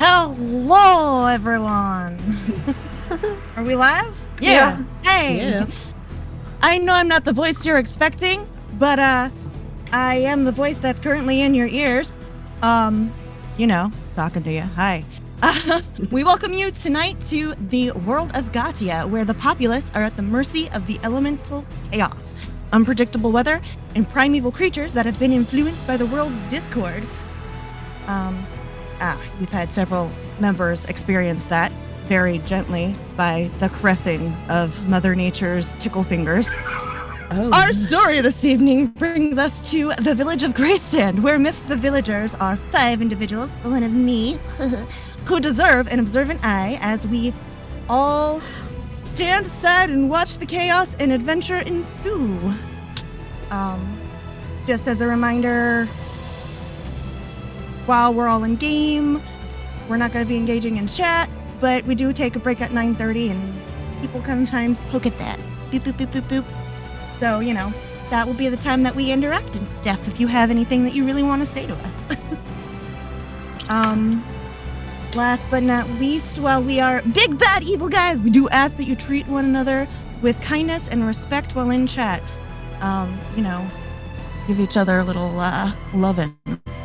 Hello, everyone. Are we live? Yeah. Hey. Yeah. I know I'm not the voice you're expecting, but I am the voice that's currently in your ears. Talking to you. Hi. We welcome you tonight to the world of Gatia, where the populace are at the mercy of the elemental chaos, unpredictable weather, and primeval creatures that have been influenced by the world's discord. We've had several members experience that very gently by the caressing of Mother Nature's tickle fingers. Oh. Our story this evening brings us to the village of Greystand, where amidst the villagers are 5 individuals, one of me, who deserve an observant eye as we all stand aside and watch the chaos and adventure ensue. Just as a reminder, while we're all in game, we're not going to be engaging in chat, but we do take a break at 9:30, and people sometimes poke at that. Boop, boop, boop, boop, boop. So, that will be the time that we interact and stuff if you have anything that you really want to say to us. Last but not least, while we are big, bad, evil guys, we do ask that you treat one another with kindness and respect while in chat. Give each other a little loving,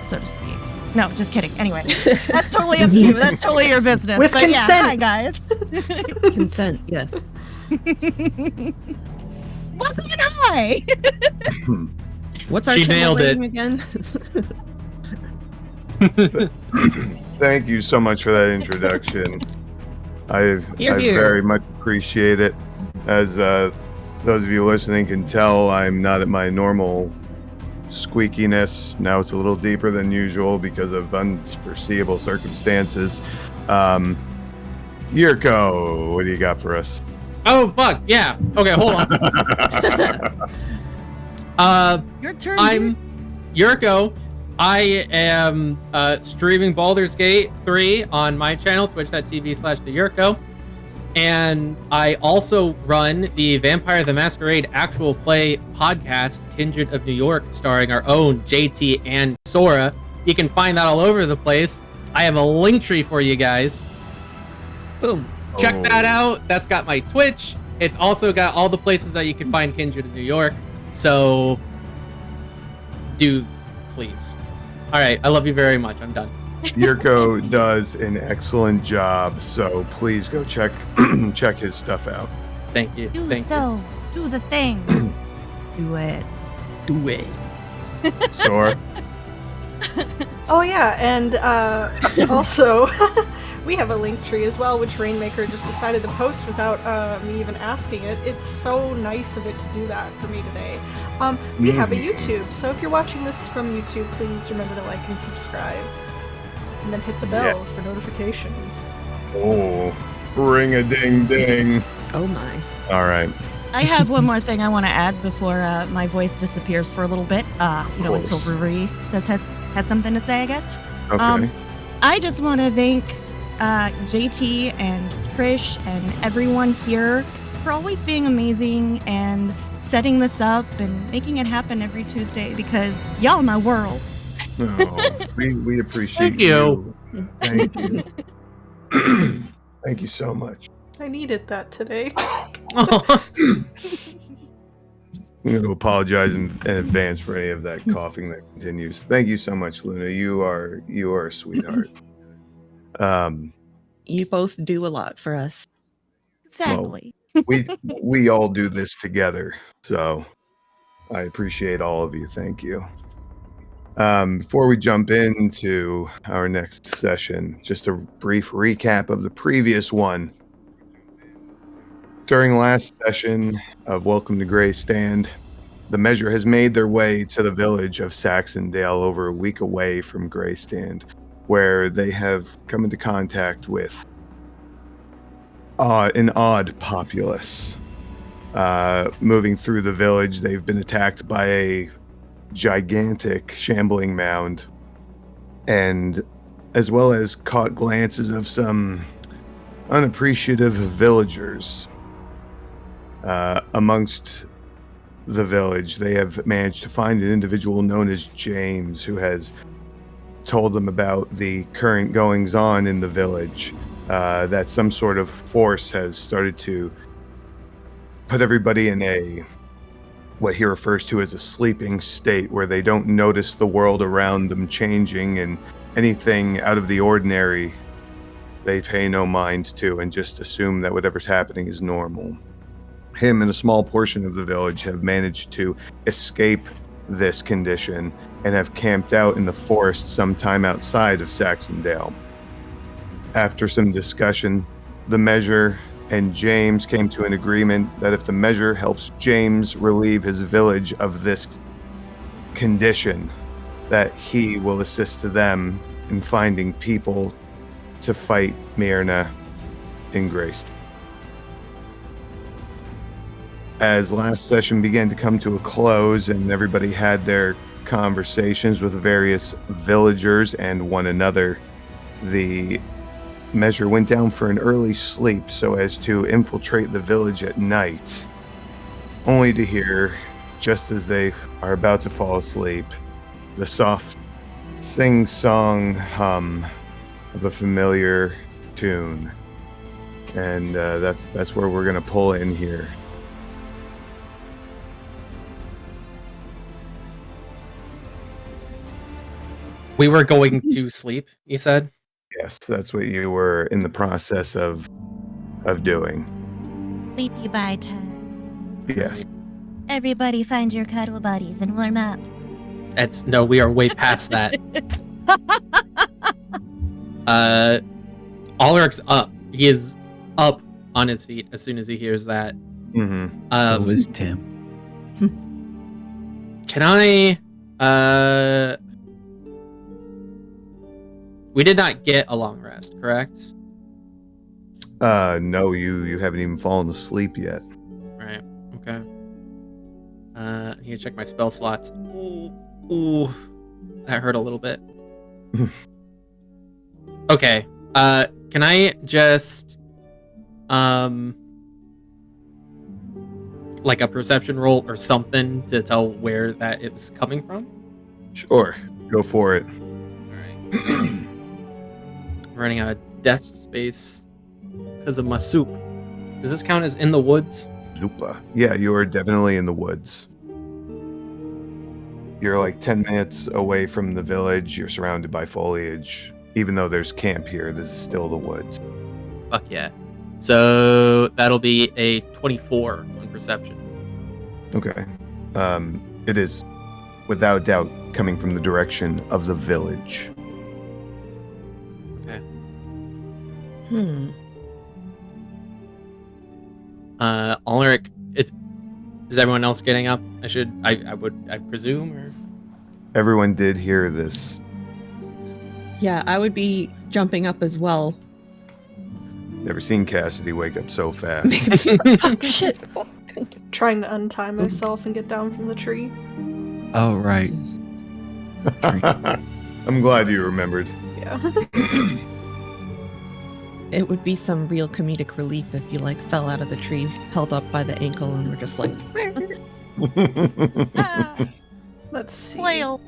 so to speak. No, just kidding. Anyway, that's totally up to you. That's totally your business. With consent. Yeah, hi, guys. Consent, yes. Welcome and hi. What's our She channel nailed it. name again? Thank you so much for that introduction. I very much appreciate it. As those of you listening can tell, I'm not at my normal squeakiness. Now it's a little deeper than usual because of unforeseeable circumstances. Yurko, what do you got for us? Oh, fuck, yeah. Okay, hold on. Your turn. I'm Yurko. I am streaming Baldur's Gate 3 on my channel, twitch.tv/theyurko. And I also run the Vampire the Masquerade actual play podcast, Kindred of New York, starring our own JT and Sora. You can find that all over the place. I have a link tree for you guys. Boom. Check that out. That's got my Twitch. It's also got all the places that you can find Kindred of New York. So, do please. All right. I love you very much. I'm done. Yurko does an excellent job, so please go check his stuff out. Thank you. Do Thank so. Do the thing. Do it. you. Do it. Sora? Oh yeah, and also we have a link tree as well, which Rainmaker just decided to post without me even asking it. It's so nice of it to do that for me today. We have a YouTube, so if you're watching this from YouTube, please remember to like and subscribe. And then hit the bell for notifications. Oh, ring-a-ding-ding. Oh my. All right. I have one more thing I want to add before my voice disappears for a little bit. Until Ruri has something to say, I guess. Okay. I just want to thank JT and Trish and everyone here for always being amazing and setting this up and making it happen every Tuesday, because y'all my world. Oh, we appreciate Thank you. Thank you. Thank you so much. I needed that today. I'm going to apologize in advance for any of that coughing that continues. Thank you so much, Luna. You are a sweetheart. You both do a lot for us. Exactly. We all do this together, so I appreciate all of you. Thank you. Before we jump into our next session, just a brief recap of the previous one. During the last session of Welcome to Greystand, the measure has made their way to the village of Saxondale, over a week away from Greystand, where they have come into contact with an odd populace. Moving through the village, they've been attacked by a gigantic shambling mound, and as well as caught glances of some unappreciative villagers. Amongst the village, they have managed to find an individual known as James, who has told them about the current goings on in the village, that some sort of force has started to put everybody in what he refers to as a sleeping state, where they don't notice the world around them changing, and anything out of the ordinary they pay no mind to and just assume that whatever's happening is normal. Him and a small portion of the village have managed to escape this condition and have camped out in the forest sometime outside of Saxondale. After some discussion, the measure and James came to an agreement that if the measure helps James relieve his village of this condition, that he will assist them in finding people to fight Myrna in Grace. As last session began to come to a close and everybody had their conversations with various villagers and one another, the measure went down for an early sleep so as to infiltrate the village at night, only to hear, just as they are about to fall asleep, the soft sing-song hum of a familiar tune. And that's where we're going to pull in here. We were going to sleep, you said? Yes, that's what you were in the process of doing. Sleepy bye time. Yes. Everybody find your cuddle buddies and warm up. No, we are way past that. Ulrich's up. He is up on his feet as soon as he hears that. Mm-hmm. So is Tim. Can I we did not get a long rest, correct? No, you haven't even fallen asleep yet. Right. Okay. I need to check my spell slots. Ooh. That hurt a little bit. Okay. Can I just like a perception roll or something to tell where that is coming from? Sure. Go for it. Alright. Running out of desk space because of my soup. Does this count as in the woods? Zupa. Yeah, you are definitely in the woods. You're like 10 minutes away from the village. You're surrounded by foliage. Even though there's camp here, this is still the woods. Fuck yeah. So that'll be a 24 on perception. Okay. It is, without doubt, coming from the direction of the village. Okay. Ulrich, is everyone else getting up? I presume, or? Everyone did hear this. Yeah, I would be jumping up as well. Never seen Cassidy wake up so fast. Fuck, shit. Trying to untie myself and get down from the tree. Oh, right. I'm glad you remembered. Yeah. It would be some real comedic relief if you like fell out of the tree, held up by the ankle, and were just like. Let's see. Flail.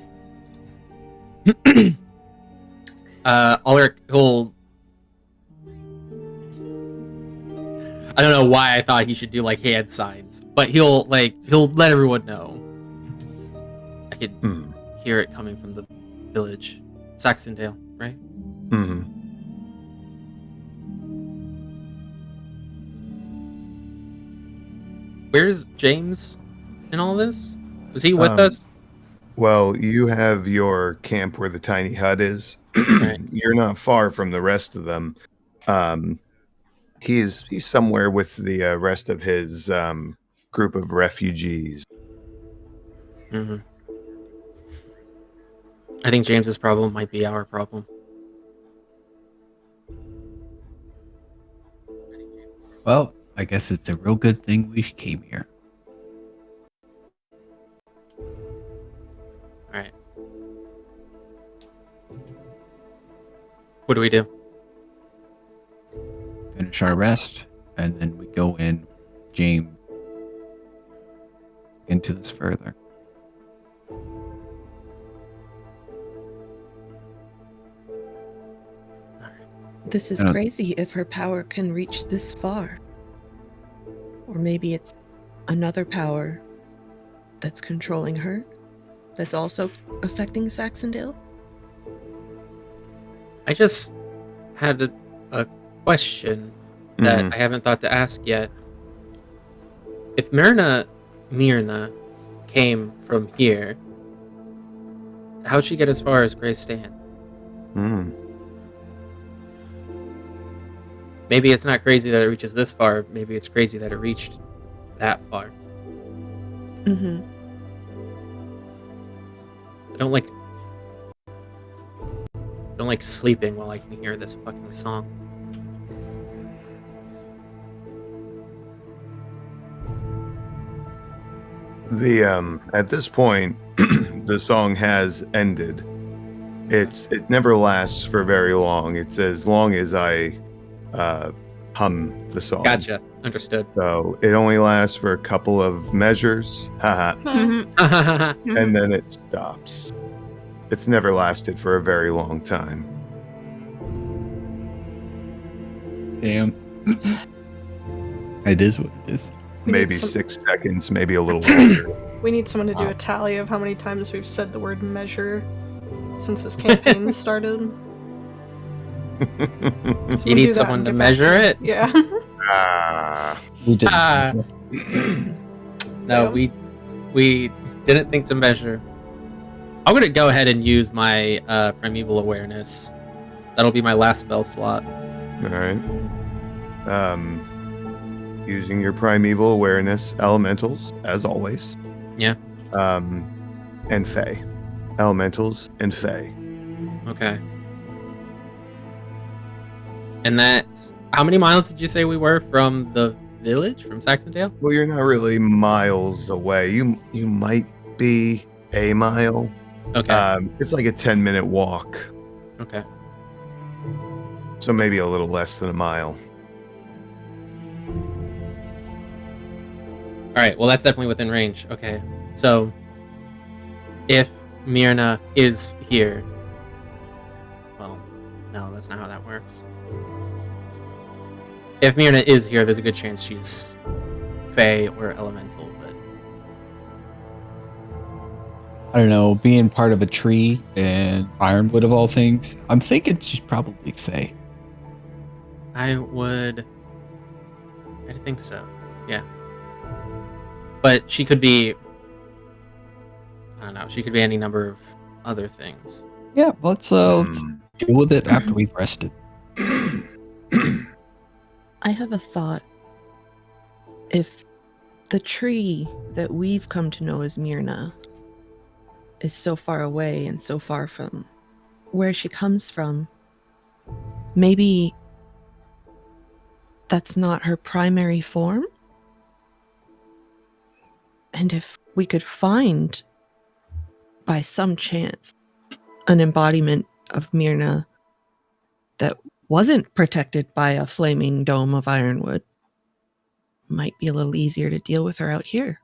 Ulrich, he'll. I don't know why I thought he should do like hand signs, but he'll let everyone know. I could hear it coming from the village, Saxondale, right? Mm-hmm. Where's James in all this? Was he with us? Well, you have your camp where the tiny hut is. Right. You're not far from the rest of them. He's somewhere with the rest of his group of refugees. Mm-hmm. I think James's problem might be our problem. Well, I guess it's a real good thing we came here. Alright. What do we do? Finish our rest, and then we go in, James, into this further. This is I don't- crazy if her power can reach this far. Or maybe it's another power that's controlling her, that's also affecting Saxondale. I just had a question that I haven't thought to ask yet. If Myrna came from here, how'd she get as far as Grey Stand? Maybe it's not crazy that it reaches this far. Maybe it's crazy that it reached that far. Mm-hmm. I don't like sleeping while I can hear this fucking song. At this point, the song has ended. It never lasts for very long. It's as long as I hum the song. Gotcha. Understood. So it only lasts for a couple of measures. Haha. And then it stops. It's never lasted for a very long time. Damn. It is what it is. We Maybe need some- 6 seconds, maybe a little longer. We need someone to do a tally of how many times we've said the word measure since this campaign started. You need someone to measure it? Yeah. We did. Ah. No, Yeah. we didn't think to measure. I'm gonna go ahead and use my primeval awareness. That'll be my last spell slot. All right. Using your primeval awareness, elementals, as always. Yeah. And Fey. Elementals and Fey. Okay. And that's how many miles did you say we were from the village, from Saxondale? Well, you're not really miles away. You might be a mile. Okay. It's like a 10-minute walk. Okay. So maybe a little less than a mile. All right. Well, that's definitely within range. Okay. So, if Myrna is here, well, no, that's not how that works. If Myrna is here, there's a good chance she's Fey or Elemental, but I don't know, being part of a tree and Ironwood of all things, I'm thinking she's probably Fae. I think so. Yeah. But she could be, I don't know, she could be any number of other things. Yeah, let's deal with it after we've rested. I have a thought. If the tree that we've come to know as Myrna is so far away and so far from where she comes from, maybe that's not her primary form? And if we could find, by some chance, an embodiment of Myrna that wasn't protected by a flaming dome of ironwood, might be a little easier to deal with her out here,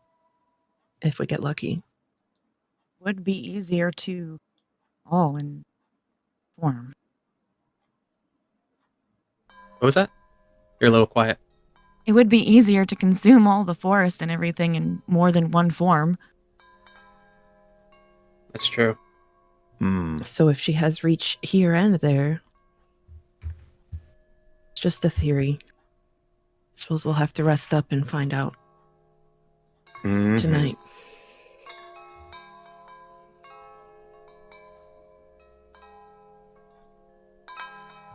if we get lucky. Would be easier to all in form. What was that? You're a little quiet. It would be easier to consume all the forest and everything in more than one form. That's true. So if she has reach here and there, it's just a theory. Suppose we'll have to rest up and find out tonight.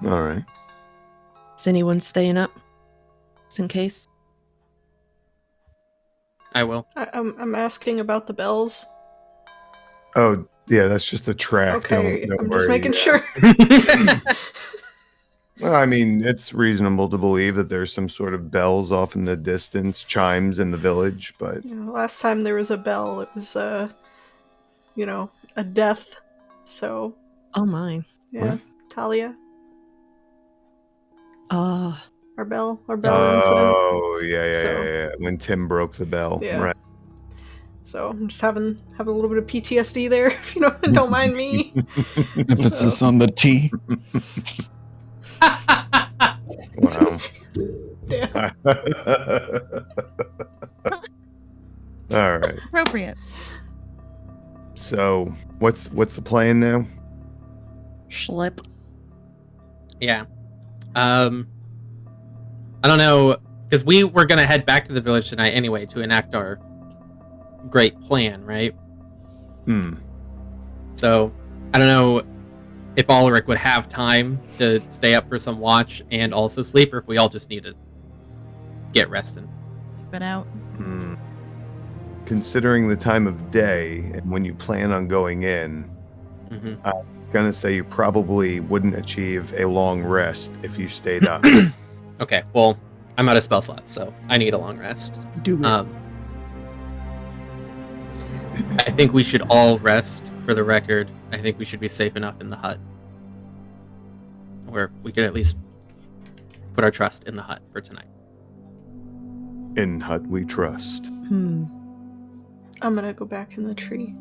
All right. Is anyone staying up? Just in case? I will. I'm asking about the bells. Oh, yeah, that's just the track. Okay, Don't I'm worry. just making sure. Well, I mean, it's reasonable to believe that there's some sort of bells off in the distance, chimes in the village, but You know, last time there was a bell, it was a death. So Oh my. yeah, Talia, our bell incident. oh yeah, So- yeah. When Tim broke the bell, Yeah. right? So I'm just having a little bit of PTSD there, if you don't mind me. Emphasis on the T. Wow. Damn. All right. Appropriate. So, what's the plan now? Schlep. Yeah. I don't know, because we were gonna head back to the village tonight anyway to enact our great plan, right? So I don't know if Ulrich would have time to stay up for some watch and also sleep, or if we all just need to get resting. But out. Considering the time of day and when you plan on going in, I'm gonna say you probably wouldn't achieve a long rest if you stayed up. Okay, well, I'm out of spell slots, so I need a long rest. Do it. I think we should all rest, for the record. I think we should be safe enough in the hut. Where we could at least put our trust in the hut for tonight. In hut we trust. I'm gonna go back in the tree.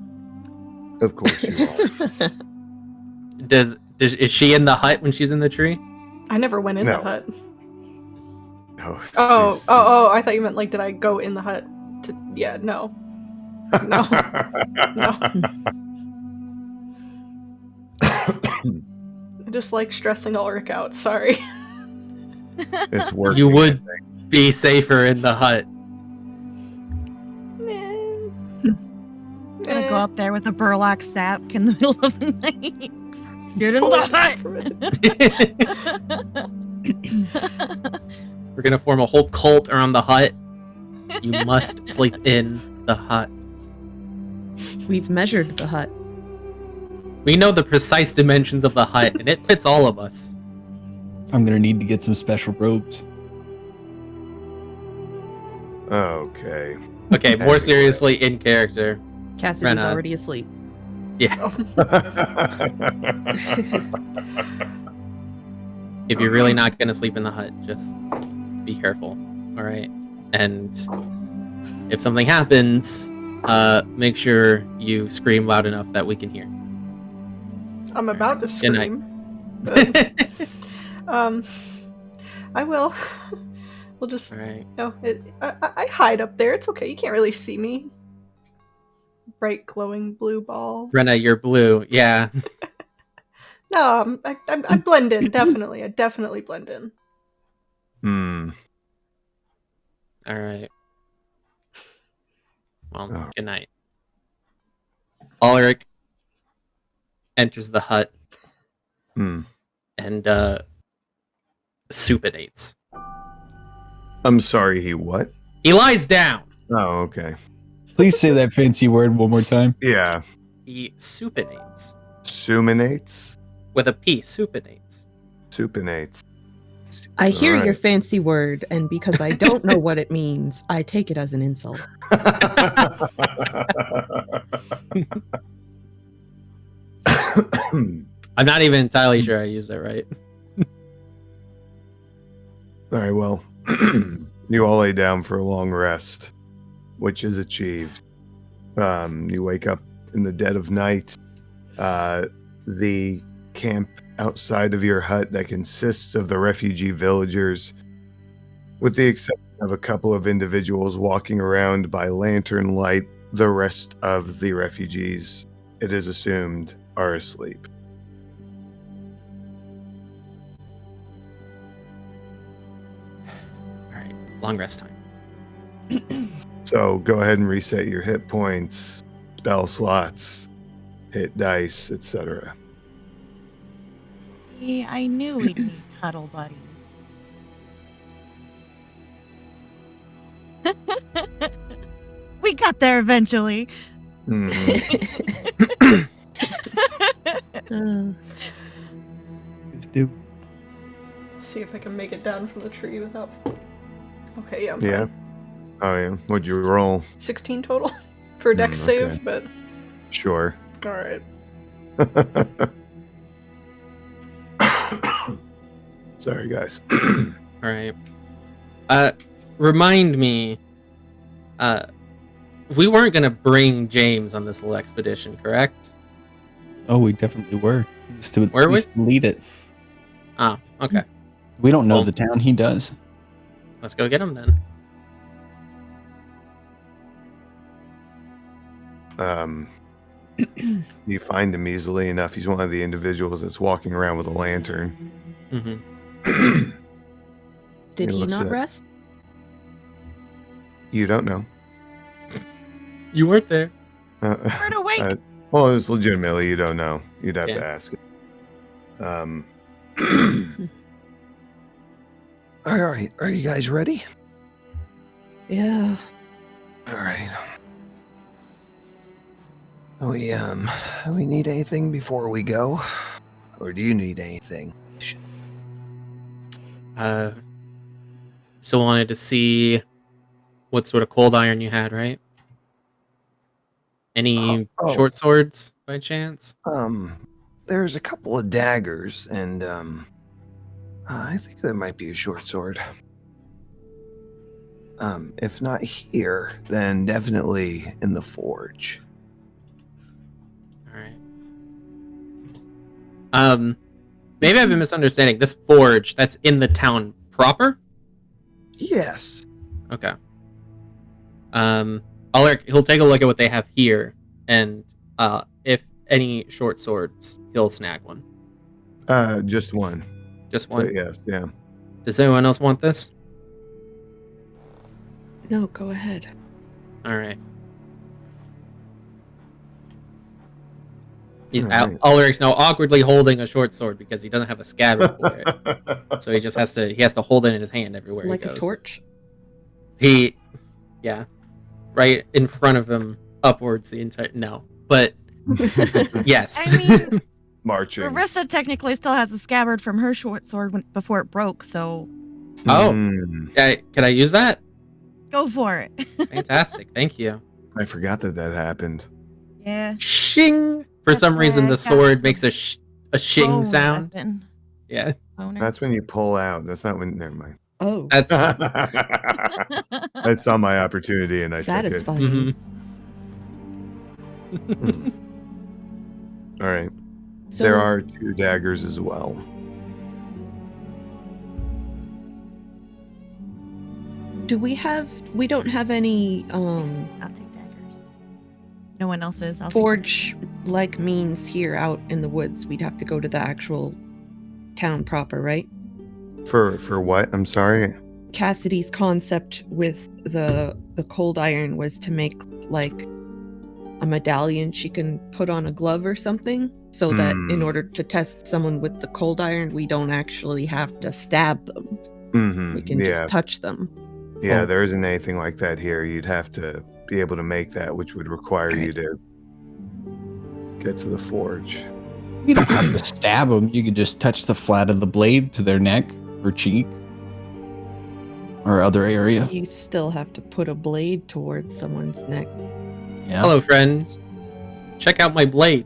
Of course you are. Is she in the hut when she's in the tree? I never went in No. the hut. Oh, Oh, I thought you meant like, did I go in the hut? Yeah, no. No. No. I just like stressing Ulrich out, sorry. It's working. You would be safer in the hut. Gonna go up there with a burlap sack in the middle of the night. Get in the hut. We're gonna form a whole cult around the hut. You must sleep in the hut. We've measured the hut. We know the precise dimensions of the hut, and it fits all of us. I'm gonna need to get some special robes. Okay. Okay, more seriously, in character. Cassidy's Renna. already asleep. Yeah. If you're really not gonna sleep in the hut, just be careful. All right. And if something happens, make sure you scream loud enough that we can hear. I'm about to Good night. scream. But, I will. We'll just, All right. I hide up there. It's okay. You can't really see me. Bright glowing blue ball. Renna, you're blue. Yeah. No, I blend in. Definitely, I definitely blend in. All right. Well, Oh. good night. Ulrich enters the hut and supinates. I'm sorry, he what? He lies down. Oh, okay. Please say that fancy word one more time. Yeah. He supinates. Suminates? With a P, supinates. Supinates. I hear your Alright. fancy word, and because I don't know what it means, I take it as an insult. I'm not even entirely sure I used it right. All right, well, you all lay down for a long rest, which is achieved. You wake up in the dead of night. The camp outside of your hut that consists of the refugee villagers, with the exception of a couple of individuals walking around by lantern light, the rest of the refugees, it is assumed, are asleep. Alright, long rest time. So go ahead and reset your hit points, spell slots, hit dice, etc. I knew we'd need cuddle buddies. We got there eventually. Mhm. Please do. See if I can make it down from the tree without. Okay, yeah, I'm Yeah. fine. Oh yeah. What'd you roll? 16 total for dex okay. save, but Sure. all right. Sorry, guys. Alright. Remind me, we weren't gonna bring James on this little expedition, correct? Oh, we definitely were. We used to Were we? lead it. Oh, okay. We don't know Well- the town. He does. Let's go get him then. You find him easily enough. He's one of the individuals that's walking around with a lantern. Mm-hmm. Did he looks not at- rest? You don't know. You weren't there. Bird awake. Well, it's legitimately you don't know. You'd have to Yeah. ask it. All right, are you guys ready? Yeah. All right. We need anything before we go, or do you need anything? Still wanted to see what sort of cold iron you had, right? Any Oh. short swords by chance? There's a couple of daggers, and I think there might be a short sword. If not here, then definitely in the forge. All right. Maybe I've been misunderstanding. This forge that's in the town proper? Yes. Okay. He'll take a look at what they have here, and if any short swords, he'll snag one. Just one. Just one. But yes, yeah. Does anyone else want this? No, go ahead. All right. All right. Ulrich's now awkwardly holding a short sword because he doesn't have a scabbard for it, so he just has to hold it in his hand everywhere Like he goes. a torch? Yeah, right in front of him, upwards the entire. No, but yes. I mean, Marching. Rarissa technically still has a scabbard from her short sword before it broke, so Oh. Mm, Can I use that? go for it. Fantastic, thank you. I forgot that happened. Yeah. Shing. For That's some reason, why I the got sword the makes a shing Bone sound. weapon. Yeah, Boner. That's when you pull out. That's not when. Never mind. Oh, that's. I saw my opportunity and I satisfying. Mhm. took it. All right. So There are 2 daggers as well. we don't have any I'll take daggers. No one else is. I'll take forge like means here out in the woods. We'd have to go to the actual town proper, right? For what? I'm sorry. Cassidy's concept with the cold iron was to make like a medallion she can put on a glove or something, so that in order to test someone with the cold iron, we don't actually have to stab them. Mm-hmm. We can Yeah. just touch them. Yeah, Oh. there isn't anything like that here. You'd have to be able to make that, which would require you to get to the forge. You don't have to stab them. You could just touch the flat of the blade to their neck or cheek or other area. You still have to put a blade towards someone's neck. Yeah. Hello, friends. Check out my blade.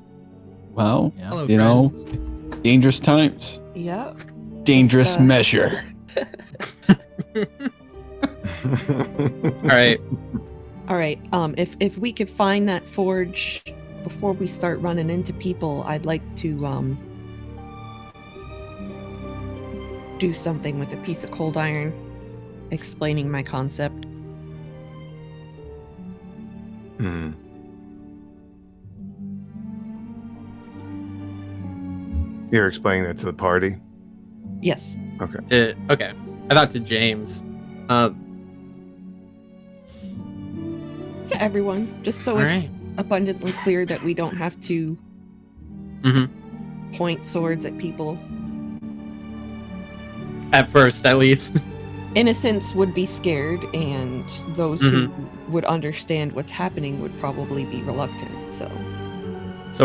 Well, Hello, you know, friends. dangerous times. Yeah. Dangerous measure. All right. All right. If we could find that forge before we start running into people, I'd like to do something with a piece of cold iron, explaining my concept. Hmm. You're explaining that to the party? Yes. Okay. Okay. I thought to James. To everyone, just so All it's right. abundantly clear that we don't have to point swords at people. At first, at least. Innocents would be scared, and those who would understand what's happening would probably be reluctant. So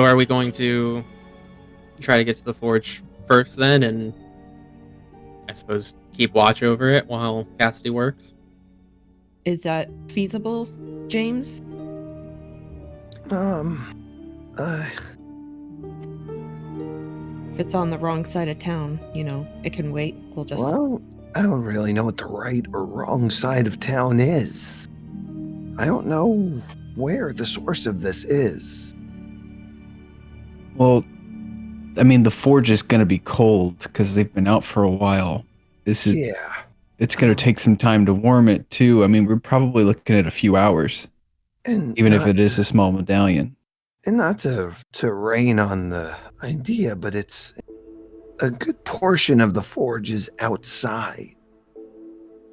are we going to try to get to the forge first then, and I suppose keep watch over it while Cassidy works? Is that feasible, James? If it's on the wrong side of town, it can wait. We'll just... Well, I don't really know what the right or wrong side of town is. I don't know where the source of this is. Well, I mean, the forge is going to be cold because they've been out for a while. This is. Yeah. It's going to take some time to warm it too. I mean, we're probably looking at a few hours, And even if it is a small medallion. And not to rain on the idea, but it's a good portion of the forge is outside.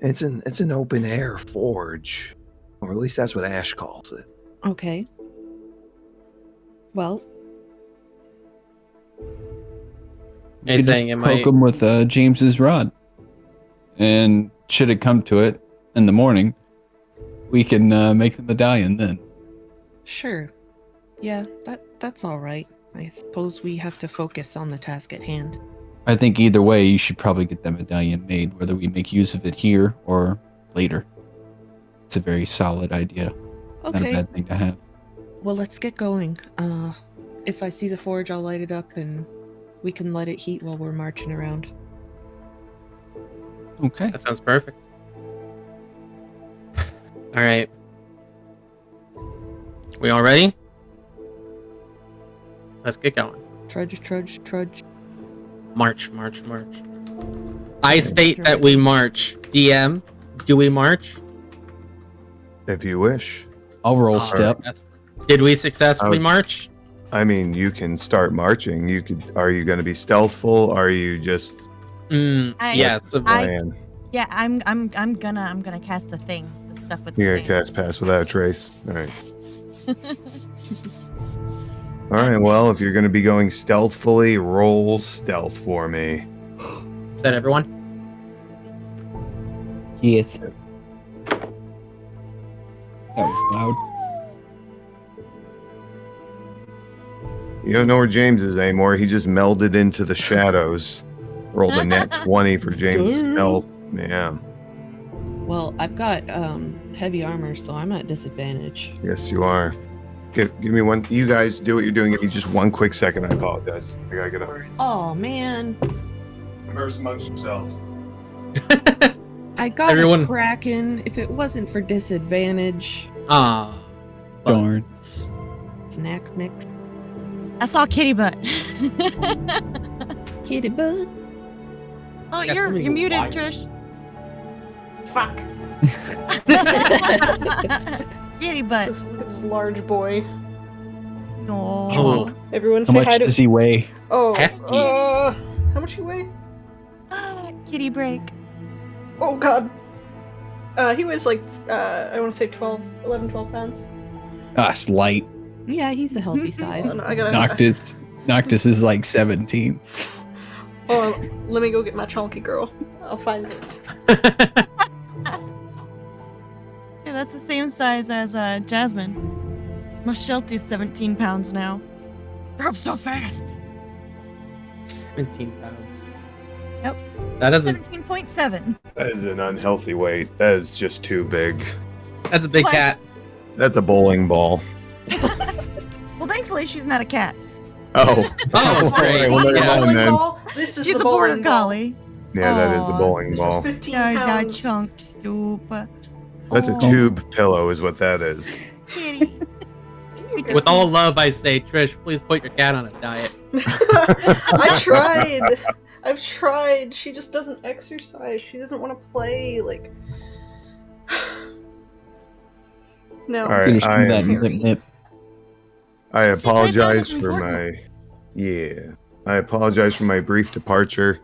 It's an open air forge, or at least that's what Ash calls it. Okay. Well, Hey, You saying just it poke might. them with James's rod, and should it come to it in the morning, we can make the medallion then. sure. Yeah, that's all right. I suppose we have to focus on the task at hand. I think either way, you should probably get that medallion made, whether we make use of it here or later. It's a very solid idea. Not a Okay. bad thing to have. Well, let's get going. If I see the forge, I'll light it up and we can let it heat while we're marching around. Okay. That sounds perfect. All right. We all ready? Let's get going. Trudge, trudge, trudge. March, march, march. I state that we march. DM, do we march? If you wish. I'll roll All step. right. Did we successfully Oh. march? I mean, you can start marching. You could. Are you going to be stealthful? Are you just Yes. plan? Yeah, I'm gonna cast the thing, the stuff with You're the gonna thing. cast pass without a trace. All right. All right. Well, if you're going to be going stealthfully, roll stealth for me. Is that everyone? Yes. That was loud. You don't know where James is anymore. He just melded into the shadows. Rolled a net 20 for James' stealth. Yeah. Well, I've got heavy armor, so I'm at disadvantage. Yes, you are. Give me one. You guys do what you're doing. Give me just one quick second. I apologize. I gotta get up. Oh man, Converse amongst yourselves. I got Everyone- a Kraken. If it wasn't for disadvantage, Ah. Darn. snack mix, I saw kitty butt. kitty butt. Oh, Got you're somebody muted, wired. Trish. Fuck. Kitty butt. Look at this large boy. No. Oh. Everyone How say hi much to. does he weigh? Oh. Hefty. How much you weigh? Kitty break. Oh god. He weighs like I want to say 11, 12 pounds. Ah, it's light. Yeah, he's a healthy size. Hold on, I gotta. Noctis is like 17. Hold on, let me go get my chunky girl. I'll find it. Yeah, that's the same size as Jasmine. My Shelty's 17 pounds now. Grew up so fast. 17 pounds. Yep. That doesn't. 17.7. That is an unhealthy weight. That is just too big. That's a big What? cat. That's a bowling ball. Well, thankfully she's not a cat. Oh. Oh, great. Well, never Yeah. mind then. Ball. This is She's the a border bowling ball. collie. Yeah, that is the Aw. bowling This ball. is 15 Yeah, pounds. chunk soup. That's a Oh, tube pillow, is what that is. kitty. With all love, I say, Trish, please put your cat on a diet. I tried. I've tried. She just doesn't exercise. She doesn't want to play. Like. No. All right, Finish I that am- nip nip. I See, playtime apologize is for important. I apologize for my brief departure.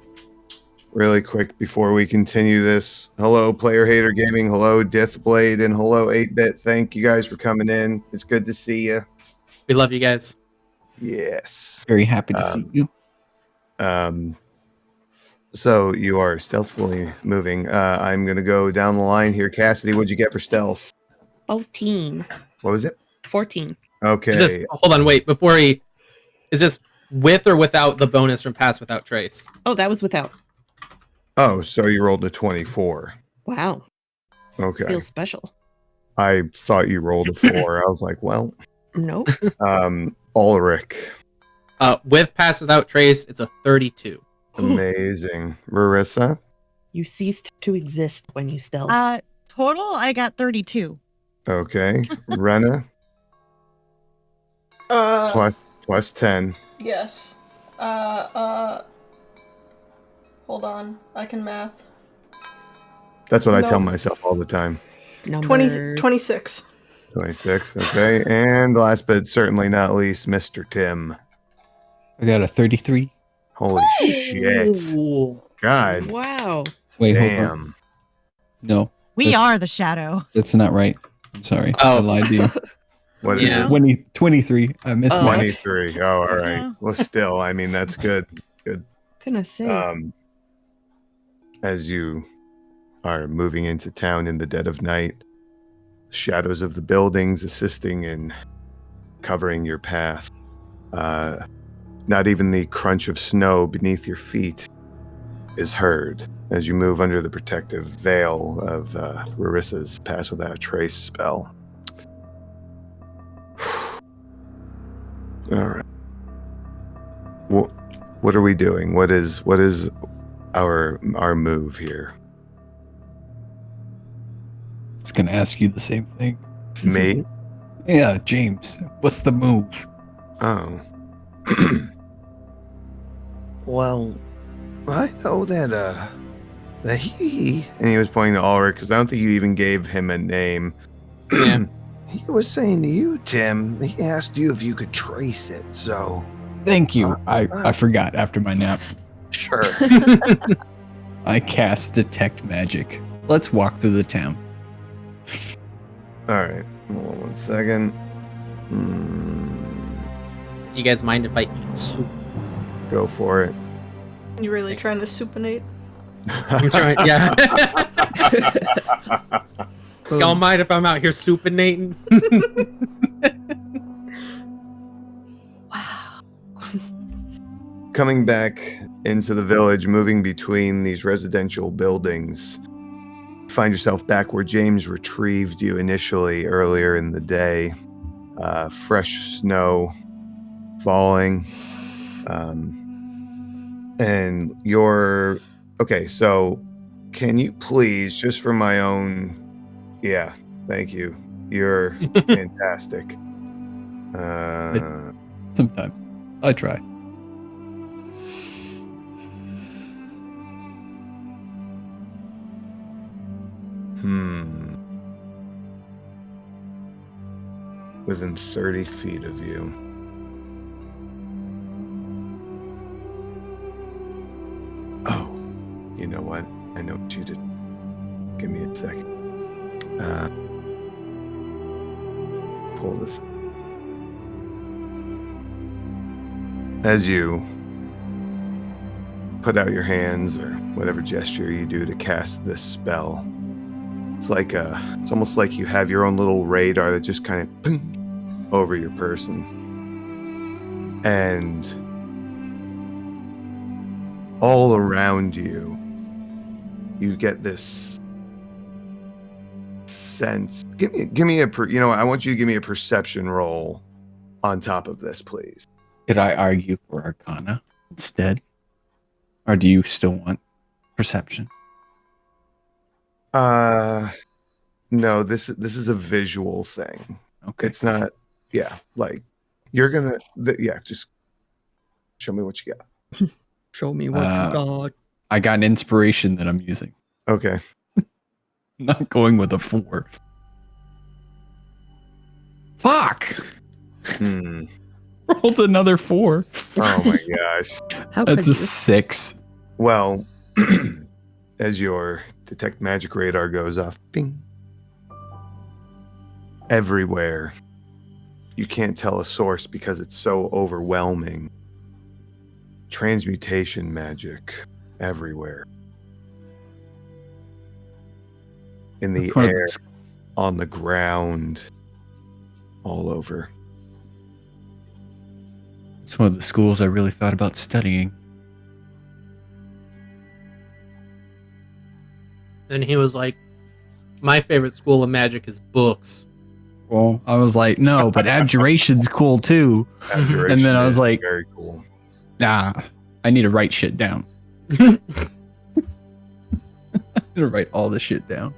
Really quick before we continue this. Hello, Player Hater Gaming. Hello, Deathblade, and hello, 8-Bit. Thank you guys for coming in. It's good to see you. We love you guys. Yes. Very happy to see you. So you are stealthily moving. I'm gonna go down the line here. Cassidy, what'd you get for stealth? 14. What was it? 14. Okay. Is this? Hold on, wait. Before he, is this with or without the bonus from Pass Without Trace? Oh, that was without. Oh, so you rolled a 24. Wow. Okay. Feels special. I thought you rolled a 4. I was like, well, Nope. Ulrich. With Pass Without Trace, it's a 32. Amazing. Marissa. You ceased to exist when you stealth. Total, I got 32. Okay. Rena. Plus 10. Yes. Hold on. I can math. That's what I No. tell myself all the time. 26. 26, okay. And last but certainly not least, Mr. Tim. I got a 33. Holy shit. God Wow. Wait, hold on. damn. No. We that's- are the shadow. That's not right. I'm sorry. Oh. I lied to you. What is Yeah. it? 23. I missed Oh. one. 23. Oh, all right. Yeah. Well, still, I mean, that's good. Good. Gonna say. As you are moving into town in the dead of night, shadows of the buildings assisting in covering your path. Not even the crunch of snow beneath your feet is heard as you move under the protective veil of Larissa's Pass Without a Trace spell. All right. What are we doing? What is our move here? I was going to ask you the same thing. Me? Yeah, James. What's the move? Oh. Well, I know that he And he was pointing to Ulrich because I don't think you even gave him a name. Yeah. he was saying to you, Tim. He asked you if you could trace it. So Thank you. I forgot after my nap. sure. I cast Detect Magic. Let's walk through the town. All right. Hold on 1 second. Do you guys mind if I eat soup? Go for it. You really trying to supinate? I'm trying. Yeah. Y'all mind if I'm out here supinating? Coming back into the village, moving between these residential buildings, find yourself back where James retrieved you initially earlier in the day. Fresh snow falling. And you're... Okay, so can you please, just for my own... Yeah, thank you. You're fantastic. Sometimes. I try. Within 30 feet of you. Oh, you know what? I know what you did. Give me a second. Pull this. As you put out your hands or whatever gesture you do to cast this spell, it's almost like you have your own little radar that just kind of ping over your person. And all around you, you get this sense. Give me I want you to give me a perception roll on top of this, please. Could I argue for Arcana instead? Or do you still want perception? No, this is a visual thing. Okay. It's not, like you're gonna, just show me what you got. Show me what you got. I got an inspiration that I'm using. Okay. Not going with a 4. Fuck! Rolled another 4. Oh my gosh. How That's could a you? 6. Well, as your detect magic radar goes off, bing, everywhere. You can't tell a source because it's so overwhelming. Transmutation magic everywhere. In the That's one of air, those- on the ground, all over. It's one of the schools I really thought about studying. And he was like, my favorite school of magic is books. Well, I was like, no, but abjuration's cool too. Abjuration And then I was is like, very cool. Nah, I need to write shit down. I need to write all this shit down.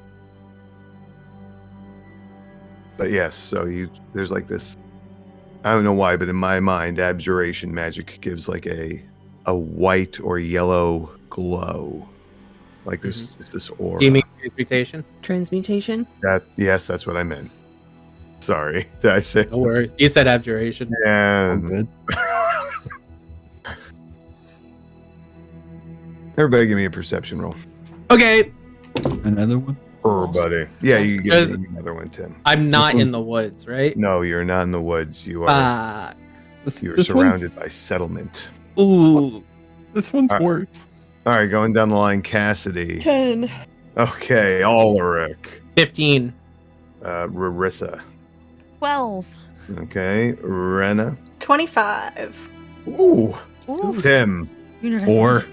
But yes, so there's like this, I don't know why, but in my mind, abjuration magic gives like a white or yellow glow like this, just this aura. Do you mean transmutation? Transmutation? Yes, that's what I meant. Sorry, did I say? No worries. You said abjuration. Yeah. I'm good. Everybody, give me a perception roll. Okay. Another one? Everybody. Yeah, you can Does- give me another one, Tim. I'm not one- in the woods, right? No, you're not in the woods. You are. You are This surrounded by settlement. Ooh. This one's All right. worse. All right, going down the line, Cassidy. 10. Okay, Ulrich. 15. Rarissa. 12. Okay, Rena. 25. Ooh, Ooh. Tim. Four.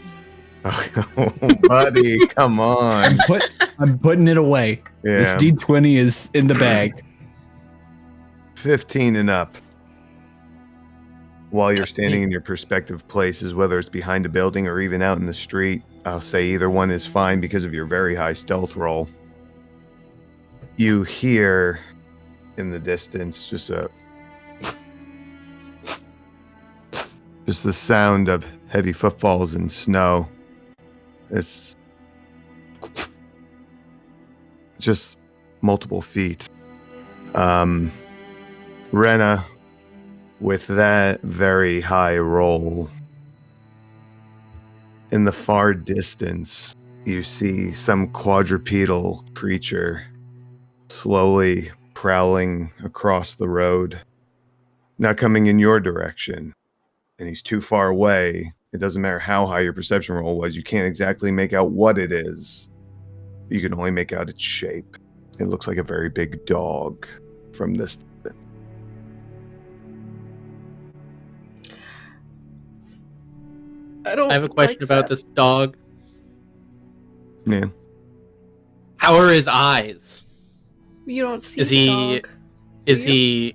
Oh, buddy, come on. I'm putting it away. This Yeah, D20 is in the bag. 15 and up. While you're standing in your perspective places, whether it's behind a building or even out in the street, I'll say either one is fine because of your very high stealth roll. You hear in the distance just the sound of heavy footfalls in snow. It's just multiple feet. Rena, with that very high roll, in the far distance, you see some quadrupedal creature slowly prowling across the road, not coming in your direction. And he's too far away. It doesn't matter how high your perception roll was. You can't exactly make out what it is. You can only make out its shape. It looks like a very big dog from this distance. I have a question about this dog. Yeah. How are his eyes? You don't see Is the he- dog. Is You? he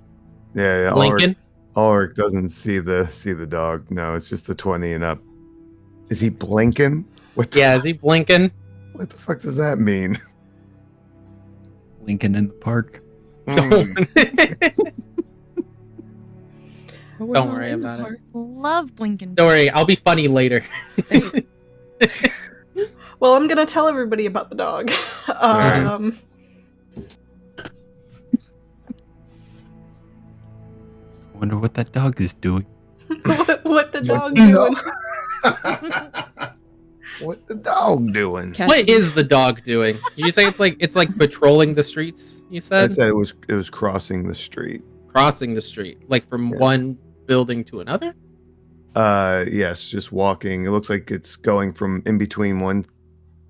Yeah, blinking? Ulrich doesn't see the dog. No, it's just the 20 and up. Is he blinking? What the, Yeah, is he blinking? what the fuck does that mean? Lincoln in the park. Don't worry about it. Love blinking. Don't worry, I'll be funny later. Well, I'm gonna tell everybody about the dog. I wonder what that dog is doing. what the dog No. doing? What the dog doing? What is the dog doing? Did you say it's like patrolling the streets? You I said said it was crossing the street. crossing the street, like from Yeah. one building to another. Yes, just walking. It looks like it's going from in between one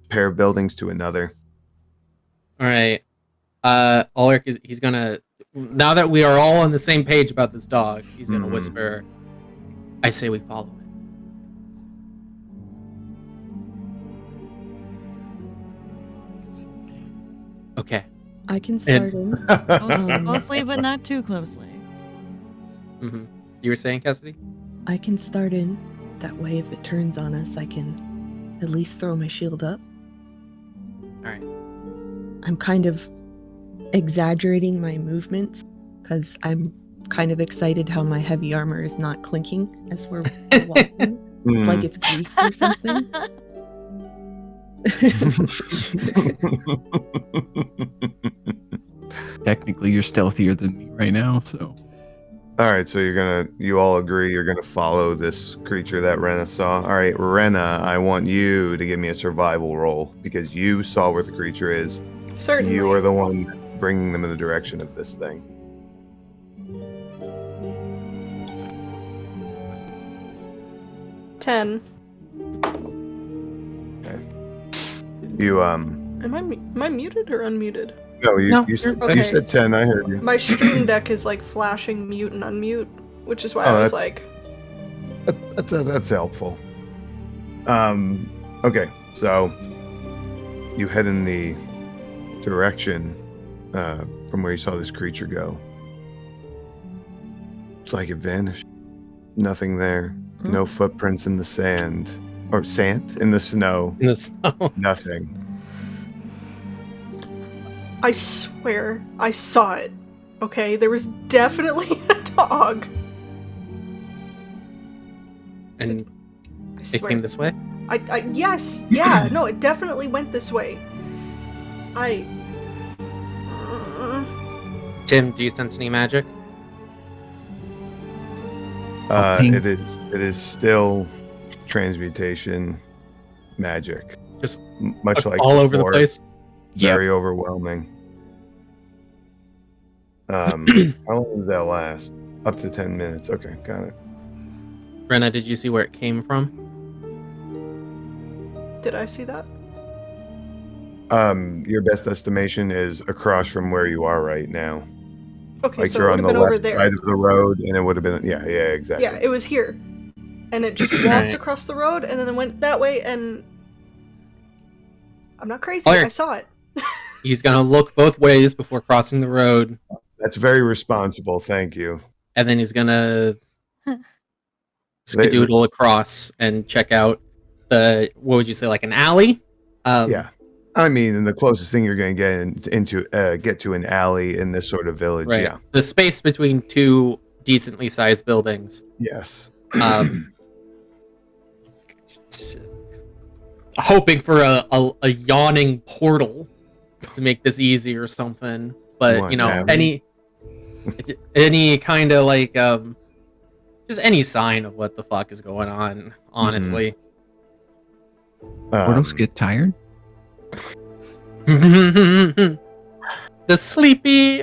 pair of buildings to another. All right. Ulrich he's gonna, now that we are all on the same page about this dog, he's gonna Mhm. whisper, "I say we follow it." Okay. I can start in. Closely, but not too closely. Mm-hmm. You were saying, Cassidy? I can start in. That way, if it turns on us, I can at least throw my shield up. Alright. I'm kind of exaggerating my movements because I'm kind of excited how my heavy armor is not clinking as we're walking. It's like it's greased or something. Technically, you're stealthier than me right now, so. All right, so you all agree you're gonna follow this creature that Rena saw. All right, Rena, I want you to give me a survival roll because you saw where the creature is. Certainly. You are the one bringing them in the direction of this thing. Ten. You Am I muted or unmuted? no, No, you said okay. you said 10. I heard you. My stream deck is like flashing mute and unmute, which is why Oh, I was that's- like, That's helpful. Okay, so you head in the direction from where you saw this creature go. It's like it vanished. Nothing there. No footprints in the sand. Or sand? In the snow. In the snow. Nothing. I swear I saw it. Okay, there was definitely a dog. And I it swear. came this way? Yes, yeah, no, it definitely went this way. Tim, do you sense any magic? ping. It is still transmutation magic. Just Much like all over the before, place. very overwhelming. How long does that last? Up to 10 minutes. Okay, got it. Brenna, did you see where it came from? Did I see that? Your best estimation is across from where you are right now. Okay, Like so you're it on would the have been over left there. side of the road, and it would have been yeah, exactly. Yeah, it was here. And it just walked Right. across the road and then it went that way, and I'm not crazy, Alright. I saw it. He's gonna look both ways before crossing the road, That's very responsible. Thank you. and then he's gonna skadoodle across and check out the, what would you say, like an alley? Yeah, I mean, and the closest thing you're going to get to an alley in this sort of village. Right. Yeah. The space between two decently sized buildings. Yes. Hoping for a yawning portal to make this easy or something, but you know, tavern? any kind of like just any sign of what the fuck is going on, honestly. Portals get tired? The sleepy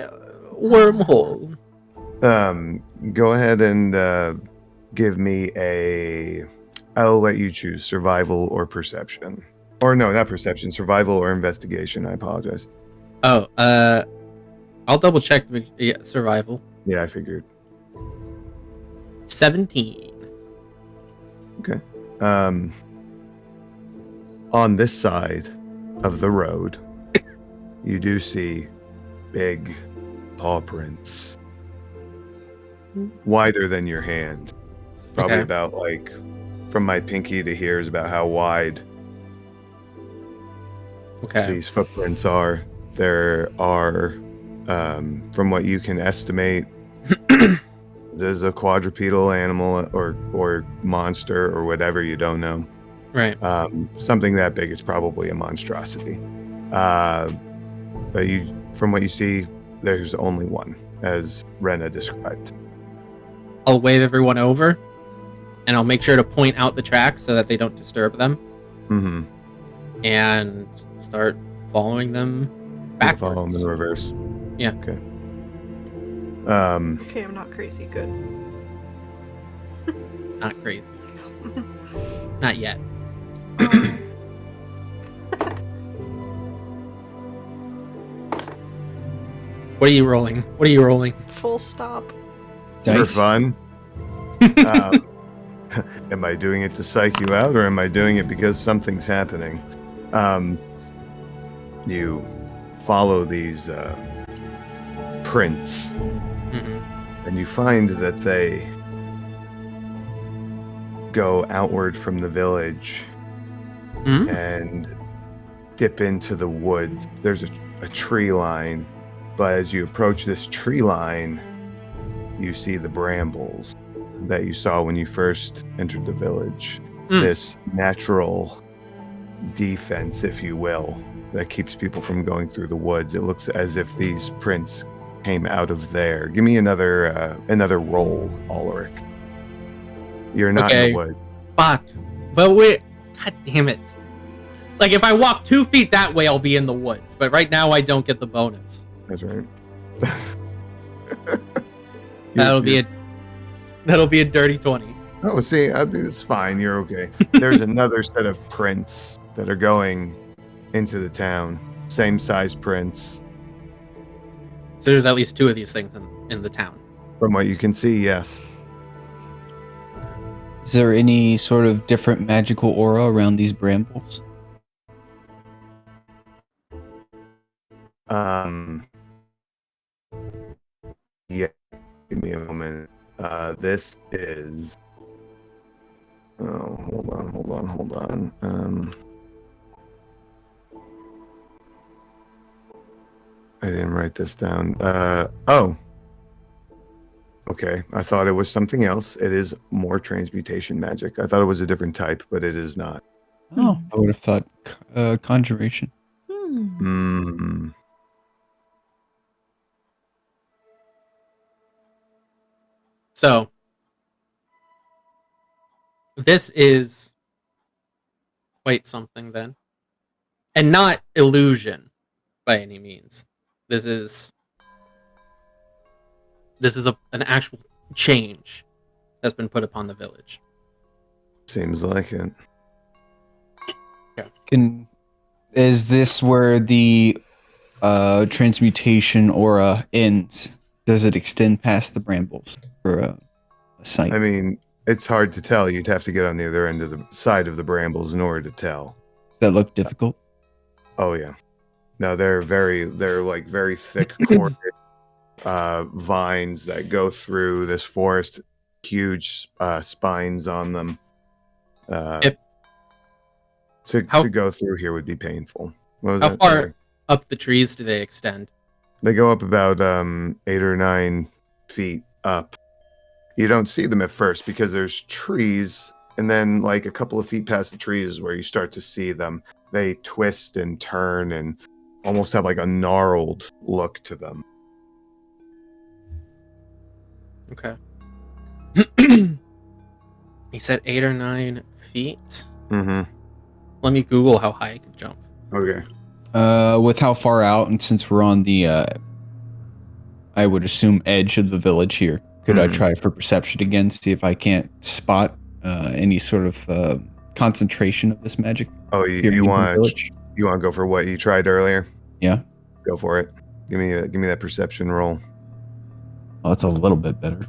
wormhole. Go ahead and give me a. I'll let you choose survival or perception. Or no, not perception. Survival or investigation. I apologize. Oh, I'll double check the survival. Yeah, I figured. 17. Okay. On this side of the road, you do see big paw prints, wider than your hand. Probably Okay. about like from my pinky to here is about how wide Okay. these footprints are. There are, from what you can estimate, there's a quadrupedal animal or monster or whatever, you don't know. Right. Something that big is probably a monstrosity. But from what you see, there's only one, as Rena described. I'll wave everyone over, and I'll make sure to point out the tracks so that they don't disturb them, Mm-hmm. and start following them backwards. Follow them in reverse. Yeah. Okay. Okay, I'm not crazy, good. Not crazy. Not yet. What are you rolling? What are you rolling? Full stop. For Dice? fun. Am I doing it to psych you out, or am I doing it because something's happening? You follow these prints, Mm-mm. and you find that they go outward from the village Hmm? and dip into the woods. There's a tree line, but as you approach this tree line, you see the brambles that you saw when you first entered the village. Mm. This natural defense, if you will, that keeps people from going through the woods. It looks as if these prints came out of there. Give me another roll, Ulrich. You're not in Okay. the woods. Fuck. But wait. God damn it. Like, if I walk 2 feet that way, I'll be in the woods. But right now, I don't get the bonus. That's right. That'll be a dirty 20. Oh, see, I think it's fine. You're okay. There's another set of prints that are going into the town. Same size prints. So there's at least 2 of these things in the town. From what you can see, yes. Is there any sort of different magical aura around these brambles? Yeah. Give me a moment. This is. Oh, hold on. I didn't write this down. Oh. Okay. I thought it was something else. It is more transmutation magic. I thought it was a different type, but it is not. Oh, I would have thought conjuration. Mm. So, this is quite something then. And not illusion by any means. This is an actual change that's been put upon the village. Seems like it. Is this where the transmutation aura ends? Does it extend past the brambles for a sight? I mean, it's hard to tell. You'd have to get on the other end of the side of the brambles in order to tell. Does that look difficult? Oh yeah. No, they're like very thick corded vines that go through this forest. Huge spines on them. To go through here would be painful. What was How that? far Sorry. up the trees do they extend? They go up about 8 or 9 feet up. You don't see them at first because there's trees, and then like a couple of feet past the trees is where you start to see them. They twist and turn and almost have like a gnarled look to them. Okay. He said 8 or 9 feet. Mm-hmm. Let me Google how high I can jump. Okay. With how far out, and since we're on the, I would assume, edge of the village here, could I try for perception again, see if I can't spot any sort of concentration of this magic? Oh, you want to go for what you tried earlier? Yeah. Go for it. Give me that perception roll. Oh, that's a little bit better.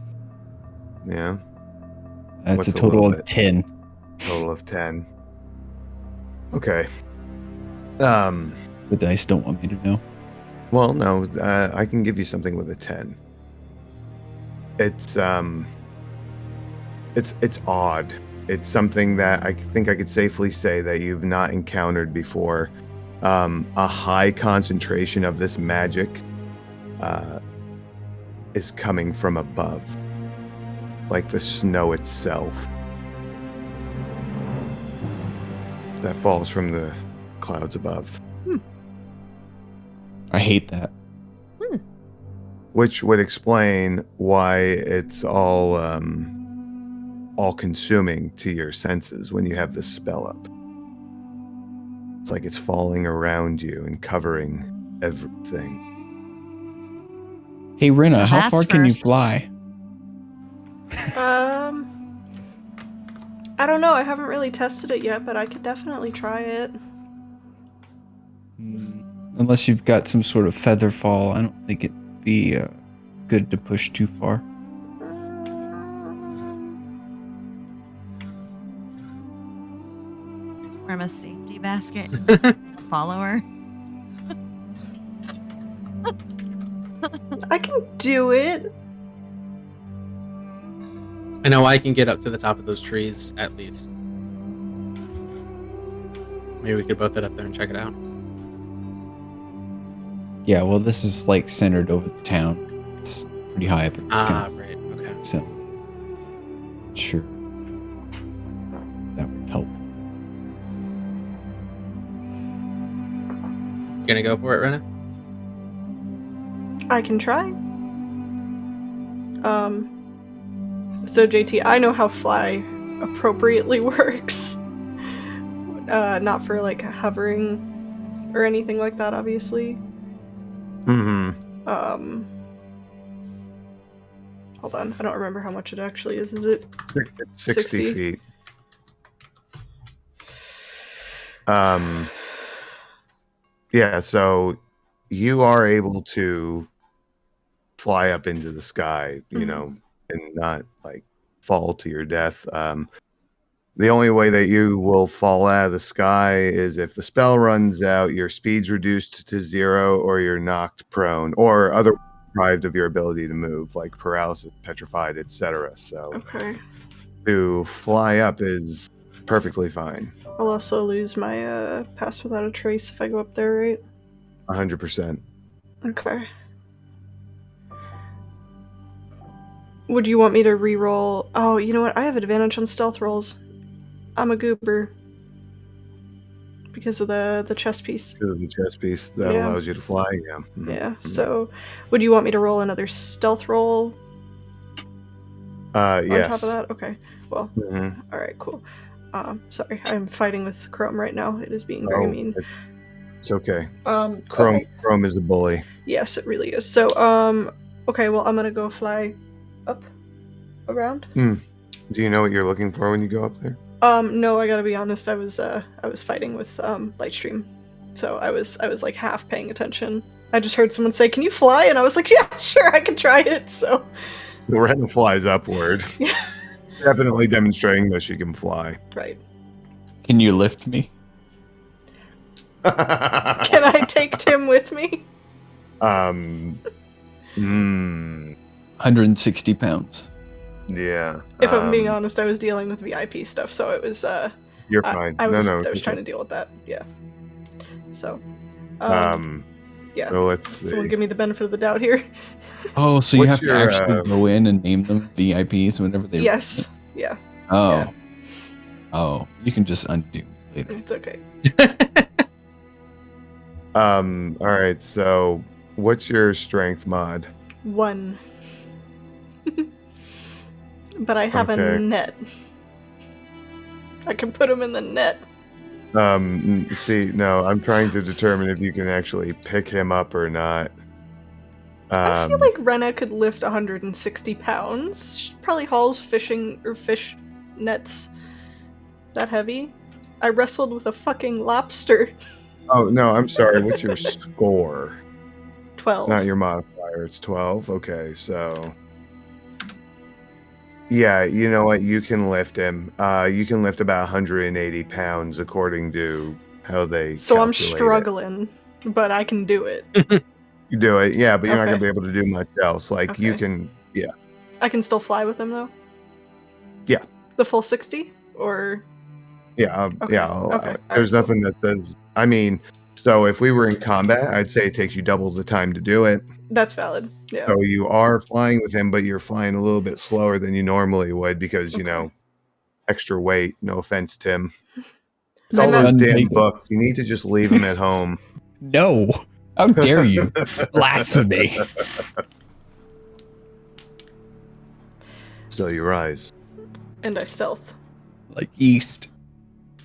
Yeah. That's What's a total of 10. Total of 10. Okay. The dice don't want me to know. Well, no, I can give you something with a 10. It's odd. It's something that I think I could safely say that you've not encountered before. A high concentration of this magic is coming from above, like the snow itself that falls from the clouds above. I hate that. Which would explain why it's all consuming to your senses when you have this spell up. It's like it's falling around you and covering everything. Hey, Rena, how Fast far can you first. fly? I don't know. I haven't really tested it yet, but I could definitely try it. Unless you've got some sort of feather fall, I don't think it'd be good to push too far. From a safety basket. Follower. I can do it. I know I can get up to the top of those trees, at least. Maybe we could both head up there and check it out. Yeah, well, this is like centered over the town. It's pretty high up in the sky. Right, okay. So, sure. That would help. You gonna go for it, Rena? I can try. So JT, I know how fly appropriately works. Not for like hovering or anything like that, obviously. Mm-hmm. Hold on, I don't remember how much it actually is. Is it? It's 60 feet. Yeah, so you are able to fly up into the sky, you know, and not like fall to your death. The only way that you will fall out of the sky is if the spell runs out, your speed's reduced to 0, or you're knocked prone, or otherwise deprived of your ability to move, like paralysis, petrified, etc. So Okay. to fly up is perfectly fine. I'll also lose my pass without a trace if I go up there, right? 100%. Okay. Would you want me to re-roll? Oh, you know what? I have advantage on stealth rolls. I'm a goober. because of the chess piece. Because of the chess piece that Yeah. allows you to fly. Yeah. Mhm. Yeah. So, would you want me to roll another stealth roll Yes. on top of that? Okay. Well, Mhm. all right, cool. Sorry, I'm fighting with Chrome right now. It is being very mean. It's okay. Okay. Chrome is a bully. Yes, it really is. So, okay, well, I'm gonna go fly up around. Do you know what you're looking for when you go up there? No, I gotta be honest. I was fighting with Lightstream, so I was like half paying attention. I just heard someone say, "Can you fly?" And I was like, "Yeah, sure, I can try it." So Lorena flies upward. Yeah. Definitely demonstrating that she can fly. Right. Can you lift me? Can I take Tim with me? 160 pounds. Yeah. If I'm being honest, I was dealing with VIP stuff, so it was. You're fine. I was you're trying to fine. deal with that. Yeah. So. Yeah. So let's see. Someone give me the benefit of the doubt here. Oh, so you What's have to your, actually go in and name them VIPs whenever they. Yes. Yeah. Oh. Yeah. Oh, you can just undo later. It's okay. All right. So, what's your strength mod? 1. But I have a Okay. net. I can put him in the net. See, no, I'm trying to determine if you can actually pick him up or not. I feel like Rena could lift 160 pounds. She probably hauls fish nets that heavy. I wrestled with a fucking lobster. Oh no, I'm sorry. What's your score? 12. Not your modifier. It's 12. Okay, so yeah, you know what? You can lift him. You can lift about 180 pounds according to how they. So I'm calculate it. struggling, but I can do it. You do it, yeah, but you're not Okay. gonna be able to do much else. Like you Okay. can, yeah. I can still fly with him though. Yeah. The full 60, or Yeah, Okay, yeah. okay, There's alright, nothing that says. I mean, so if we were in combat, I'd say it takes you double the time to do it. that's valid. Yeah. So you are flying with him, but you're flying a little bit slower than you normally would because you know, extra weight. No offense, Tim. It's all I'm those not- damn books. You need to just leave him at home. No. How dare you? Blasphemy. So you rise. And I stealth. Like East.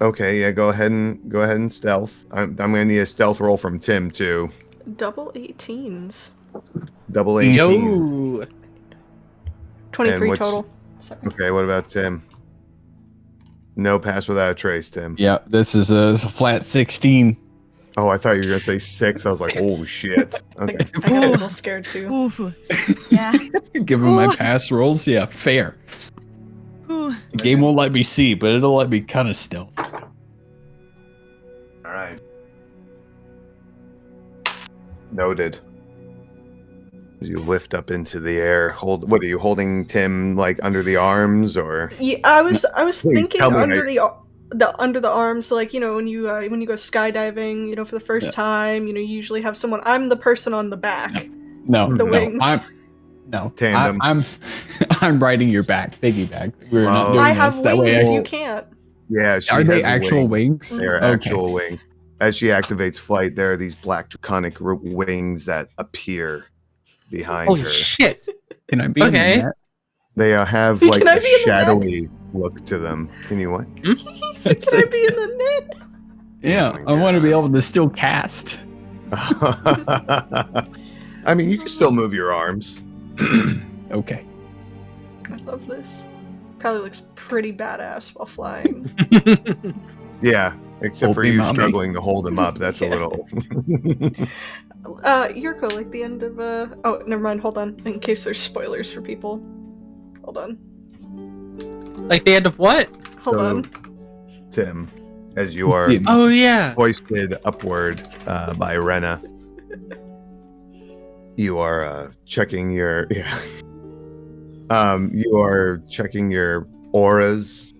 Okay, yeah. Go ahead and stealth. I'm gonna need a stealth roll from Tim too. Double 18s. Double 18. Yo. 23 what's- total. Sorry. Okay, what about Tim? No pass without a trace, Tim. Yeah, this is a flat 16. Oh, I thought you were gonna say 6. I was like, holy shit. Okay. I got a little scared too. Ooh. Yeah. Give him my Ooh. pass rolls. Yeah, fair. Ooh. The game won't let me see, but it'll let me kind of stealth. All right. Noted. You lift up into the air. What are you holding, Tim? Like under the arms, or? Yeah, I was Please thinking tell me under under the arms, like, you know, when you go skydiving, you know, for the first time, you know, you usually have someone. I'm the person on the back. No, The no, wings. Tandem. I'm riding your back, piggyback. We're not Oh. doing I have this. That way wings. I, You can't. Yeah, she are they has actual wings. wings? They are Okay. actual wings. As she activates flight, there are these black draconic wings that appear behind Holy her. shit. Can I be in Okay. the net? They have Can like I a be in the shadowy look to them. Can you what? He said, "Can I be in the net?" Yeah, Oh my I want to be God. able to still cast. I mean, you can still move your arms. Okay. I love this. Probably looks pretty badass while flying. Yeah, except Hold for me, you mommy. struggling to hold him up. That's Yeah. a little. Yurko, like the end of Oh, never mind. Hold on, in case there's spoilers for people. Hold on. Like the end of what? Hold So- on. Tim, as you are Yeah. Oh yeah. hoisted upward by Rena, you are checking your you are checking your auras.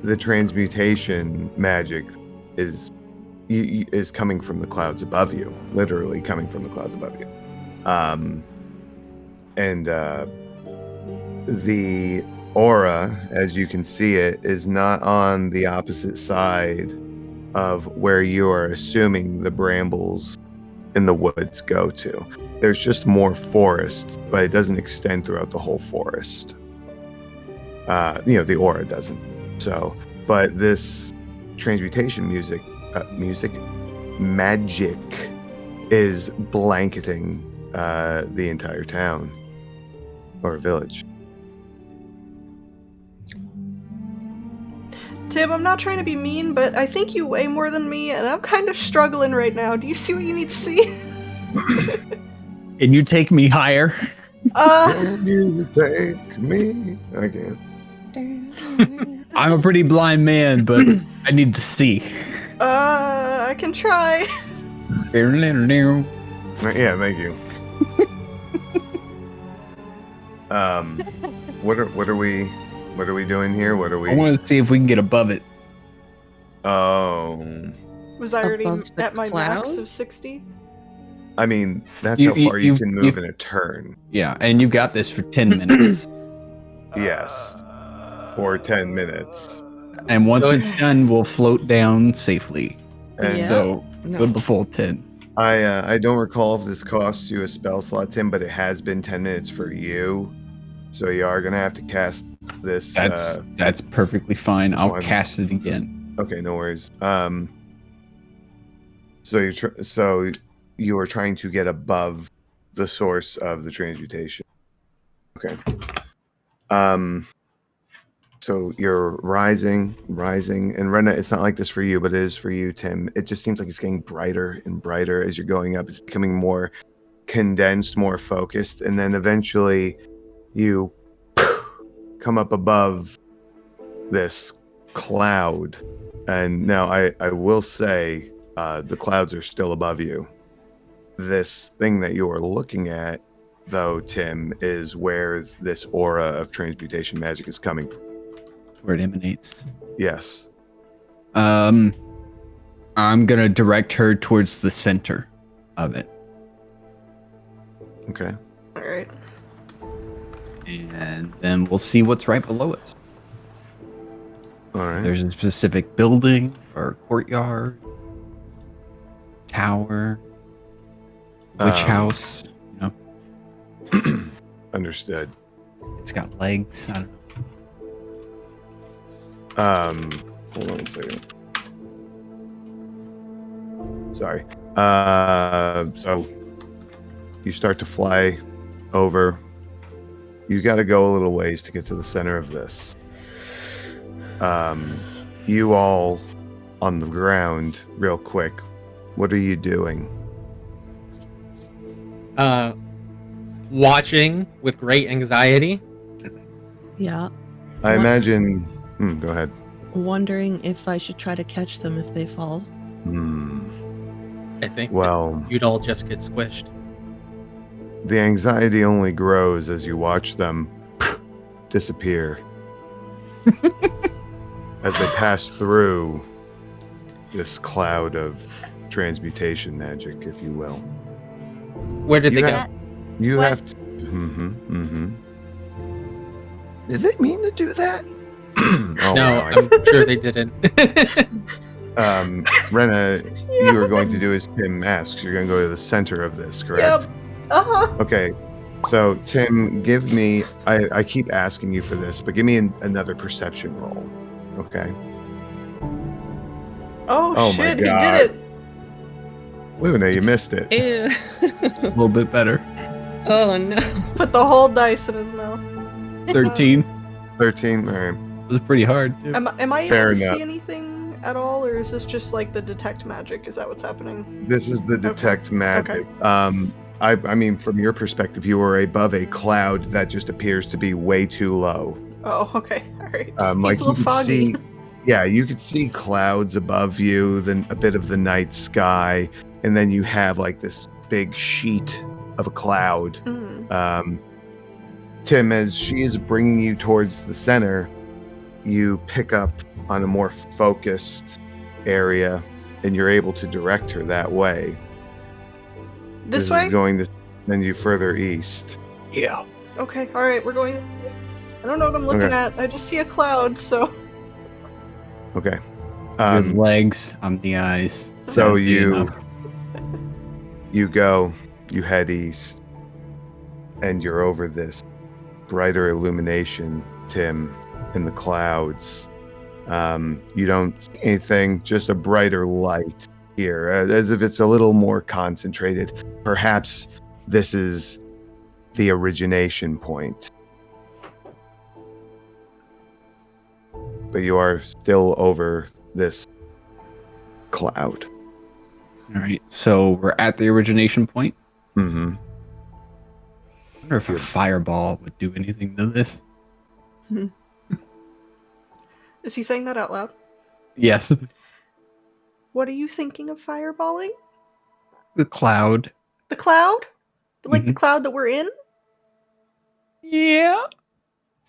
The transmutation magic is coming from the clouds above you, literally coming from the clouds above you. And the aura, as you can see it, is not on the opposite side of where you are assuming the brambles in the woods go to. There's just more forest, but it doesn't extend throughout the whole forest. The aura doesn't. So, but this transmutation magic is blanketing the entire town or village. Tim, I'm not trying to be mean, but I think you weigh more than me, and I'm kind of struggling right now. Do you see what you need to see? Can you take me higher? Can you take me again? I'm a pretty blind man, but I need to see. I can try. Yeah, thank you. What are we doing here? What are we? I want to see if we can get above it. Oh. Was I already Above the at my max clouds? of 60? I mean, that's how far you can move in a turn. Yeah, and you've got this for 10 minutes. Yes. For 10 minutes. And once So it's done, we'll float down safely. And Yeah. So, No. good before 10. I don't recall if this costs you a spell slot, Tim, but it has been 10 minutes for you. So you are going to have to cast this. That's perfectly fine. I'll one. cast it again. Okay, no worries. So you are trying to get above the source of the transmutation. Okay. So you're rising, and Rena, it's not like this for you, but it is for you, Tim. It just seems like it's getting brighter and brighter as you're going up. It's becoming more condensed, more focused, and then eventually you come up above this cloud. And now I will say the clouds are still above you. This thing that you are looking at, though, Tim, is where this aura of transmutation magic is coming from. Where it emanates. Yes. I'm gonna direct her towards the center of it. Okay. Alright. And then we'll see what's right below us. All right. There's a specific building or courtyard, tower, witch house. You know, Understood. it's got legs. I don't know. Hold on a second. Sorry. So you start to fly over. You got to go a little ways to get to the center of this. You all on the ground, real quick. What are you doing? Watching with great anxiety. Yeah. I What- imagine. Go ahead. Wondering if I should try to catch them if they fall. I think Well, you'd all just get squished. the anxiety only grows as you watch them disappear as they pass through this cloud of transmutation magic, if you will. Where did You they have- go? You What? have to. Did they mean to do that? Oh, No, my. I'm sure they didn't. Rena, you are going to do as Tim asks. You're going to go to the center of this, correct? Yep. Uh-huh. Okay. So, Tim, give me. I keep asking you for this, but give me another perception roll. Okay. Oh, Oh my shit, he God. did it. Luna, you missed it. Ew. A little bit better. Oh no. Put the whole dice in his mouth. 13. 13. All right. It was pretty hard, too. Am I Fair able to enough. see anything at all, or is this just like the detect magic? Is that what's happening? This is the detect magic. I mean, from your perspective, you are above a cloud that just appears to be way too low. Oh, okay. Alright. Like It's a you little could foggy. see, yeah, you could see clouds above you, then a bit of the night sky, and then you have like this big sheet of a cloud. Tim, as she is bringing you towards the center, you pick up on a more focused area, and you're able to direct her that way. This way? is going to send you further east. Yeah. Okay, alright, we're going. I don't know what I'm looking at. I just see a cloud, so... Okay. You're the legs, I'm the eyes. So Sadly enough. you head east, and you're over this brighter illumination, Tim, in the clouds. You don't see anything, just a brighter light here, as if it's a little more concentrated. Perhaps this is the origination point. But you are still over this cloud. All right, so we're at the origination point. Mm-hmm. I wonder if a fireball would do anything to this. Is he saying that out loud? Yes. What are you thinking of fireballing? The cloud. The cloud? Like the Mhm. cloud that we're in? Yeah.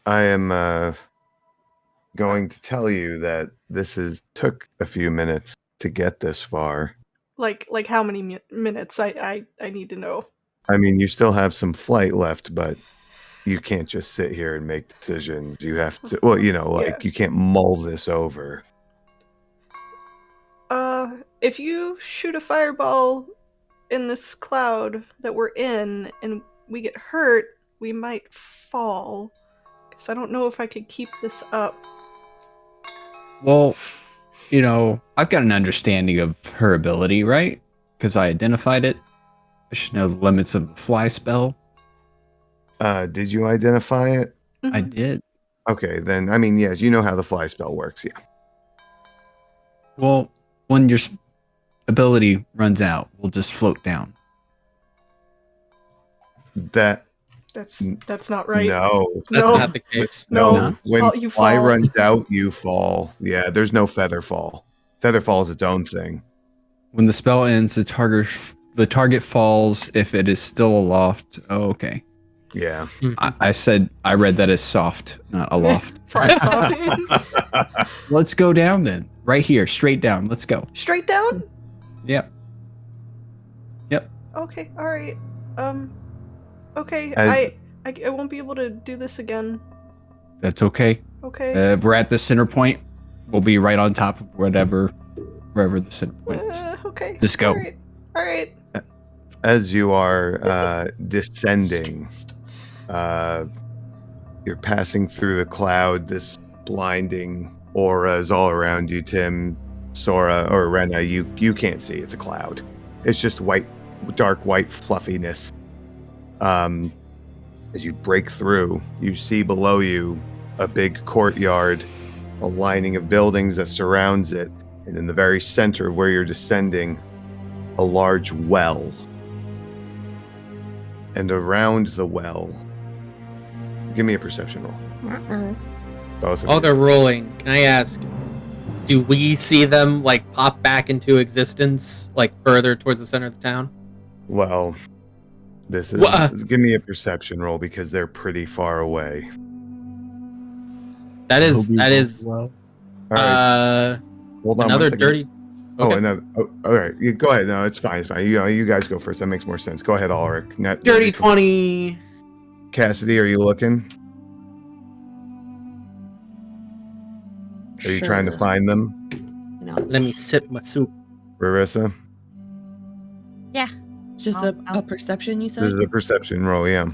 I am going to tell you that took a few minutes to get this far. Like how many minutes? I need to know. I mean, you still have some flight left, but you can't just sit here and make decisions. You have to, well, you can't mull this over. If you shoot a fireball in this cloud that we're in and we get hurt, we might fall. Because I don't know if I could keep this up. Well, I've got an understanding of her ability, right? Because I identified it. I should know the limits of the fly spell. Did you identify it? I did. Okay, then, I mean, yes, you know how the fly spell works, yeah. Well, when your ability runs out, we'll just float down. That's not right. No. That's No. not the case. No. When You fly fall. runs out, you fall. Yeah, there's no feather fall. Feather fall is its own thing. When the spell ends, the target falls if it is still aloft. Oh, okay. Yeah. I read that as soft, not aloft. Fly soft. Let's go down then. Right here, straight down. Let's go. Straight down? Yep. Okay, alright. Okay, As- I won't be able to do this again. That's okay. Okay. We're at the center point. We'll be right on top of wherever the center point is. Okay. Just go. Alright. As you are descending, you're passing through the cloud. This blinding aura is all around you, Tim, Sora, or Rena. You can't see. It's a cloud. It's just dark white fluffiness. As you break through, you see below you a big courtyard, a lining of buildings that surrounds it, and in the very center of where you're descending, a large well. And around the well, give me a perception roll. Both of Oh, you. they're rolling. Can I ask, do we see them like pop back into existence, like further towards the center of the town? Well, this is. Give me a perception roll because they're pretty far away. That is All right. Hold on. another one second. dirty. Oh, Okay. another. Oh, all right. You go ahead. No, it's fine. It's fine. You guys go first. That makes more sense. Go ahead, Ulrich. Dirty 20. Cassidy, are you looking? Are you trying to find them? No, Let me sip my soup. Marissa? it's just a perception, you said? This is a perception roll, yeah.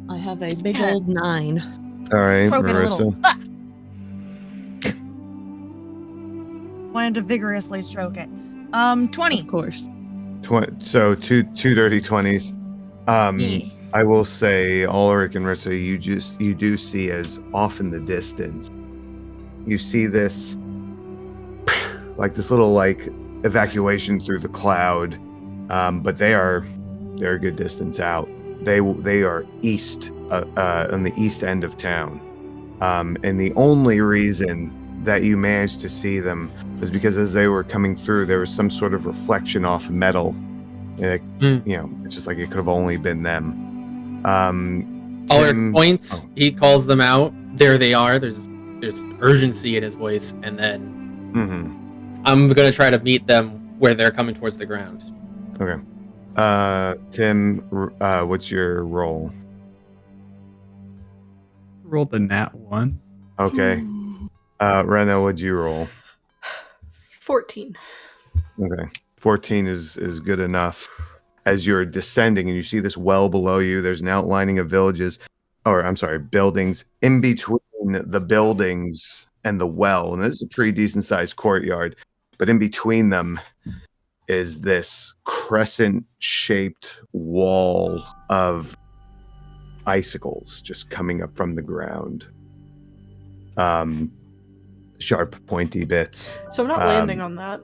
I have a big old 9. All right, Croak it a little. Marissa. Wanted to vigorously stroke it. 20. Of course. So two dirty 20s. Yeah. I will say, Ulrich and Marissa, you do see as off in the distance. You see this, like this little evacuation through the cloud, but they're a good distance out. They are east, on the east end of town, and the only reason that you managed to see them was because as they were coming through, there was some sort of reflection off metal, and it's just like it could have only been them. Ulrich points. He calls them out. There they are. There's urgency in his voice, and then I'm gonna try to meet them where they're coming towards the ground. Okay. Tim, what's your role? Rolled a nat 1. Okay. Rena, what'd you roll? 14. Okay. 14 is good enough. As you're descending and you see this well below you, there's an outlining of buildings in between the buildings and the well. And this is a pretty decent sized courtyard, but in between them is this crescent shaped wall of icicles just coming up from the ground. Sharp, pointy bits. So I'm not landing on that.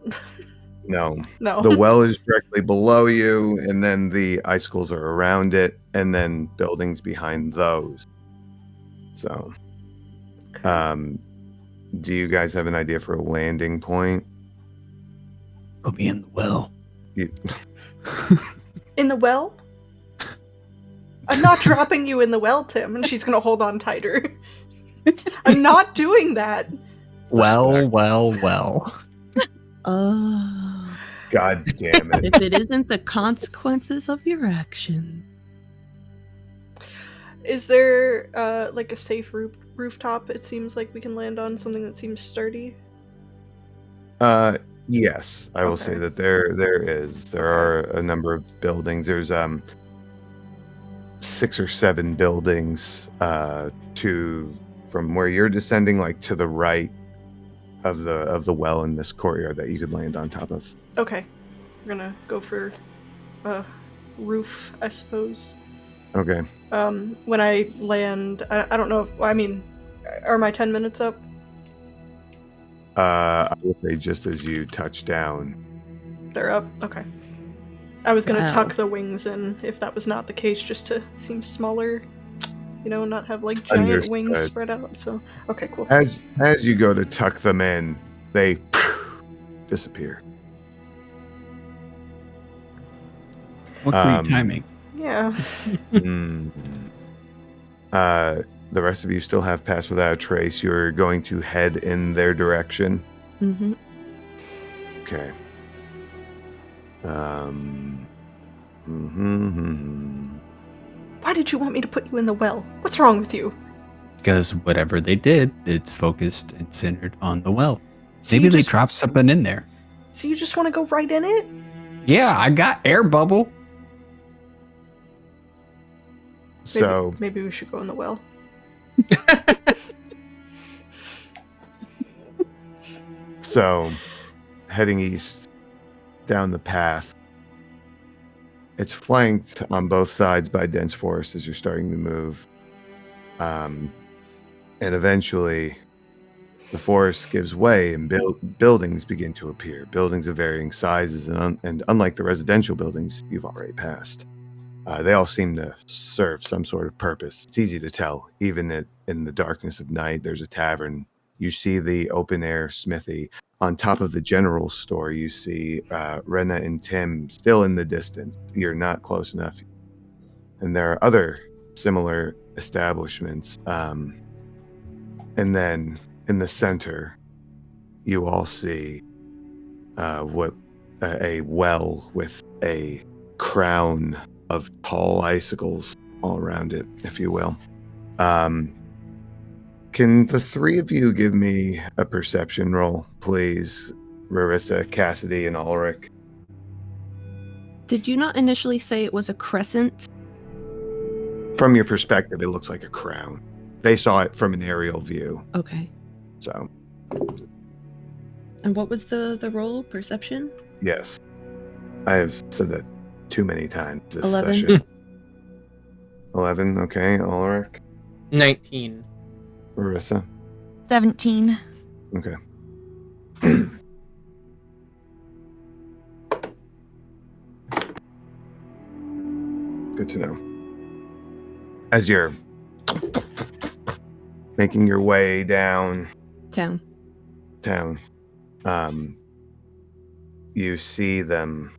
No. No. The well is directly below you, and then the icicles are around it, and then buildings behind those. So, do you guys have an idea for a landing point? Put me in the well. In the well? I'm not dropping you in the well, Tim, and she's gonna hold on tighter. I'm not doing that. Well. God damn it. If it isn't the consequences of your action. Is there like a safe rooftop? It seems like we can land on something that seems sturdy. Yes, I will say that there is. There are a number of buildings. There's 6 or 7 buildings from where you're descending, like to the right of the well in this courtyard that you could land on top of. Okay, we're gonna go for a roof, I suppose. Okay. When I land, I don't know if, I mean, are my 10 minutes up? I would say just as you touch down. They're up? Okay. I was gonna Wow. tuck the wings in if that was not the case, just to seem smaller, not have like giant wings Understood. spread out. So, okay, cool. As you go to tuck them in, they disappear. What great timing. Yeah. The rest of you still have passed without a trace. You're going to head in their direction. Mm-hmm. Okay. Why did you want me to put you in the well? What's wrong with you? Because whatever they did, it's focused and centered on the well. So Maybe you they just- dropped something in there. So you just want to go right in it? Yeah, I got air bubble. So Maybe we should go in the well. So, heading east down the path, it's flanked on both sides by dense forest as you're starting to move. And eventually, the forest gives way and buildings begin to appear. Buildings of varying sizes, and unlike the residential buildings you've already passed, they all seem to serve some sort of purpose. It's easy to tell, even in the darkness of night. There's a tavern. You see the open-air smithy. On top of the general store, you see Rena and Tim still in the distance. You're not close enough. And there are other similar establishments. And then in the center, you all see a well with a crown of tall icicles all around it, if you will. Can the three of you give me a perception roll, please? Rarissa, Cassidy, and Ulrich. Did you not initially say it was a crescent? From your perspective, it looks like a crown. They saw it from an aerial view, Okay. so And what was the roll? Perception? yes. I have said that too many times this 11. session. 11, okay. Ulrich, 19. Rarissa, 17. okay. Good to know. As you're making your way down Town. you see them,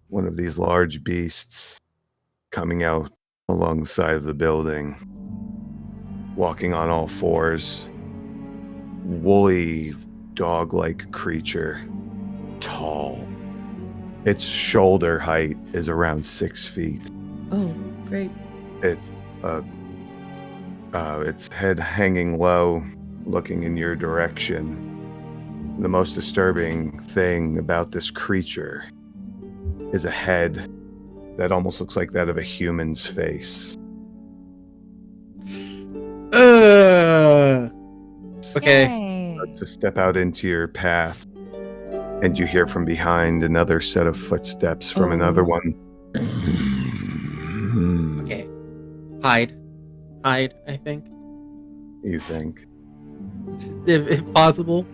one of these large beasts coming out along the side of the building, walking on all fours, woolly dog-like creature, tall. Its shoulder height is around 6 feet. Oh, great. its head hanging low, looking in your direction. The most disturbing thing about this creature is a head that almost looks like that of a human's face. Okay. Starts to step out into your path, and you hear from behind another set of footsteps from another one. Okay. Hide, I think. You think? If possible.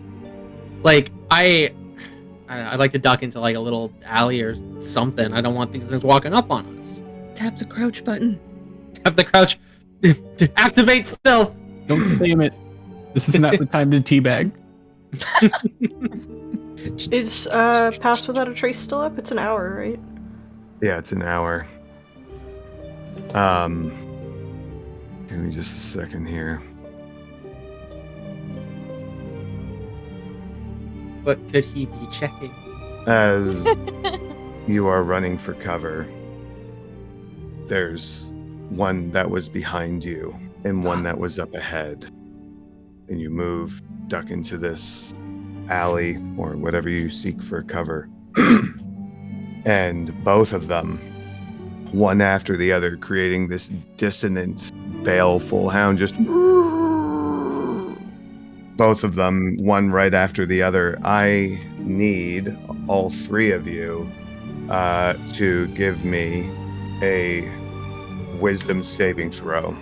Like, I'd like to duck into like a little alley or something. I don't want these things walking up on us. Tap the crouch button. Tap the crouch. Activate stealth. Don't spam it. This is not the time to teabag. Is Pass Without a Trace still up? It's an hour, right? Yeah, it's an hour. Give me just a second here. What could he be checking? As you are running for cover, there's one that was behind you and one that was up ahead. And you move, duck into this alley or whatever you seek for cover. And both of them, one after the other, creating this dissonant, baleful hound, just both of them, one right after the other. I need all three of you to give me a wisdom saving throw.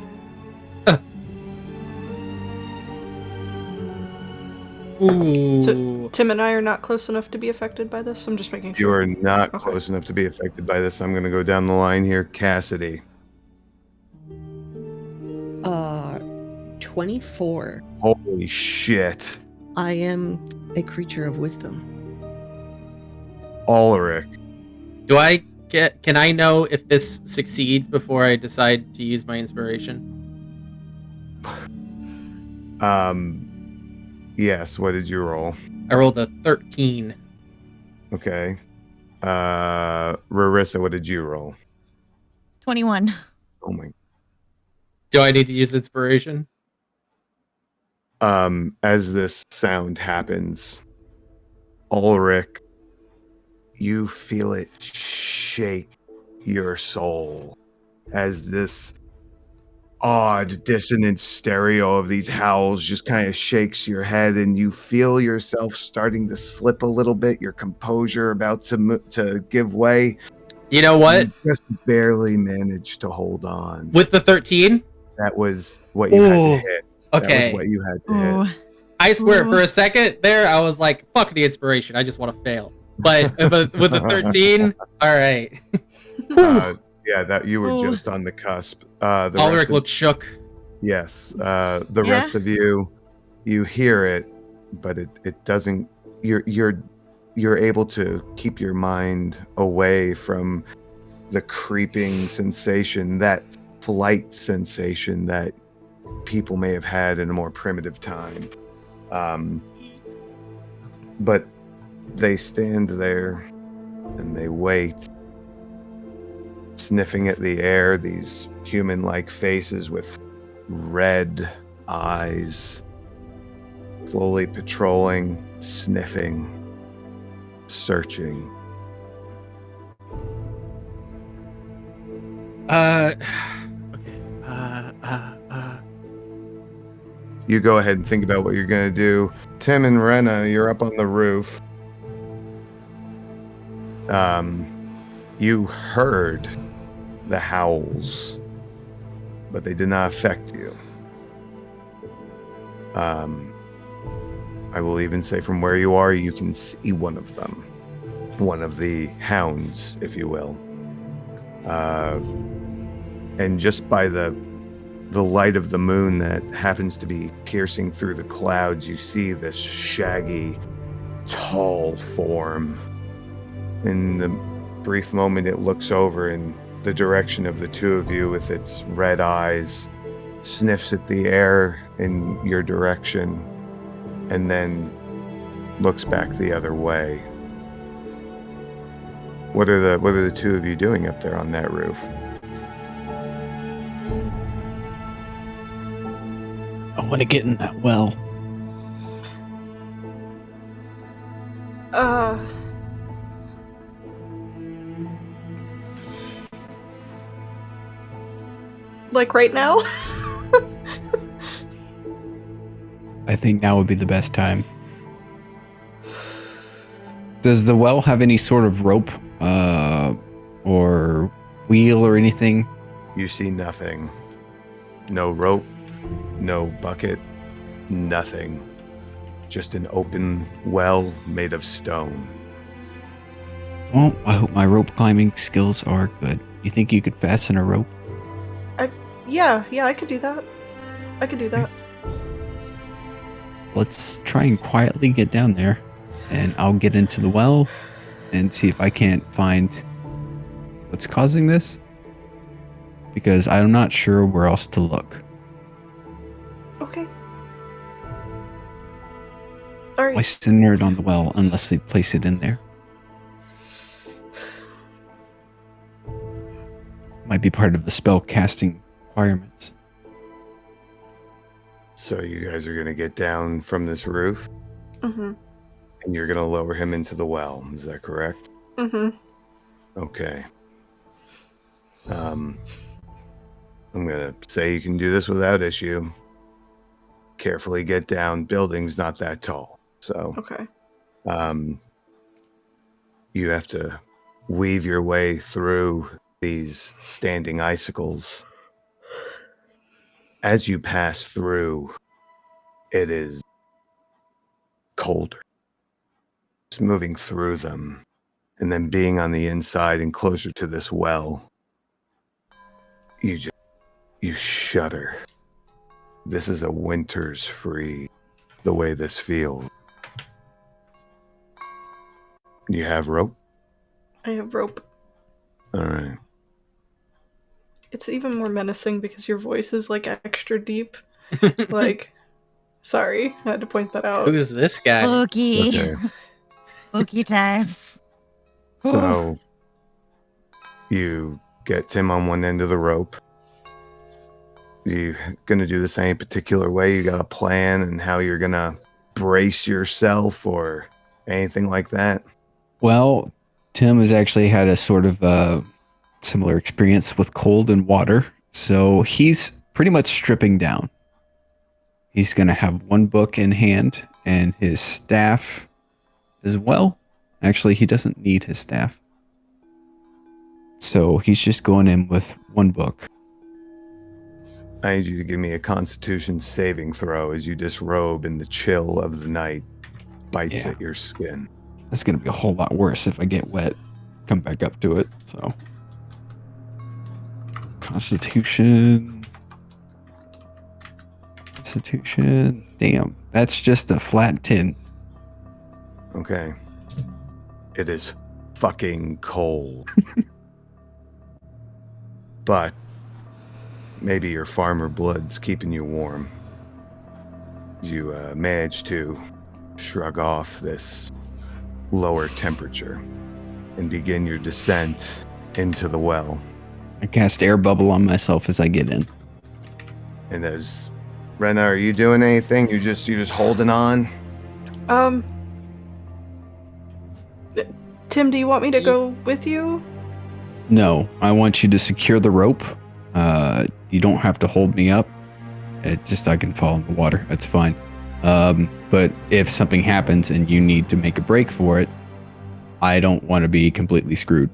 Ooh. So Tim and I are not close enough to be affected by this. I'm just making You sure. are not Okay. close enough to be affected by this. I'm going to go down the line here. Cassidy. 24. Holy shit. I am a creature of wisdom. Ulrich. Can I know if this succeeds before I decide to use my inspiration? Yes, what did you roll? I rolled a 13. Okay. Rarissa, what did you roll? 21. Oh my. Do I need to use inspiration? As this sound happens, Ulrich, you feel it shake your soul as this odd dissonant stereo of these howls just kind of shakes your head, and you feel yourself starting to slip a little bit, your composure about to give way. You know what? You just barely managed to hold on. With the 13? That was what you had to Ooh, hit. Okay. That was what you had to Ooh. hit. I swear, Ooh. for a second there, I was like, fuck the inspiration. I just want to fail. But with the 13, all right. Yeah, that you were Ooh. just on the cusp. The Ulrich rest of, looked shook. yes, the rest of you hear it, but it doesn't. You're able to keep your mind away from the creeping sensation, that flight sensation that people may have had in a more primitive time. But they stand there and they wait, sniffing at the air, these human-like faces with red eyes, slowly patrolling, sniffing, searching. Okay. You go ahead and think about what you're going to do. Tim and Rena, you're up on the roof. You heard the howls, but they did not affect you. I will even say from where you are, you can see one of them. One of the hounds, if you will. And just by the light of the moon that happens to be piercing through the clouds, you see this shaggy, tall form. In the brief moment, it looks over in the direction of the two of you with its red eyes, sniffs at the air in your direction, and then looks back the other way. What are the two of you doing up there on that roof? want to get in that well? Like right now? I think now would be the best time. Does the well have any sort of rope or wheel or anything? You see nothing. No rope, no bucket, nothing. Just an open well made of stone. Well, I hope my rope climbing skills are good. You think you could fasten a rope? Yeah, I could do that. I could do that. Let's try and quietly get down there, and I'll get into the well and see if I can't find what's causing this, because I'm not sure where else to look. Okay. Why Alright. center it on the well unless they place it in there? Might be part of the spell casting requirements. So you guys are going to get down from this roof Mm-hmm. and you're going to lower him into the well. Is that correct? Mm-hmm. Okay. I'm going to say you can do this without issue. Carefully get down. Building's not that tall. So Okay. you have to weave your way through these standing icicles. As you pass through, it is colder. Just moving through them and then being on the inside and closer to this well, you shudder. This is a winter's free, the way this feels. You have rope? I have rope. All right. It's even more menacing because your voice is like extra deep. Like, sorry, I had to point that out. Who's this guy? Spooky. Okay. Spooky times. So you get Tim on one end of the rope. You gonna do this any particular way? You got a plan and how you're gonna brace yourself or anything like that? Well, Tim has actually had a sort of similar experience with cold and water, so he's pretty much stripping down. He's going to have one book in hand and his staff as well. Actually, he doesn't need his staff. So he's just going in with one book. I need you to give me a Constitution saving throw as you disrobe and the chill of the night bites at your skin. That's going to be a whole lot worse if I get wet. Come back up to it. So, Constitution. Damn, that's just a flat 10. Okay. It is fucking cold. But maybe your farmer blood's keeping you warm. You manage to shrug off this lower temperature and begin your descent into the well. I cast air bubble on myself as I get in. And as Rena, are you doing anything? You're just holding on? Tim, do you want me to go with you? No, I want you to secure the rope. You don't have to hold me up. I can fall in the water. That's fine. But if something happens and you need to make a break for it, I don't want to be completely screwed.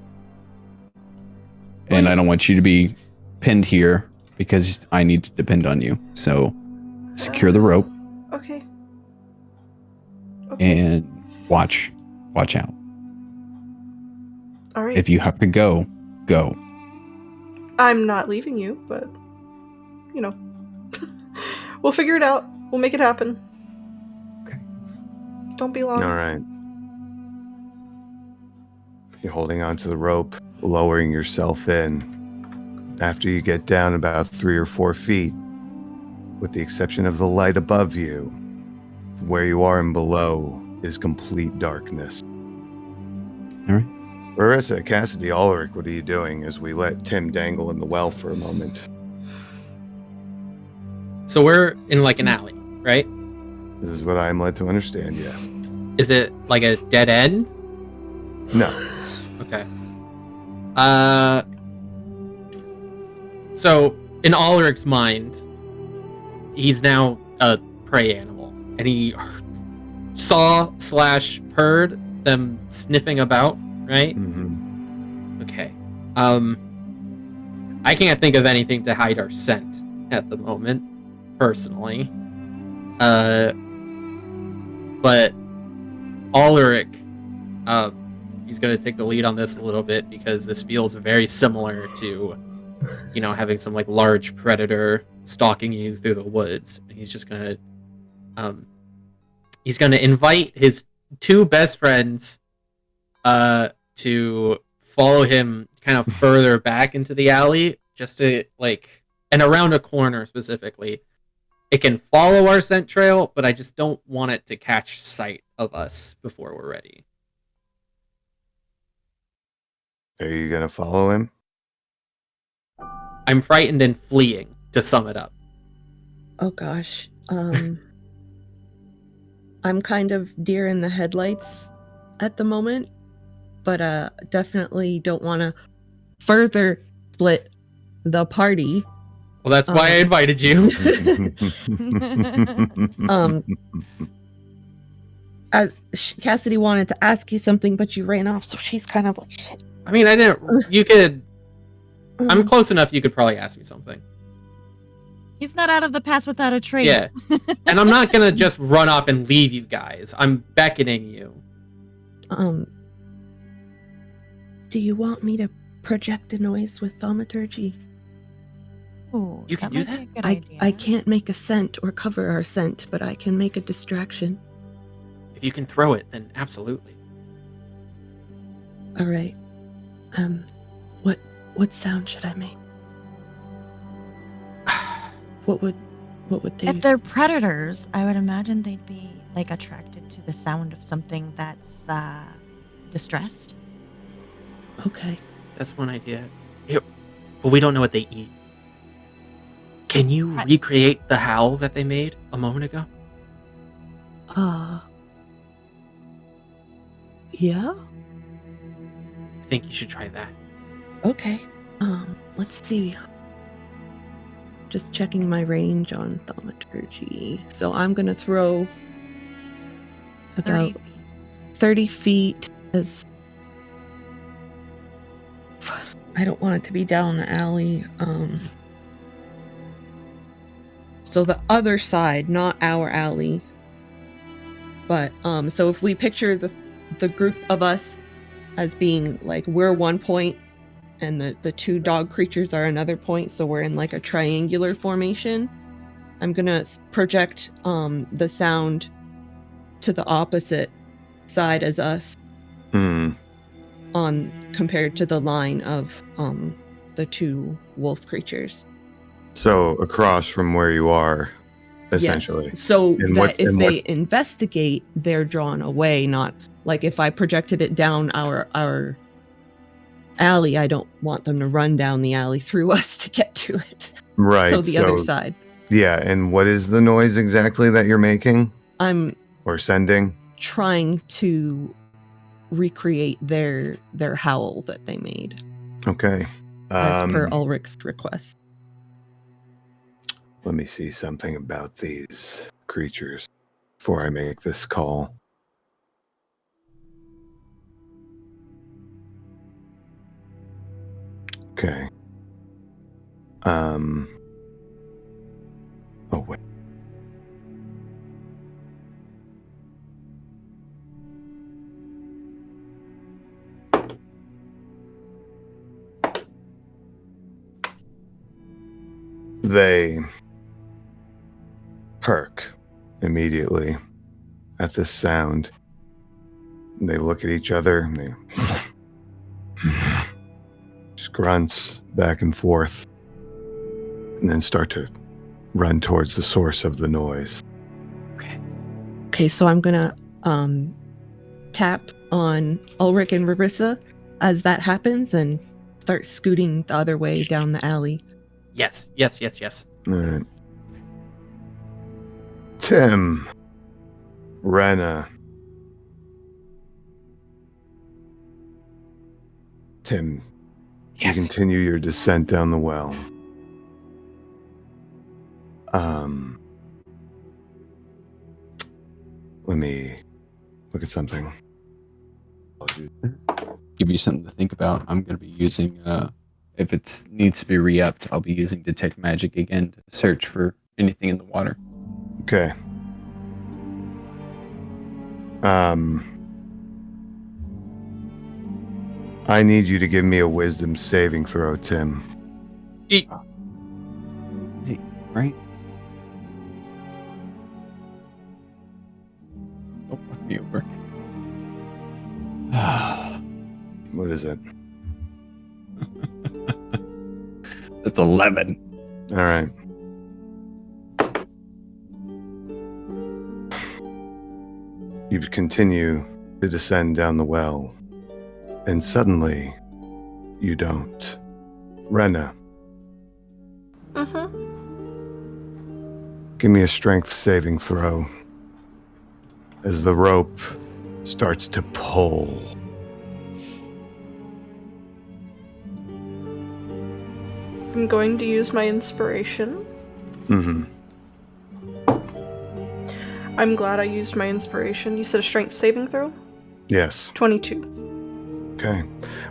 And I don't want you to be pinned here because I need to depend on you. So secure the rope. Okay. And watch out. All right. If you have to go. I'm not leaving you, but we'll figure it out. We'll make it happen. Okay. Don't be long. All right. You're holding onto the rope, lowering yourself in. After you get down about 3 or 4 feet, with the exception of the light above you, where you are and below is complete darkness. All right. Marissa, Cassidy, Ulrich, what are you doing as we let Tim dangle in the well for a moment? So we're in like an alley, right? This is what I am led to understand, yes. Is it like a dead end? No. Okay. So in Ulrich's mind, he's now a prey animal, and he saw/heard them sniffing about, right? Mm-hmm. Okay. I can't think of anything to hide our scent at the moment, personally. But Ulrich, he's gonna take the lead on this a little bit because this feels very similar to, having some like large predator stalking you through the woods. And he's just gonna, invite his two best friends, to follow him kind of further back into the alley, just to and around a corner specifically. It can follow our scent trail, but I just don't want it to catch sight of us before we're ready. Are you going to follow him? I'm frightened and fleeing, to sum it up. Oh gosh. I'm kind of deer in the headlights at the moment, but definitely don't want to further split the party. Well, that's why I invited you. As Cassidy wanted to ask you something, but you ran off, so she's kind of like, shit. I mean, I didn't. You could. I'm close enough. You could probably ask me something. He's not out of the past without a trace. Yeah, and I'm not gonna just run off and leave you guys. I'm beckoning you. Do you want me to project a noise with thaumaturgy? Ooh, You can do that? might be a good idea. I can't make a scent or cover our scent, but I can make a distraction. If you can throw it, then absolutely. All right. What sound should I make? What would they? If they're predators, I would imagine they'd be attracted to the sound of something that's distressed. Okay. That's one idea. But we don't know what they eat. Can you recreate the howl that they made a moment ago? Yeah. I think you should try that. Okay. Let's see. Just checking my range on thaumaturgy. So I'm gonna throw about 30 feet as I don't want it to be down the alley. So the other side, not our alley. But so if we picture the group of us as being we're one point and the two dog creatures are another point, so we're in a triangular formation. I'm gonna project the sound to the opposite side as us. On compared to the line of the two wolf creatures. So across from where you are, essentially. Yes. So that if they investigate, they're drawn away, not if I projected it down our alley, I don't want them to run down the alley through us to get to it. Right. So the other side. Yeah, and what is the noise exactly that you're making? Or sending? Trying to recreate their howl that they made. Okay. As per Ulrich's request. Let me see something about these creatures before I make this call. Okay. Oh, wait. They perk immediately at this sound. They look at each other and they grunts back and forth and then start to run towards the source of the noise. Okay, so I'm gonna tap on Ulrich and Rarissa as that happens and start scooting the other way down the alley. Yes. All right. Tim, Rena. Tim, you Yes. continue your descent down the well. Let me look at something. Give you something to think about. I'm going to be using, if it needs to be re-upped, I'll be using Detect Magic again to search for anything in the water. Okay. I need you to give me a wisdom saving throw, Tim. Easy, right? Don't fuck me over. What is it? That's 11. All right. You continue to descend down the well, and suddenly, you don't. Rena, give me a strength saving throw as the rope starts to pull. I'm going to use my inspiration. Mm-hmm. I'm glad I used my inspiration. You said a strength saving throw? Yes. 22. Okay.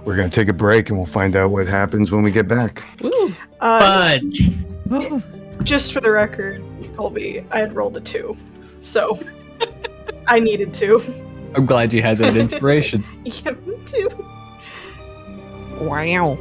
We're going to take a break and we'll find out what happens when we get back. Woo. Fudge. Ooh. Just for the record, Colby, I had rolled a 2. So, I needed to. I'm glad you had that inspiration. Yeah, me too. Wow.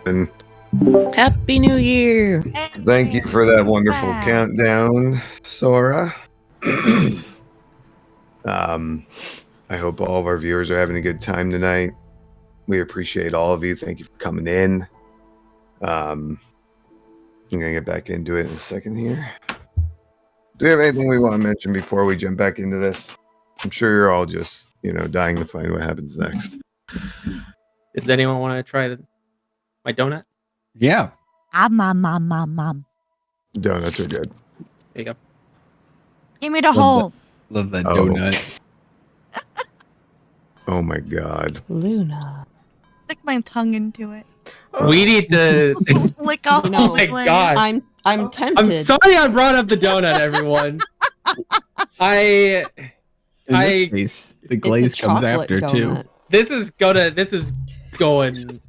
And Happy New Year. thank you for that wonderful countdown, Sora. I hope all of our viewers are having a good time tonight. We appreciate all of you. Thank you for coming in. I'm gonna get back into it in a second here. Do we have anything we want to mention before we jump back into this? I'm sure you're all just, dying to find what happens next. Does anyone want to try my donut? Yeah. Mom. Donuts are good. There you go. Give me the hole. Love that Oh. donut. Oh my God. Luna. Stick my tongue into it. We need to. Lick off. No. Oh my God. I'm tempted. I'm sorry I brought up the donut, everyone. In this case, the glaze It's a comes chocolate after too. donut. This is going,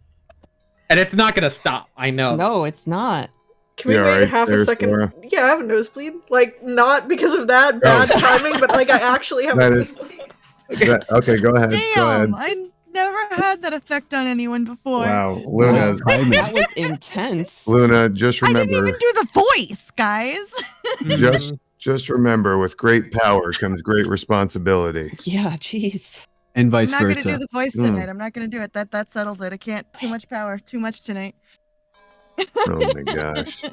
and it's not gonna stop. I know. No, it's not. Can we You wait alright half a there, second? Sora? Yeah, I have a nosebleed. Like, not because of that bad timing, but like I actually have a That is- nosebleed. Okay, go ahead. Go ahead. Damn, I never had that effect on anyone before. Wow, Luna. That was intense. Luna, just I didn't remember. even do the voice, guys. Just remember, with great power comes great responsibility. Yeah, jeez. And I'm vice not gonna versa. do the voice Mm. tonight. I'm not gonna do it. That settles it. I can't. Too much power. Too much tonight. Oh my gosh.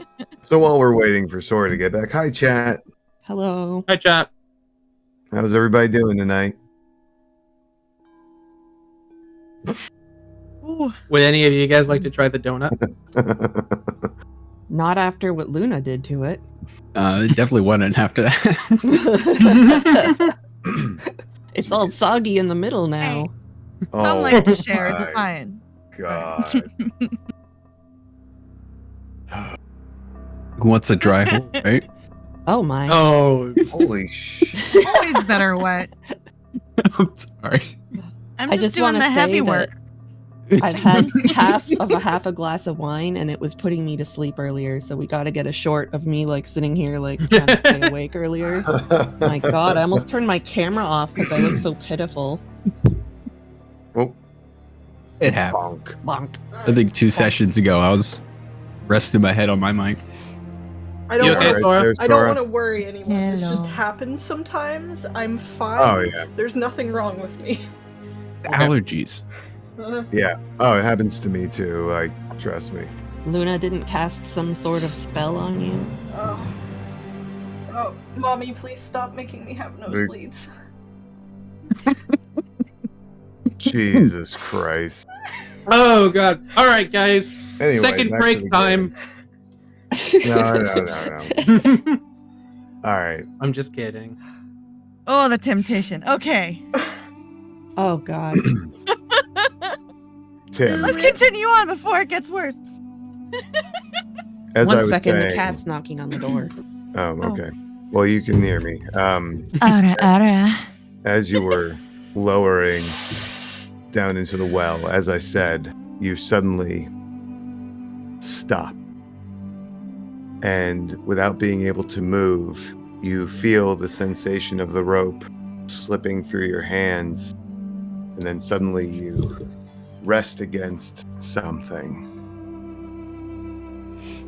So while we're waiting for Sora to get back, hi chat. Hello. Hi, chat. How's everybody doing tonight? Ooh. Would any of you guys like to try the donut? Not after what Luna did to it. Definitely wouldn't after that. It's all soggy in the middle now. Some like to Oh share. my It's fine. God. Who wants a dry hole, right? Oh my. Oh, Holy shit. Always better wet. I'm sorry. I'm I just just doing wanna the heavy say work. I've had half a glass of wine and it was putting me to sleep earlier, so we gotta get a short of me like sitting here like trying to stay awake earlier. My God, I almost turned my camera off because I look so pitiful. Oh, It happened. bonk. Bonk. I think 2 sessions ago, I was resting my head on my mic. I don't You want okay, to. Sora? there's I don't Sora. want to worry anymore. This just Hello. happens sometimes. I'm fine. Oh yeah. There's nothing wrong with me. It's allergies. Yeah. Oh, it happens to me too. Like, trust me. Luna didn't cast some sort of spell on you. Oh, mommy, please stop making me have nosebleeds. Jesus Christ. oh God! All right, guys. Anyway, Second back to break the time. game. No. All right. I'm just kidding. Oh, the temptation. Okay. Oh God. Tim, Let's continue on before it gets worse. as I One was second, saying. the cat's knocking on the door. Oh, okay. Well, you can hear me. Ara. As you were lowering down into the well, as I said, you suddenly stop. And without being able to move, you feel the sensation of the rope slipping through your hands. And then suddenly you rest against something.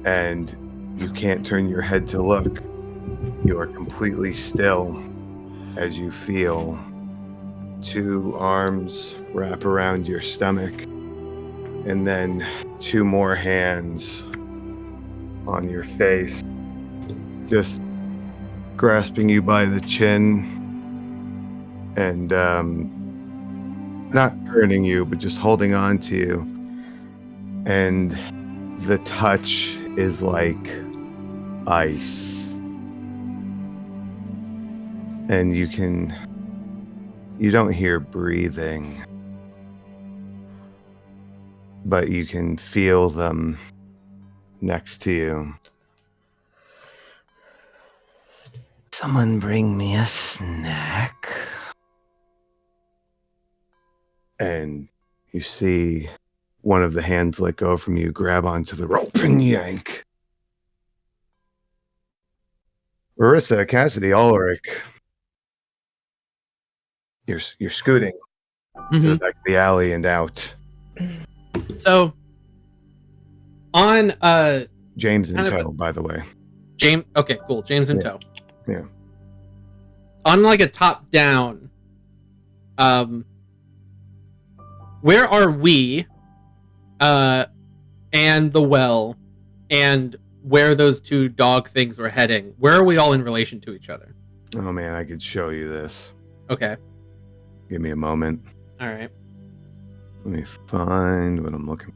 And you can't turn your head to look. You are completely still as you feel 2 arms wrap around your stomach and then 2 more hands on your face, just grasping you by the chin and not hurting you, but just holding on to you. And the touch is like ice. And you don't hear breathing, but you can feel them next to you. Someone bring me a snack. And you see one of the hands let go from you, grab onto the rope and yank. Marissa, Cassidy, Ulrich, you're scooting to the back of the alley and out. So, On James in kind of tow, by the way. James. Okay, cool. James in Yeah. tow. Yeah. On like a top down. Where are we? And the well, and where those two dog things were heading. Where are we all in relation to each other? Oh man, I could show you this. Okay. Give me a moment. All right. Let me find what I'm looking for.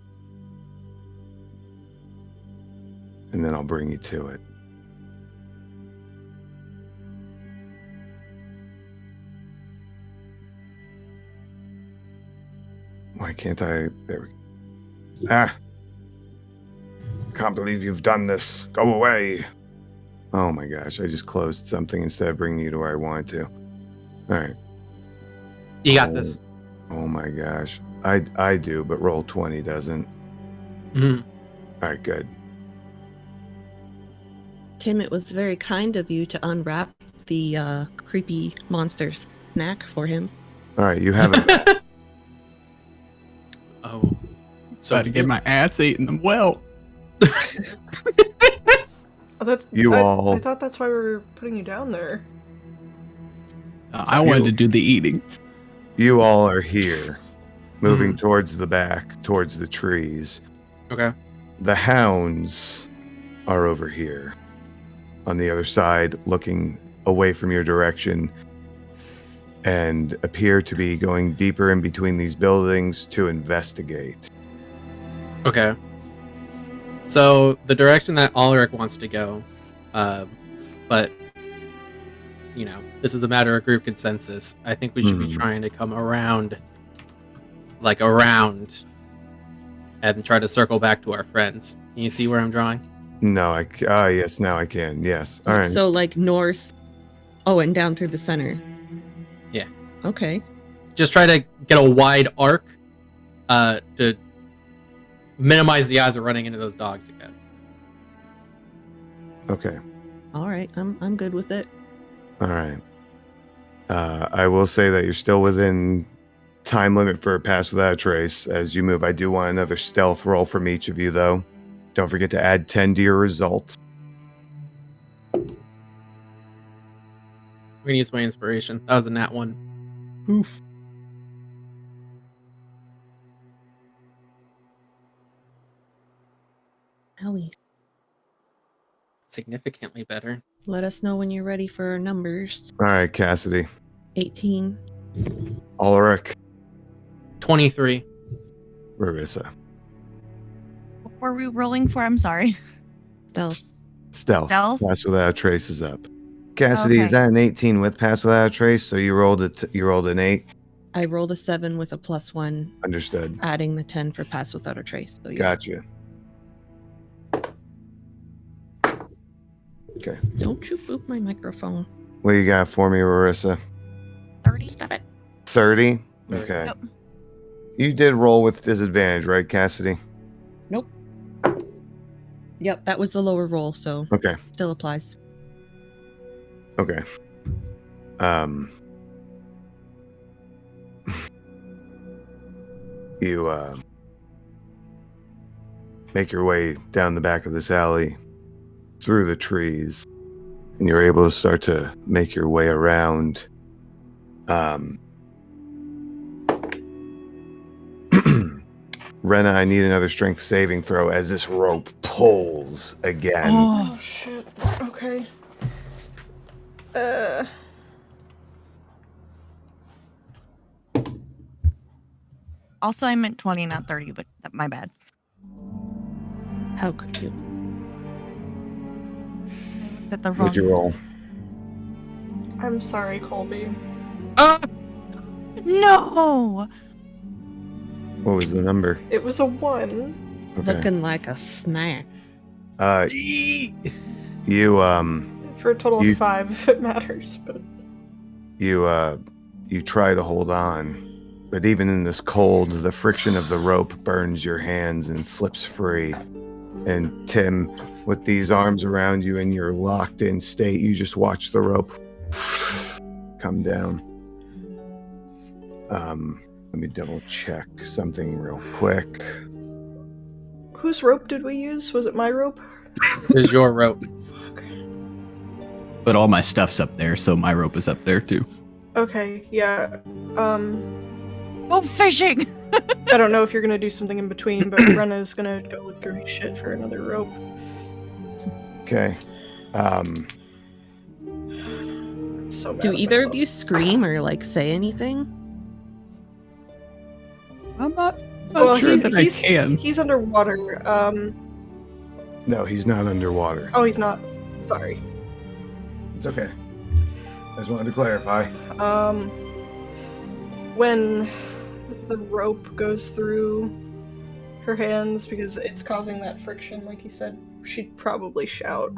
And then I'll bring you to it. Why can't I? There we go. Ah! Can't believe you've done this. Go away. Oh my gosh, I just closed something instead of bringing you to where I wanted to. All right. You got this. Oh my gosh. I do, but roll 20 doesn't. Mhm. All right, good. Tim, it was very kind of you to unwrap the creepy monster snack for him. All right, you have it. Oh. So About to get my ass eaten. Well, Oh, that's I thought that's why we were putting you down there. I wanted to do the eating. You all are here, moving towards the back, towards the trees. Okay. The hounds are over here, on the other side, looking away from your direction, and appear to be going deeper in between these buildings to investigate. Okay. So the direction that Ulrich wants to go, but you know, this is a matter of group consensus. I think we should be trying to come around, and try to circle back to our friends. Can you see where I'm drawing? No, yes, now I can. Yes. All right. So like north, and down through the center. Yeah. Okay. Just try to get a wide arc, to minimize the odds of running into those dogs again. Okay. All right. I'm good with it. All right. I will say that you're still within time limit for a pass without a trace as you move. I do want another stealth roll from each of you, though. Don't forget to add 10 to your result. I'm gonna use my inspiration. That was a nat 1. Oof. Owie. Significantly better. Let us know when you're ready for our numbers. All right, Cassidy. 18. Ulrich. 23. Marissa. What were we rolling for? I'm sorry. Stealth. Stealth. Pass without a trace is up. Cassidy, Okay. is that an 18 with pass without a trace? So you rolled an 8. I rolled a 7 with a +1, Understood. adding the 10 for pass without a trace. So yes. Gotcha. Okay. Don't you boop my microphone. What you got for me, Marissa? 37. 30? Okay. Yep. You did roll with disadvantage, right, Cassidy? Nope. Yep, that was the lower roll, so Okay. still applies. Okay. You make your way down the back of this alley through the trees, and you're able to start to make your way around. Rena, I need another strength saving throw as this rope pulls again. Oh shit. Okay. Also, I meant 20, not 30, but my bad. How could you? At the wrong. What'd you roll? I'm sorry, Colby. No. What was the number? It was a 1. Okay. Looking like a snack. You For a total You- of 5 if it matters, but you try to hold on, but even in this cold, the friction of the rope burns your hands and slips free. And Tim, with these arms around you in your locked in state, you just watch the rope come down. Let me double check something real quick. Whose rope did we use? Was it my rope? This is your rope. But all my stuff's up there, so my rope is up there too. Okay, yeah. Go fishing! I don't know if you're gonna do something in between, but Rena's gonna go look through his shit for another rope. Okay. So mad Do at either myself. of you scream or like say anything? I'm not Well, sure that I he's can. he's underwater. No, he's not underwater. Oh, he's not. Sorry. It's okay. I just wanted to clarify. When the rope goes through her hands because it's causing that friction, like you said, she'd probably shout.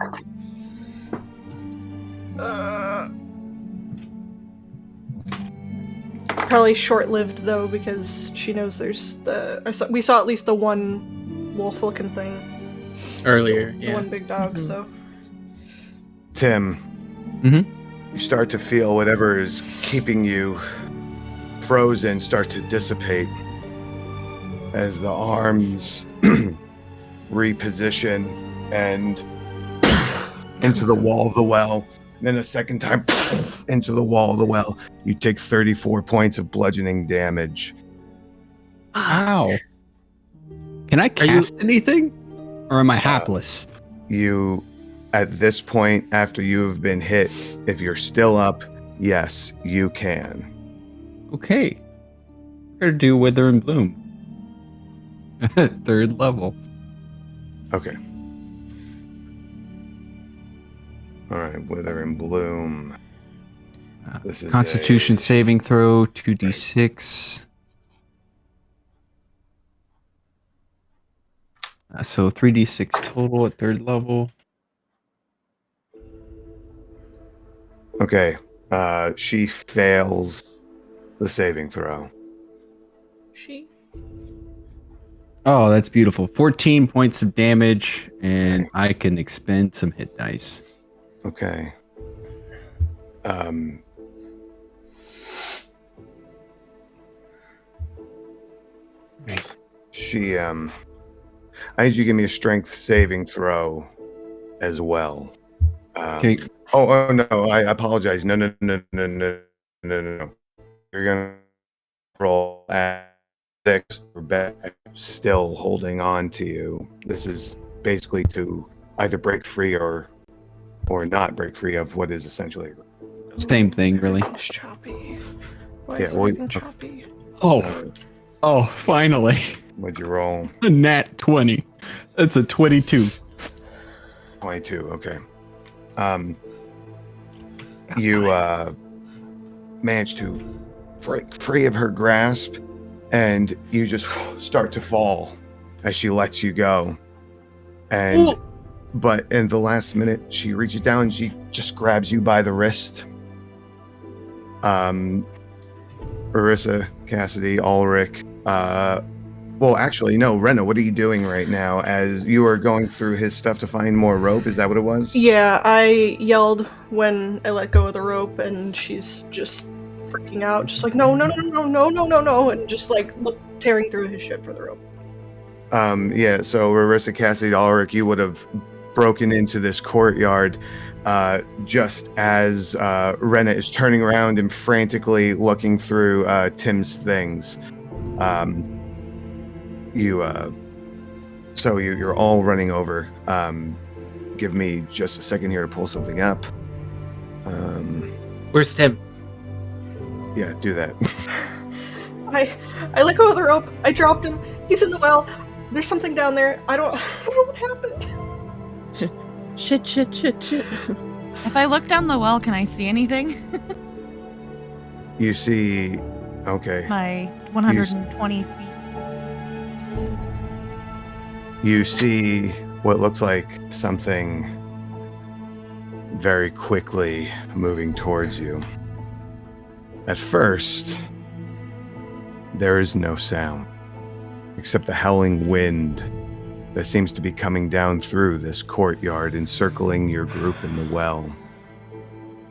It's probably short-lived though because she knows there's we saw at least the one wolf-looking thing Earlier, the yeah. one big dog. Mhm. So Tim, you start to feel whatever is keeping you frozen start to dissipate as the arms reposition and into the wall of the well. And then a second time into the wall of the well. You take 34 points of bludgeoning damage. Ow. Can I cast anything? Or am I hapless? You, at this point, after you've been hit, if you're still up, yes, you can. Okay. We're gonna do Wither and Bloom. 3rd level. Okay. All right, Wither and Bloom. This is Constitution saving throw, 2d6. So 3d6 total at 3rd level. Okay. She fails the saving throw. she. Oh, that's beautiful. 14 points of damage, and I can expend some hit dice. Okay. She I need you to give me a strength saving throw as well. Okay. Oh no, I apologize. No. You're gonna roll at 6 or back, still holding on to you. This is basically to either break free or not break free of what is essentially. Same thing, really. It's choppy. Why Yeah, is well, everything choppy? Oh, finally. What'd you roll? A nat 20. That's a 22. 22. Okay. You manage to break free of her grasp, and you just start to fall as she lets you go. And but in the last minute, she reaches down and she just grabs you by the wrist. Marissa, Cassidy, Ulrich. Well, actually, no, Rena, what are you doing right now as you are going through his stuff to find more rope? Is that what it was? Yeah, I yelled when I let go of the rope, and she's just freaking out, just like no, and just like tearing through his shit for the rope. Yeah, so Marissa, Cassidy, Ulrich, you would have broken into this courtyard just as Rena is turning around and frantically looking through Tim's things. So you're all running over. Give me just a second here to pull something up. Where's Tim? Yeah, do that. I let go of the rope. I dropped him. He's in the well. There's something down there. I don't know what happened. Shit. If I look down the well, can I see anything? You see, okay. My 120 feet. You see what looks like something very quickly moving towards you. At first, there is no sound, except the howling wind that seems to be coming down through this courtyard, encircling your group in the well.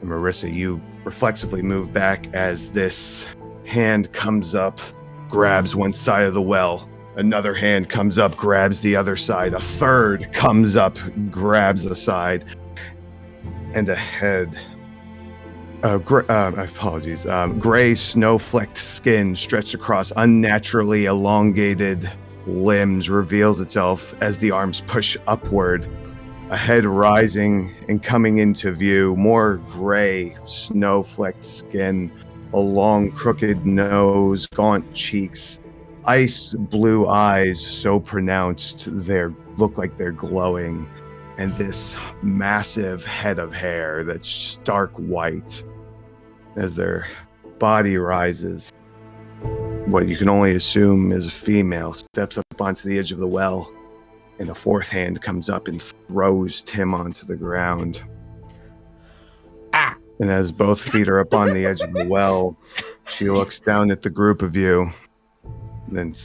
And Marissa, you reflexively move back as this hand comes up, grabs one side of the well, Another hand comes up, grabs the other side. A third comes up, grabs the side. And a head. Gray snow-flecked skin stretched across unnaturally elongated limbs reveals itself as the arms push upward. A head rising and coming into view. More gray snow-flecked skin. A long crooked nose, gaunt cheeks. Ice blue eyes so pronounced they look like they're glowing. And this massive head of hair that's stark white as their body rises. What you can only assume is a female steps up onto the edge of the well, and a fourth hand comes up and throws Tim onto the ground. And as both feet are up on the edge of the well, she looks down at the group of you, and then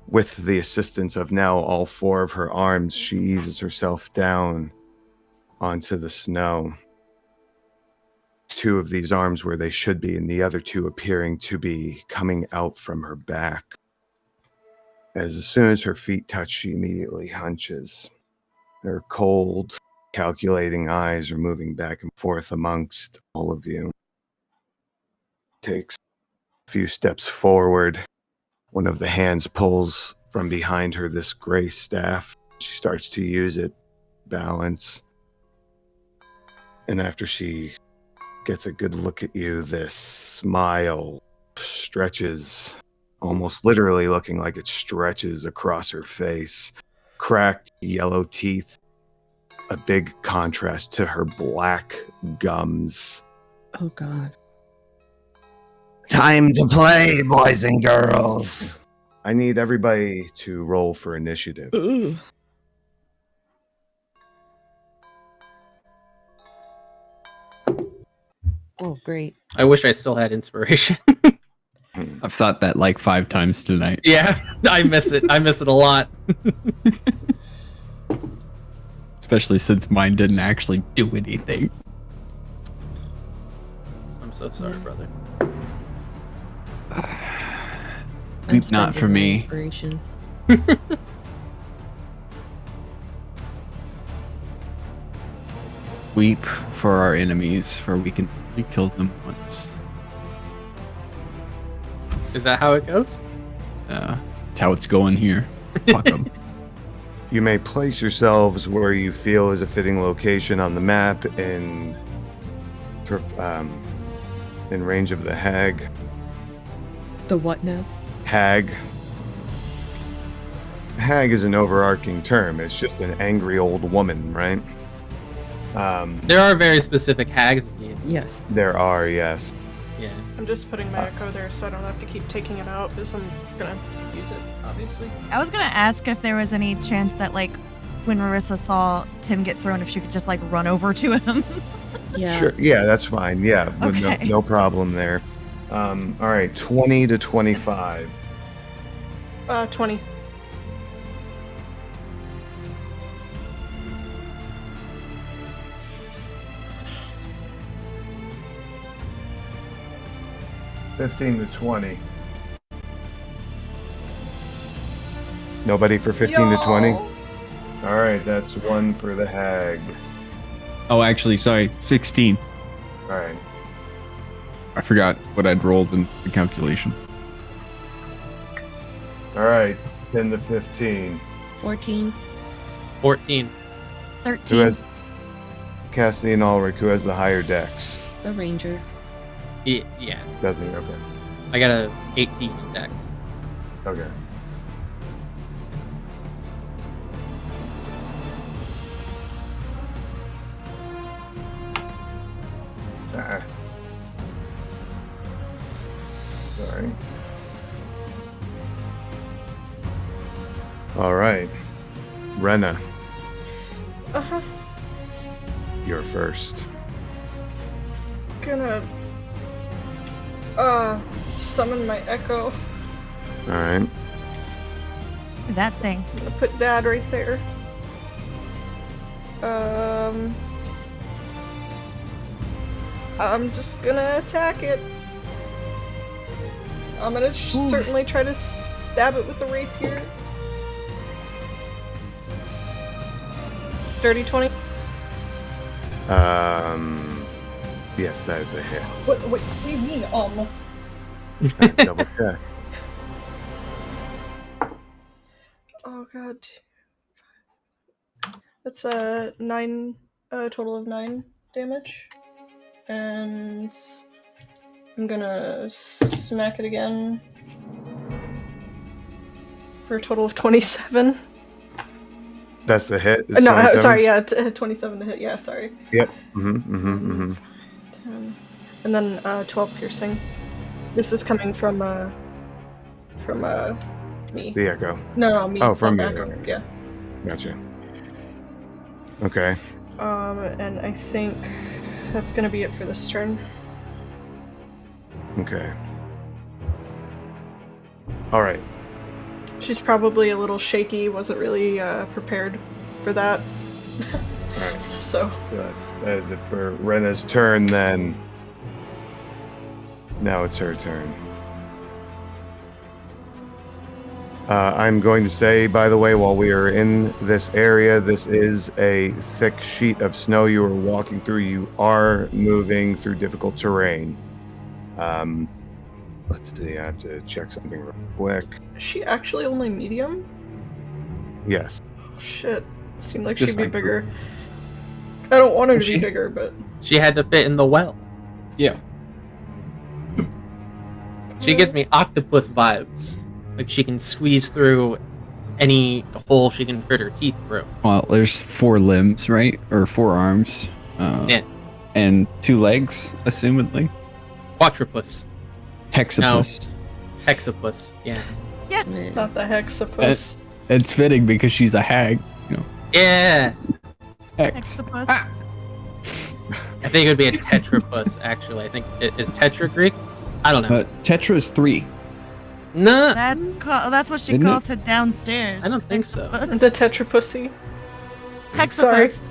with the assistance of now all four of her arms, she eases herself down onto the snow. Two of these arms where they should be, and the other two appearing to be coming out from her back. As soon as her feet touch, she immediately hunches. Her cold, calculating eyes are moving back and forth amongst all of you. Takes a few steps forward. One of the hands pulls from behind her this gray staff. She starts to use it, balance. And after she gets a good look at you, this smile stretches, almost literally looking like it stretches across her face. Cracked yellow teeth, a big contrast to her black gums. Oh, God. Time to play, boys and girls. I need everybody to roll for initiative. Ooh. Oh, great. I wish I still had inspiration. I've thought that like 5 times tonight. Yeah, I miss it. I miss it a lot. Especially since mine didn't actually do anything. I'm so sorry, brother. Weep not for me. Inspiration. Weep for our enemies, for we can only kill them once. Is that how it goes? That's how it's going here. Fuck 'em. You may place yourselves where you feel is a fitting location on the map in range of the hag. The what now? Hag. Hag is an overarching term. It's just an angry old woman, right? There are very specific hags at D&D. Yes. There are, yes. Yeah. I'm just putting my echo there so I don't have to keep taking it out because I'm gonna use it, obviously. I was gonna ask if there was any chance that, like, when Marissa saw Tim get thrown, if she could just, like, run over to him. Yeah. Sure. Yeah, that's fine. Yeah, Okay. no problem there. All right, 20 to 25. 20. $15 to 20. Nobody for 15 to 20? All right, that's one for the hag. Oh, actually, sorry, 16. All right. I forgot what I'd rolled in the calculation. All right, 10 to 15. 14. 14. 13. Who has Cassidy and Ulrich? Who has the higher dex? The ranger. Yeah. Doesn't. Okay. I got a 18 in dex. Okay. Sorry. All right. Renna, Uh-huh. you're first. Gonna summon my echo. All right. That thing. I'm gonna put Dad right there. I'm just gonna attack it. I'm gonna certainly try to stab it with the rapier. Dirty 20? Yes, that is a hit. What do you mean, Double check. Oh god. That's a total of 9 damage. And I'm gonna smack it again for a total of 27. That's the hit? No, 27? sorry, yeah, 27 to hit, yeah, sorry. Yep. 10. And then 12 piercing. This is coming from me. The echo. No, me. Oh, from not you. the echo, yeah. Gotcha. Okay. And I think that's gonna be it for this turn. Okay. All right. She's probably a little shaky, wasn't really prepared for that. All right. So That is it for Rena's turn then. Now it's her turn. I'm going to say, by the way, while we are in this area, this is a thick sheet of snow you are walking through. You are moving through difficult terrain. Let's see, I have to check something real quick. is she actually only medium? Yes. Oh, shit. Seemed like Just she'd be like bigger. I don't want her to She- be bigger, but She had to fit in the well. Yeah. She gives me octopus vibes. Like she can squeeze through any hole she can fit her teeth through. Well, there's 4 limbs, right? Or 4 arms. Yeah. And 2 legs, assumedly. Quadrupus. Hexapus. Hexapus. Yeah. not the hexapus. It's fitting because she's a hag. You know, Yeah. hex. Hexapus. Ah! I think it would be a tetrapus, actually. I think is tetra Greek? I don't know. Tetra is 3. No. That's what she Isn't calls her downstairs. I don't think so. Hexapus. The tetrapussy. Hexapus.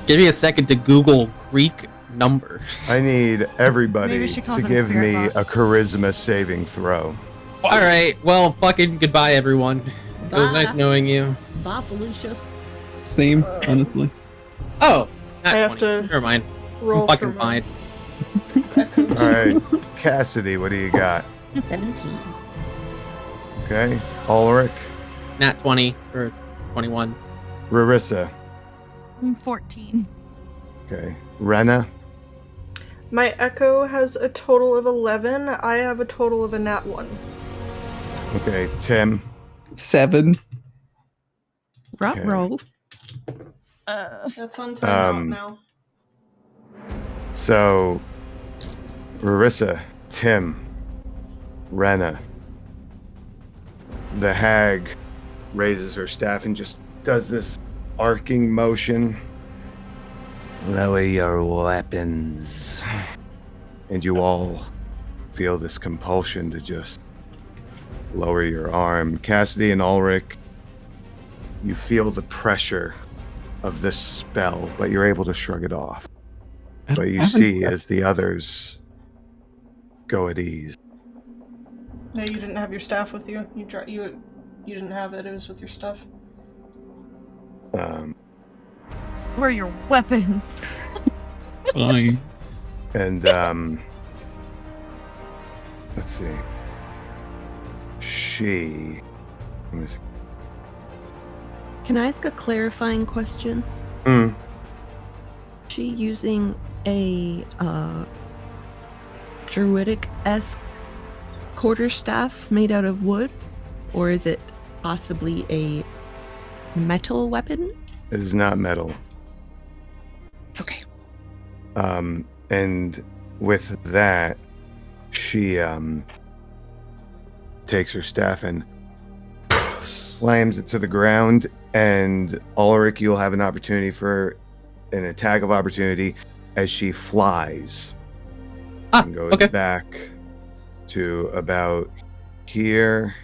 Give me a second to Google Greek numbers. I need everybody Maybe she calls to it a give spirit me box. a charisma saving throw. All right. Well, fucking goodbye, everyone. It was nice knowing you. Bye, Felicia. Same, honestly. Oh, not I have 20. to Never mind. Roll I'm fucking for my fine. All right. Cassidy, what do you got? 17. Okay. Ulrich, Nat 20 or 21. Rarissa. I'm 14. Okay. Rena. My echo has a total of 11. I have a total of a nat 1. Okay. Tim. 7. Rock Okay. roll. That's on timeout Um, now. So, Rarissa, Tim, Rena. The hag raises her staff and just does this arcing motion. Lower your weapons. And you all feel this compulsion to just lower your arm. Cassidy and Ulrich, you feel the pressure of this spell, but you're able to shrug it off. But you see as the others go at ease. No, you didn't have your staff with you. You didn't have it. It was with your stuff. Where are your weapons? Fine. And let's see. Let me see. Can I ask a clarifying question? Mm. Is she using a druidic-esque quarterstaff made out of wood? Or is it possibly a metal weapon? It is not metal. Okay. And with that, she takes her staff and slams it to the ground. And Ulrich, you'll have an opportunity for an attack of opportunity as she flies and goes okay. back to about here.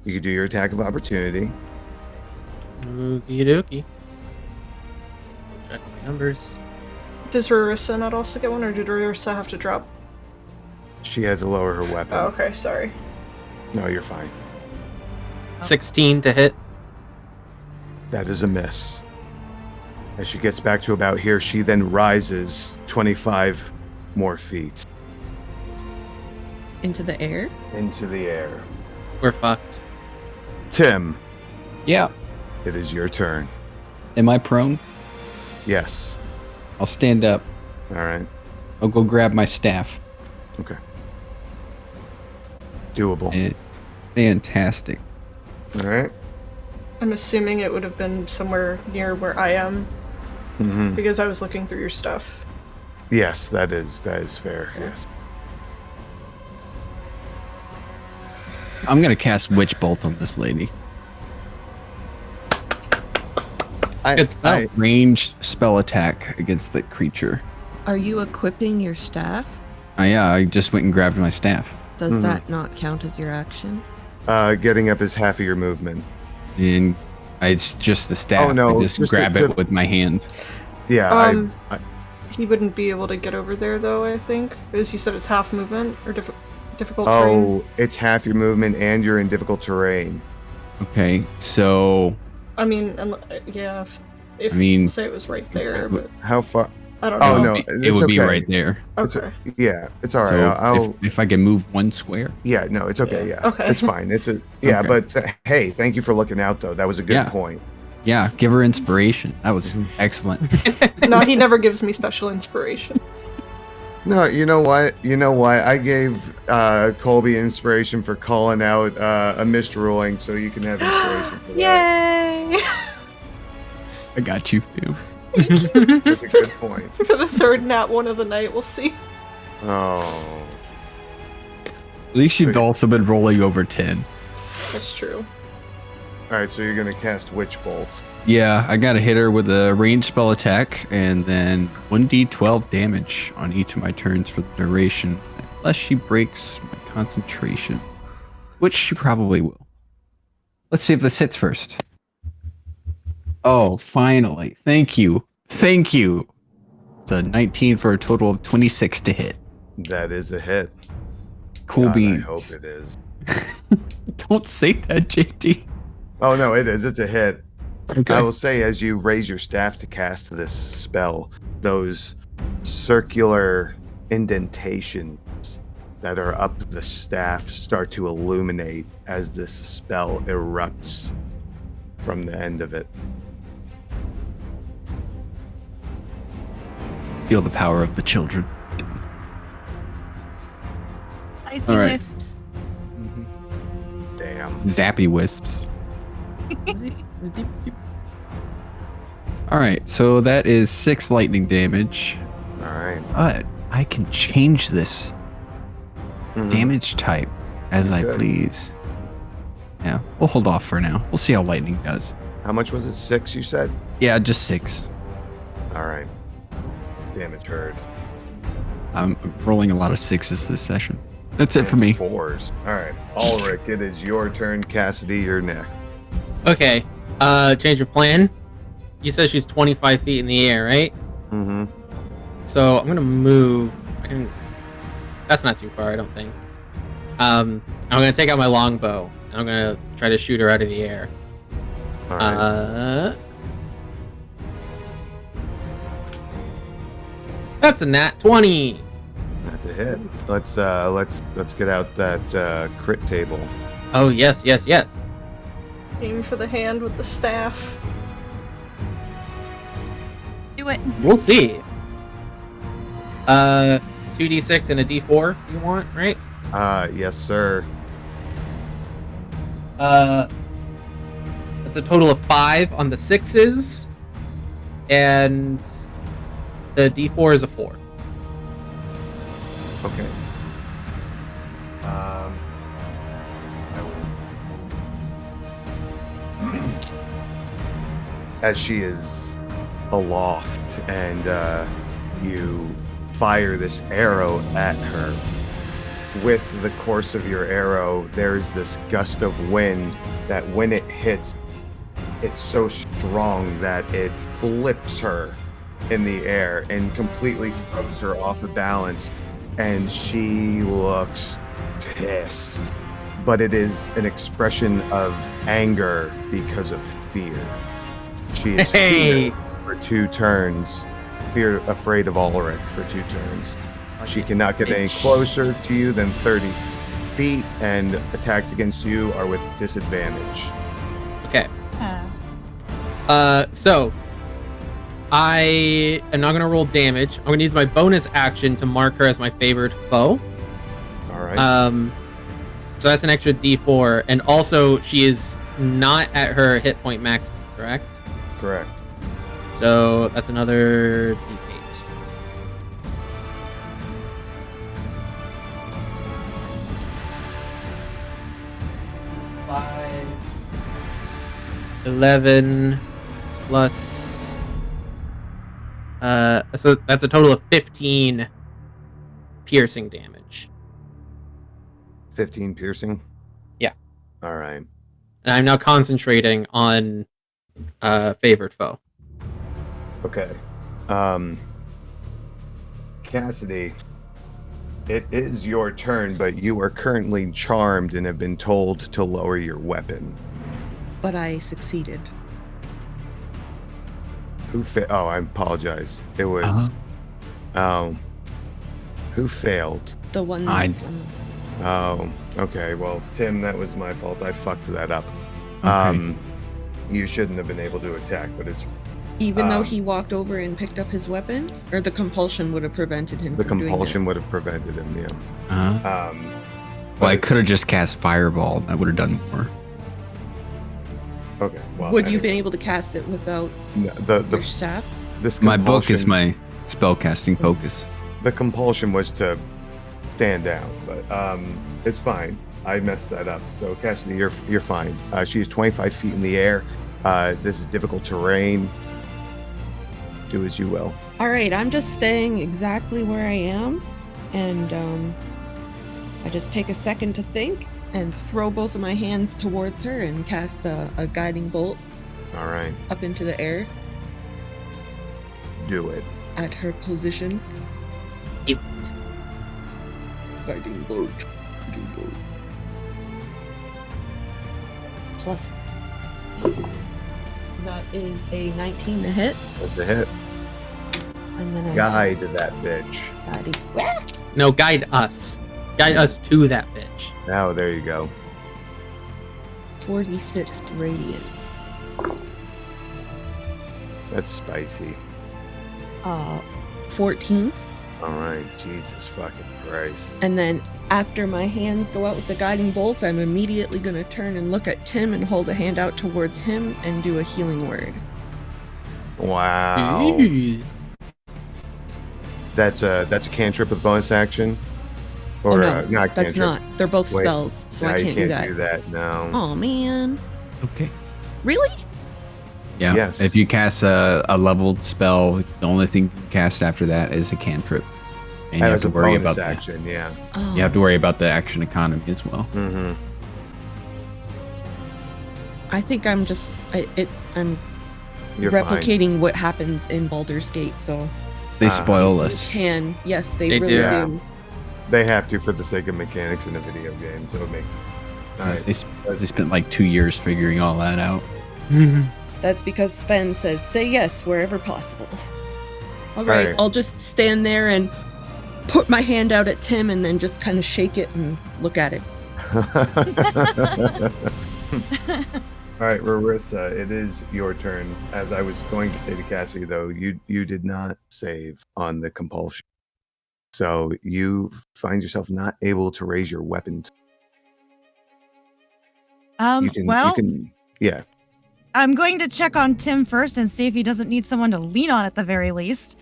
You can do your attack of opportunity. Okie dokie. Check my numbers. Does Rarissa not also get one, or did Rarissa have to drop? She had to lower her weapon. Oh, okay, sorry. No, you're fine. 16 to hit. That is a miss. As she gets back to about here, she then rises 25 more feet Into the air? into the air. We're fucked. Tim, Yeah. it is your turn. Am I prone? Yes. I'll stand up. All right. I'll go grab my staff. Okay. Doable. Fantastic. All right. I'm assuming it would have been somewhere near where I am Mm-hmm. because I was looking through your stuff. Yes, that is fair. Yes. I'm gonna cast Witch Bolt on this lady. Good spell. Ranged spell attack against the creature. Are you equipping your staff? Yeah, I just went and grabbed my staff. Does that not count as your action? Getting up is half of your movement. And it's just the staff. Oh, no, I just just grab the- it with my hand. Yeah. I He wouldn't be able to get over there, though, I think. Because you said it's half movement or difficult terrain. Oh, it's half your movement and you're in difficult terrain. Okay, so I mean, yeah, if I mean- say it was right there, but How far? I don't know. Oh, no. it it's would be okay. right there. Okay. Yeah, it's all right. So I'll. if I can move one square. Yeah, no, it's okay. Yeah. Yeah, Okay. it's fine. It's a yeah, Okay. but hey, thank you for looking out though. That was a good Yeah. point. Yeah, give her inspiration. That was Mhm. excellent. No, he never gives me special inspiration. No, you know what? I gave Colby inspiration for calling out a misruling, so you can have inspiration for that. Yay! I got you, too. That's a good point. For the third nat one of the night, we'll see. Oh, At least you've also been rolling over 10. That's true. all right. So you're gonna cast Witch Bolt. Yeah, I gotta hit her with a ranged spell attack and then 1d12 damage on each of my turns for the duration, unless she breaks my concentration, which she probably will. Let's see if this hits first. Oh, finally. Thank you. Thank you. It's a 19 for a total of 26 to hit. That is a hit. Cool God, beans. I hope it is. Don't say that, JD. Oh no, it is. It's a hit. Okay. I will say, as you raise your staff to cast this spell, those circular indentations that are up the staff start to illuminate as this spell erupts from the end of it. Feel the power of the children. Icy All right. wisps. Damn. Zappy wisps. Zip, zip, zip. All right, so that is 6 lightning damage. All right. But I can change this Mhm. damage type as I Good. please. Yeah, we'll hold off for now. We'll see how lightning does. How much was it? 6, you said? Yeah, just 6. All right. Damage heard. I'm rolling a lot of 6s this session. That's it for me. 4s. All right. Ulrich, it is your turn. Cassidy, you're next. Okay. Change of plan. You said she's 25 feet in the air, right? Mm-hmm. So I'm gonna move. That's not too far, I don't think. I'm gonna take out my longbow. And I'm gonna try to shoot her out of the air. All right. That's a nat 20. That's a hit. Let's get out that crit table. Oh yes, yes, yes. Aim for the hand with the staff. Do it. We'll see. 2d6 and a d4 you want, right? Yes, sir. That's a total of 5 on the 6s. And the d4 is a 4. Okay. As she is aloft and you fire this arrow at her, with the course of your arrow, there's this gust of wind that when it hits, it's so strong that it flips her in the air and completely throws her off of balance. and she looks pissed. But it is an expression of anger because of fear. She is feared for 2 turns. Afraid of Ulrich for 2 turns. She cannot get any closer to you than 30 feet, and attacks against you are with disadvantage. Okay. So I am not going to roll damage. I'm going to use my bonus action to mark her as my favored foe. All right. So that's an extra D4, and also she is not at her hit point max, correct? Correct. So that's another D8. 5, 11 plus. So that's a total of 15 piercing damage. 15 piercing? Yeah. All right. And I'm now concentrating on favored foe. Okay. Cassidy, it is your turn, but you are currently charmed and have been told to lower your weapon. But I succeeded. Who Oh, I apologize. It was... who failed? The one... Oh, okay. Well, Tim, that was my fault. I fucked that up. Okay. You shouldn't have been able to attack, but it's... Even though he walked over and picked up his weapon? Or the compulsion would have prevented him The from doing compulsion that? would have prevented him, yeah. Well, I could have just cast Fireball. That would have done more. Okay. Well, Would you have been able to cast it without your staff? This My book is compulsion- my spellcasting focus. The compulsion was to stand down, but it's fine. I messed that up. So Cassidy, you're fine. She's 25 feet in the air. This is difficult terrain. Do as you will. All right, I'm just staying exactly where I am, and I just take a second to think and throw both of my hands towards her and cast a guiding bolt All right. up into the air Do it. at her position. Do it. Guiding bolt. Guiding bolt. Plus. That is a 19 to hit. That's a hit. And then I Guide that bitch. No, guide us. Guide us to that bitch. Now, there you go. 46 radiant. That's spicy. 14. All right. Jesus fucking Christ. And then after my hands go out with the guiding bolt, I'm immediately going to turn and look at Tim and hold a hand out towards him and do a healing word. Wow. Ooh. That's a cantrip with bonus action? Or no, not that's cantrip. not. They're both Wait. spells, so No, I you can't do that. No. Oh man. Okay. Really? Yeah. Yes. If you cast a leveled spell, the only thing you can cast after that is a cantrip. And you have As to a worry bonus about action, yeah. Oh. You have to worry about the action economy as well. Mm-hmm. I think I'm just I'm You're fine. replicating what happens in Baldur's Gate, so They spoil they us. can. Yes, they They really do. Yeah. do. They have to for the sake of mechanics in a video game, so it makes... All right. They spent like 2 years figuring all that out. That's because Sven says, say yes wherever possible. All right, right. I'll just stand there and put my hand out at Tim and then just kind of shake it and look at it. All right, Rarissa, it is your turn. As I was going to say to Cassie, though, you did not save on the compulsion. So you find yourself not able to raise your weapon. You can, yeah. I'm going to check on Tim first and see if he doesn't need someone to lean on at the very least.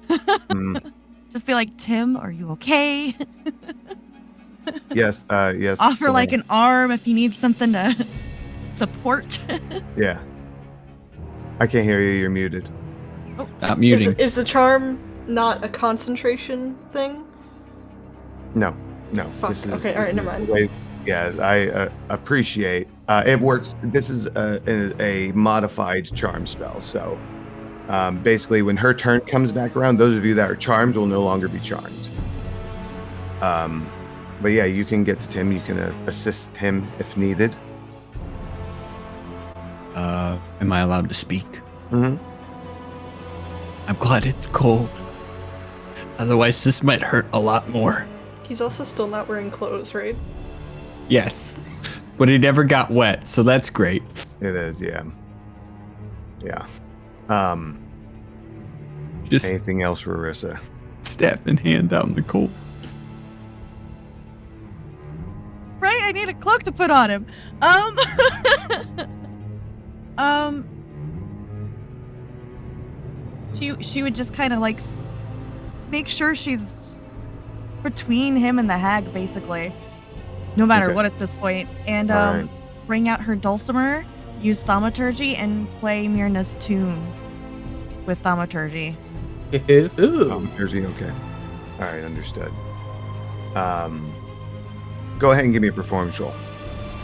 Mm, Just be like, Tim, are you okay? yes, yes. Offer like someone- an arm if he needs something to support. Yeah. I can't hear you. You're muted. Stop muting. Is the charm not a concentration thing? No. Fuck, okay, all right, never mind. Wait, yeah, I appreciate. It works. This is a modified charm spell. So basically, when her turn comes back around, those of you that are charmed will no longer be charmed. But yeah, you can get to Tim. You can assist him if needed. Am I allowed to speak? Mm-hmm. I'm glad it's cold. Otherwise, this might hurt a lot more. He's also still not wearing clothes, right? Yes. But it never got wet, so that's great. It is, yeah. Yeah. Just Anything else, Rarissa? staff in hand out in the cold. Right? I need a cloak to put on him. She would just kind of like make sure she's between him and the hag, basically. No matter Okay. what at this point. And All right. bring out her dulcimer, use thaumaturgy, and play Myrna's tune with thaumaturgy. Ooh. Jersey, okay. All right, understood. Go ahead and give me a performance roll.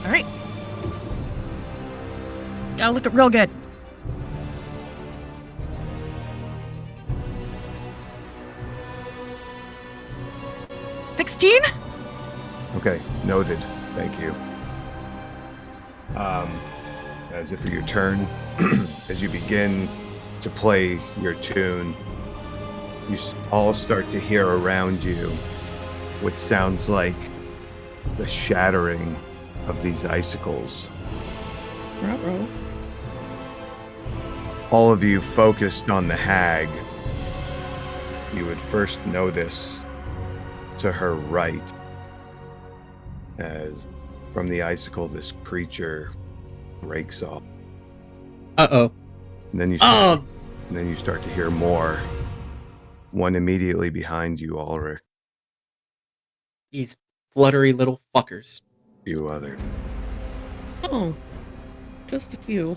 All right. Gotta look real good. $16? Okay, noted. Thank you. As if for your turn, as you begin to play your tune, you all start to hear around you what sounds like the shattering of these icicles. Ruh-roh. All of you focused on the hag, you would first notice to her right as from the icicle this creature breaks off. Uh-oh. And then you start to hear more. One immediately behind you, Ulrich. These fluttery little fuckers. Few other. Oh, just a few.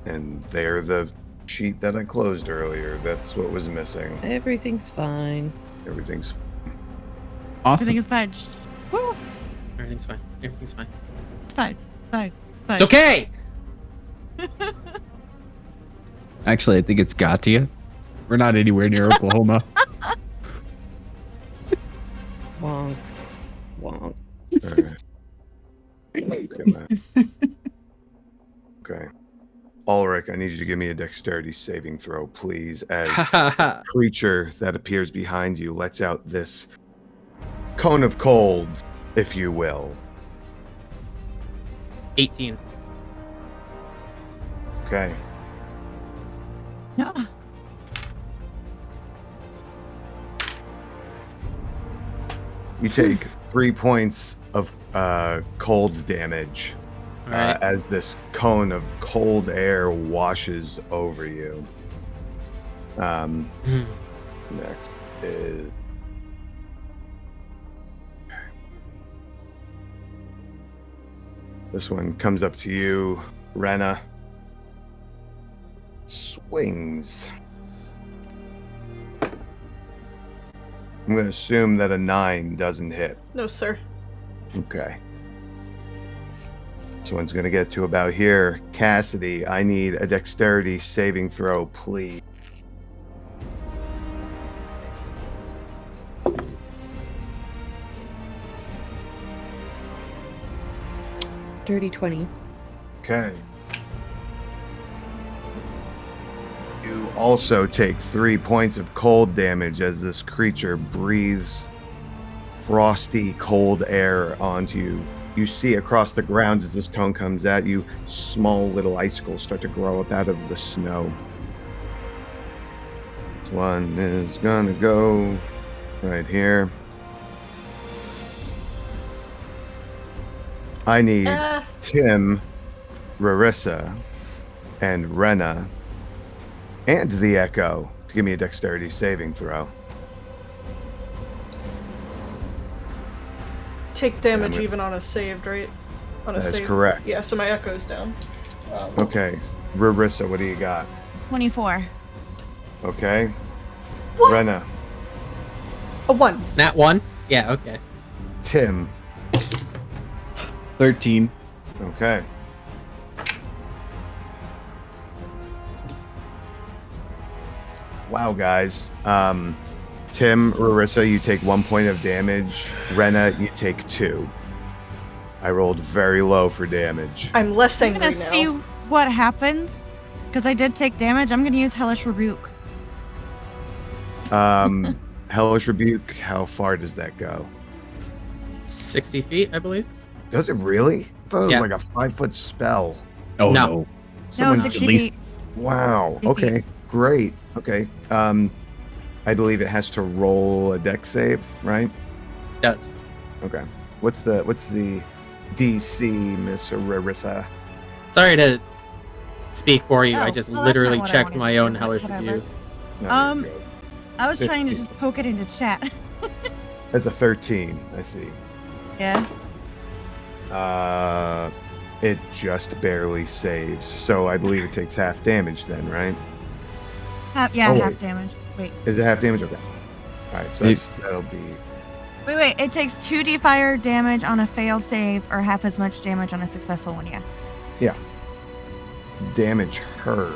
And they're the sheet that I closed earlier. That's what was missing. Everything's fine. Everything's Awesome. Everything is fine. Woo! Everything's fine. Everything's fine. It's fine. It's fine. It's fine. It's okay! Actually, I think it's Gatia. We're not anywhere near Oklahoma. Wonk. Wonk. all right. Okay. Ulrich, I need you to give me a dexterity saving throw, please, as the creature that appears behind you lets out this cone of cold, if you will. 18. Okay. Yeah. You take 3 points of cold damage All right. as this cone of cold air washes over you. Next is... This one comes up to you, Rena. Swings. I'm going to assume that a 9 doesn't hit. No, sir. Okay. This one's going to get to about here. Cassidy, I need a dexterity saving throw, please. Dirty 20. Okay. You also take 3 points of cold damage as this creature breathes frosty, cold air onto you. You see across the ground as this cone comes at you, small little icicles start to grow up out of the snow. This one is gonna go right here. I need Tim, Rarissa, and Rena, and the Echo to give me a dexterity saving throw. Take damage Damn it. even on a saved, right? On a That is save. correct. Yeah, so my echo's down. Okay, Rarissa, what do you got? 24. Okay. What? Rena, A 1. Nat 1? Yeah, okay. Tim, 13. okay. Wow, guys. Tim, Rarissa, you take 1 point of damage. Rena, you take 2. I rolled very low for damage. I'm less I'm angry gonna now. see what happens because I did take damage. I'm gonna use Hellish Rebuke. Hellish Rebuke, how far does that go? 60 feet, I believe. Does it really? I thought it was Yeah. like a 5-foot spell. Oh No. no. Someone 60 at least- feet. Wow. 60 Okay. feet. Great. Okay. I believe it has to roll a dex save, right? Does. Okay. What's the DC, Miss Rarissa? Sorry to speak for you. I Oh, just well, that's literally not what I checked wanted my to own do, hellish whatever. review. No, Um, you're good. I was trying to 50. just poke it into chat. That's a 13. I see. Yeah. It just barely saves. So I believe it takes half damage then, right? Half Oh, wait. half damage. Wait. Is it half damage? Okay. All right. So that'll be. Wait. It takes 2d fire damage on a failed save or half as much damage on a successful one, yeah. Damage her.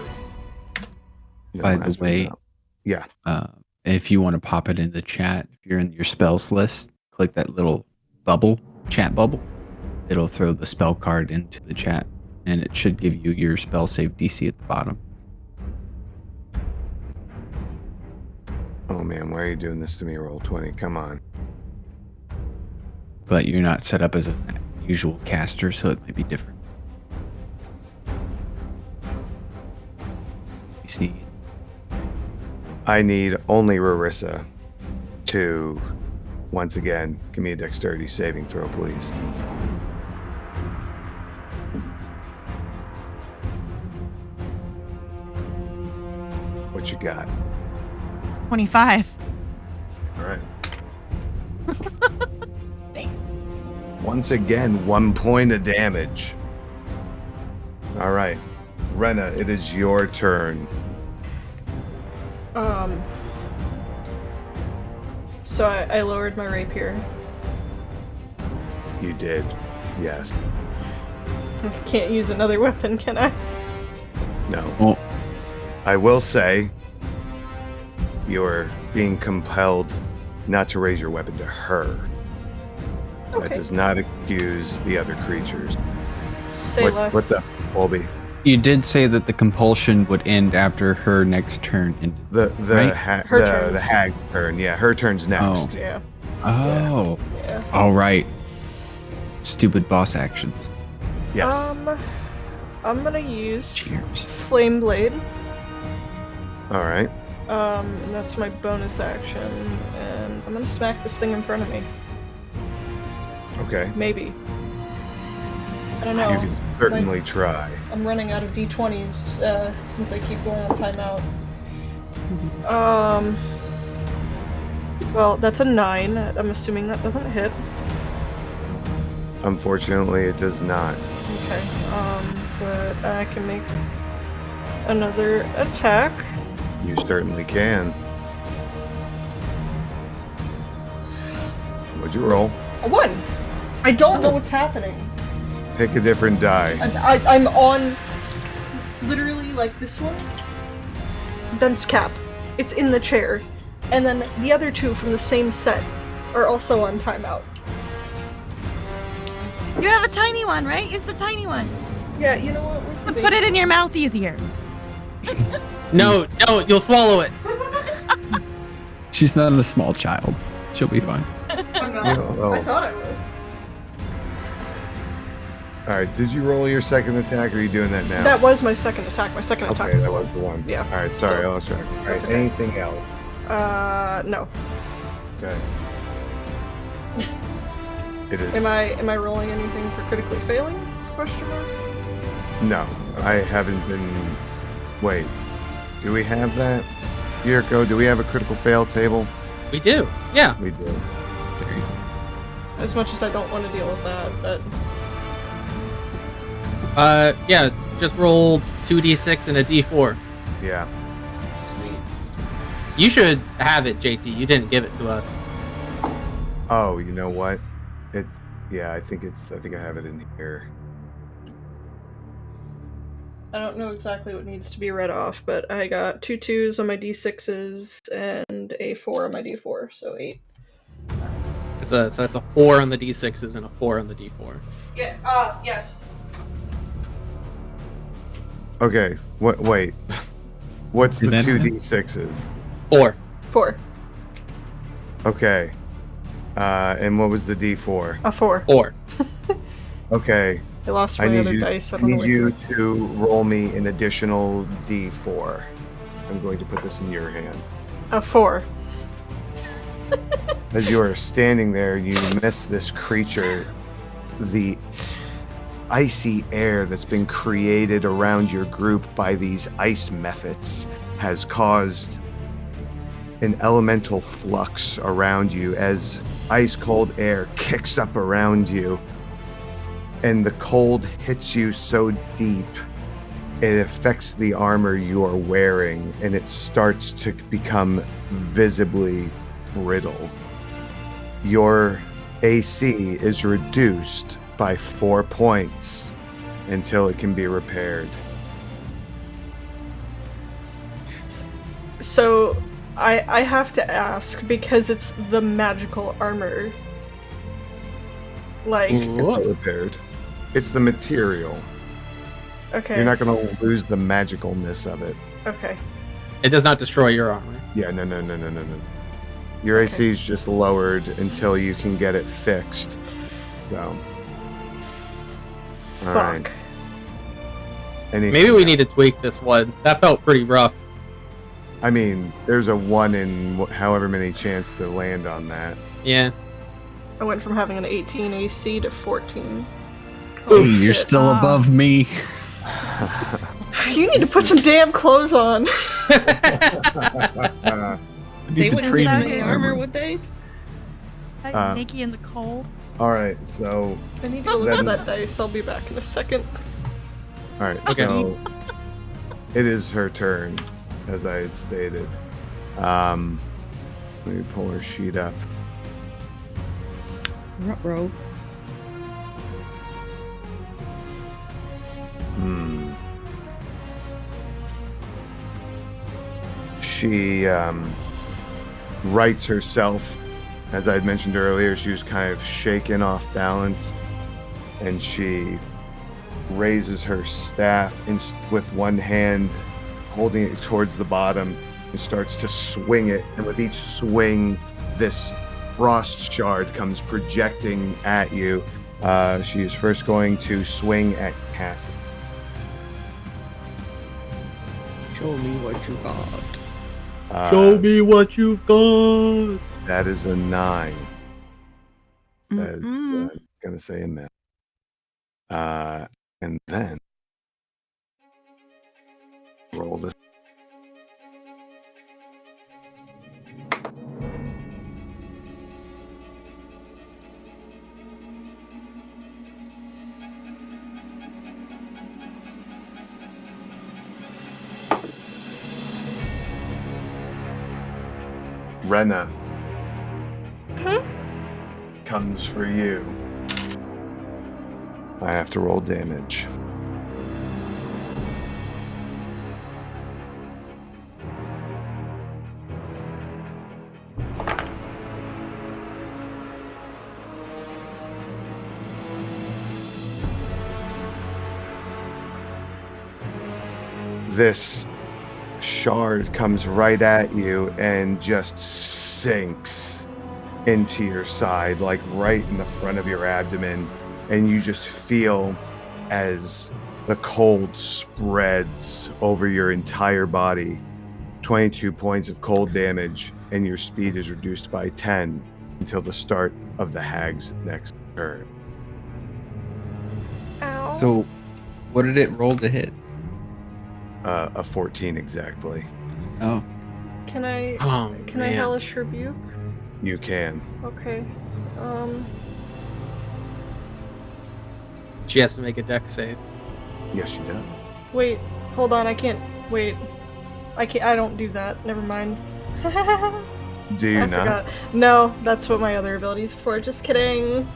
No, By the that's way, not- yeah. If you want to pop it in the chat, if you're in your spells list, click that little bubble, chat bubble. It'll throw the spell card into the chat, and it should give you your spell save DC at the bottom. Oh man, why are you doing this to me? Roll 20. Come on. But you're not set up as a usual caster, so it might be different. You see, I need only Rarissa to, once again, give me a dexterity saving throw, please. What you got? 25. All right. Dang. Once again, 1 point of damage. All right. Rena, it is your turn. So I lowered my rapier. You did. Yes. I can't use another weapon, can I? No. well, I will say you're being compelled not to raise your weapon to her. That Okay. does not excuse the other creatures. Say What, less. what the, Colby? you did say that the compulsion would end after her next turn. The Right? Her the turns. hag turn. Yeah, her turn's next. Yeah. Oh, Yeah. all right. Stupid boss actions. Yes. I'm gonna use Cheers. Flame Blade. All right. And that's my bonus action. And I'm gonna smack this thing in front of me. Okay. Maybe. I don't know. You can certainly try. I'm running out of d20s since I keep going on timeout. Well, that's a 9. I'm assuming that doesn't hit. Unfortunately, it does not. Okay. But I can make another attack. You certainly can. What'd you roll? A 1! I don't know what's happening. Pick a different die. I'm on literally like this one. Dunce cap. It's in the chair. And then the other two from the same set are also on timeout. You have a tiny one, right? Use the tiny one. Yeah, you know what? Where's the Put it in your mouth easier. No, don't. You'll swallow it. She's not a small child. She'll be fine. I'm not. Oh. I thought I was. All right. Did you roll your second attack, or are you doing that now? That was my second attack. My second attack Okay, was that one. was the one. Yeah. All right. Sorry, So, I lost track. All right. that's okay. Anything else? No. Okay. It is. Am I rolling anything for critically failing? Question mark. No, I haven't been. Wait. Do we have that? Yurko, do we have a critical fail table? We do. Yeah. We do. As much as I don't want to deal with that, but Yeah. Just roll 2d6 and a d4. Yeah. sweet. You should have it, JT. You didn't give it to us. Oh, you know what? It's. Yeah, I think I have it in here. I don't know exactly what needs to be read off, but I got 2 2s on my d6s and and a 4 on my d4, so 8. So it's a 4 on the d6s and a 4 on the d4. Yeah, yes. Okay. Wait. What's the Did that 2d6s? 4. 4. Okay. And what was the d4? A 4. 4. Okay. I lost my I need other you. dice. I I don't know need where you to. to roll me an additional d4. I'm going to put this in your hand. A 4. As you are standing there, you miss this creature. The icy air that's been created around your group by these ice mephits has caused an elemental flux around you as ice cold air kicks up around you. And the cold hits you so deep, it affects the armor you are wearing, and it starts to become visibly brittle. Your AC is reduced by 4 points until it can be repaired. So, I have to ask, because it's the magical armor. Like, It's not repaired. It's the material. okay. You're not going to lose the magicalness of it. Okay. It does not destroy your armor. Yeah, no. Your Okay. AC is just lowered until you can get it fixed. So. Fuck. Alright. Maybe we need to tweak this one. That felt pretty rough. I mean, there's a 1 in however many chance to land on that. Yeah. I went from having an 18 AC to 14. Hey, you're shit. still above me. You need to put some damn clothes on. Uh, They to wouldn't trade get me any armor. armor, would they? Naked in the cold. Alright, so. I need to go look at Then- that dice. I'll be back in a second. Alright, Okay. so. It is her turn, as I had stated. Let me pull her sheet up. Ruh-roh. She rights herself. As I had mentioned earlier, she was kind of shaken off balance, and she raises her staff with one hand, holding it towards the bottom, and starts to swing it. And with each swing, this frost shard comes projecting at you. She is first going to swing at Cassie. Show me what you got. me what you've got. That is a 9. That is Mm-mm. gonna say a miss. And then roll this. Rena comes for you. I have to roll damage. This shard comes right at you and just sinks into your side, like right in the front of your abdomen, and you just feel as the cold spreads over your entire body. 22 points of cold damage, and your speed is reduced by 10 until the start of the hag's next turn. Ow. So, what did it roll to hit? A 14 exactly. Oh, Can I Oh, can I man. hellish rebuke? You can. Okay. She has to make a dex save. Yes, you does. Wait, hold on, I can't wait. I don't do that. Never mind. Do you I not? forgot. No, that's what my other abilities are for. Just kidding.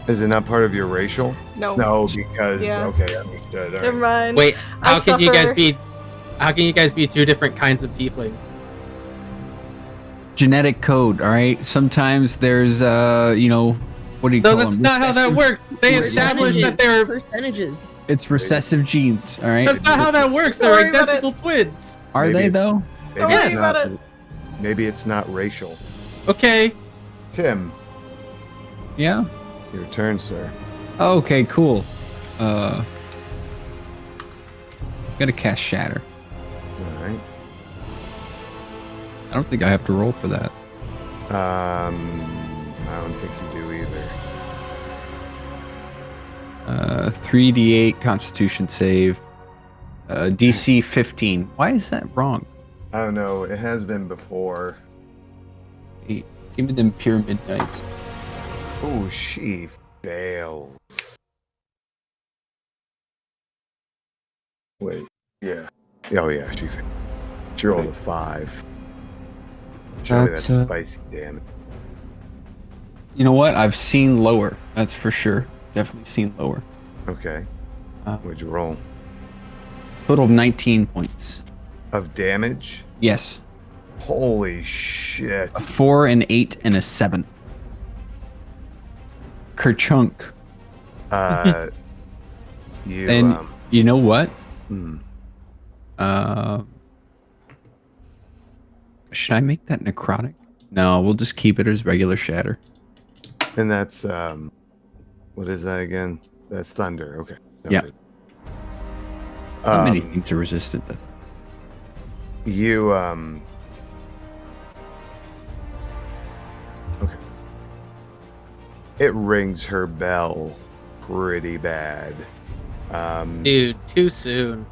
Is it not part of your racial? No. No, because Yeah. okay, understood. All Never right. mind. Wait, I how can you guys suffer. be? How can you guys be two different kinds of tiefling? genetic code. All right. Sometimes there's what do you call No, that's them? not how that works. They established that they're. percentages. It's recessive genes. All right. That's not how that works. Don't They're worry about identical twins. Are Maybe they it's- though? Maybe Don't worry it's about not. it. Maybe it's not racial. Okay. Tim, Yeah. your turn, sir. Okay. Cool. Gonna cast Shatter. All right. I don't think I have to roll for that. I don't think you do either. 3d8 Constitution save. DC 15. Why is that wrong? I don't know. It has been before. Hey, give me them Pyramid Knights. Oh, she fails. Wait. Yeah. Oh, yeah. She failed. She rolled a 5. Show me that That's, spicy damage. You know what? I've seen lower. That's for sure. Definitely seen lower. Okay. Uh, What'd you roll? Total of 19 points. Of damage? Yes. Holy shit. A 4, an 8, and a 7. Kerchunk. You, And you know what? hmm. Should I make that necrotic? No, we'll just keep it as regular shatter. And that's, what is that again? That's thunder. Okay. Yeah. Noted. Not many things are resistant to that. You, okay. It rings her bell pretty bad. Dude, too soon.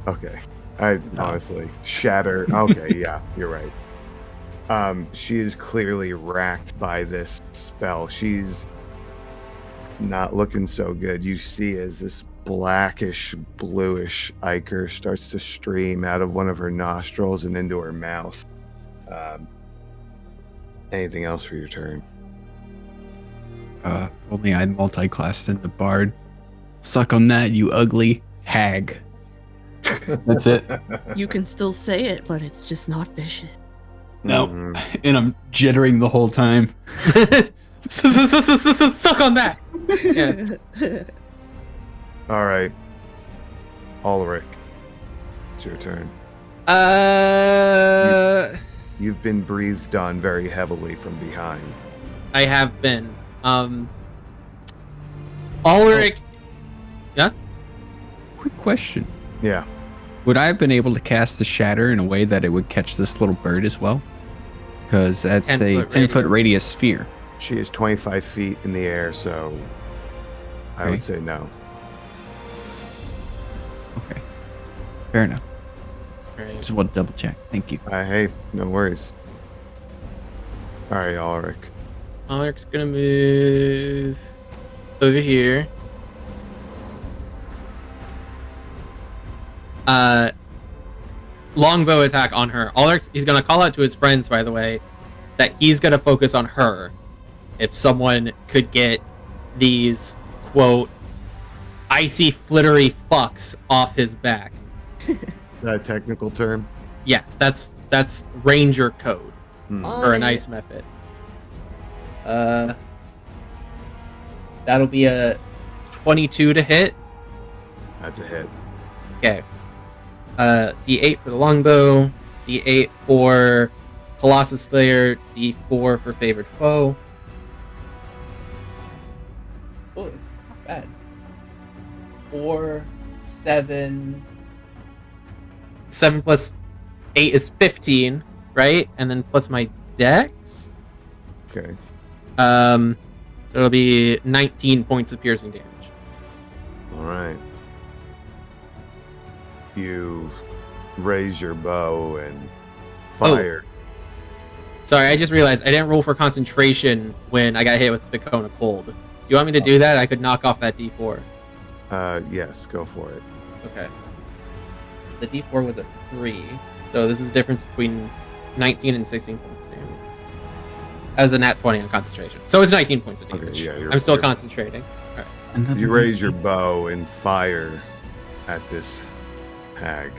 Okay. I honestly shatter. Okay, yeah, you're right. She is clearly racked by this spell. She's not looking so good. You see as this blackish, bluish ichor starts to stream out of one of her nostrils and into her mouth. Anything else for your turn? Only I multi-classed in the bard. Suck on that, you ugly hag. That's it. You can still say it, but it's just not vicious. No. Mhm. And I'm jittering the whole time. Suck on that. Yeah. All right. Ulrich, it's your turn. You've been breathed on very heavily from behind. I have been. Ulrich. Yeah. Quick question. Yeah. Would I have been able to cast the shatter in a way that it would catch this little bird as well? Because that's 10 a foot 10-foot radius sphere. She is 25 feet in the air, so I Okay. would say no. Okay. Fair enough. Right. Just want to double check. Thank you. Hey, no worries. All right, Ulrich. Ulrich's gonna move over here. Longbow attack on her. Ulrich's, he's gonna call out to his friends, by the way, that he's gonna focus on her. If someone could get these, quote, icy flittery fucks off his back. That technical term? Yes, that's ranger code Hmm. for an ice method. That'll be a 22 to hit. That's a hit. Okay. D8 for the longbow, D8 for Colossus Slayer, D4 for favored foe. Oh, it's not bad. 4, 7. 7 plus 8 is 15, right? And then plus my dex. Okay. So it'll be 19 points of piercing damage. All right. You raise your bow and fire. Sorry, I just realized I didn't roll for concentration when I got hit with the cone of cold. Do you want me to do that? I could knock off that D4. Yes, go for it. Okay. The D4 was a 3, so this is the difference between 19 and 16 points of damage. As a nat 20 on concentration. So it's 19 points of damage. Okay, yeah, I'm still you're- concentrating. Another You raise your bow and fire at this hag.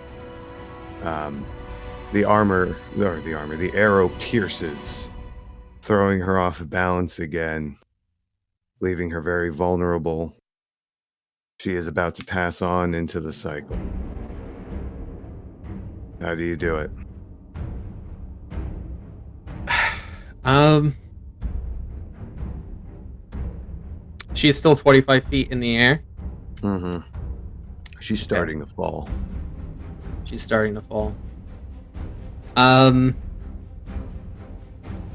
The arrow pierces, throwing her off balance again, leaving her very vulnerable. She is about to pass on into the cycle. How do you do it? She's still 25 feet in the air. Mm-hmm. She's starting to fall. She's starting to fall.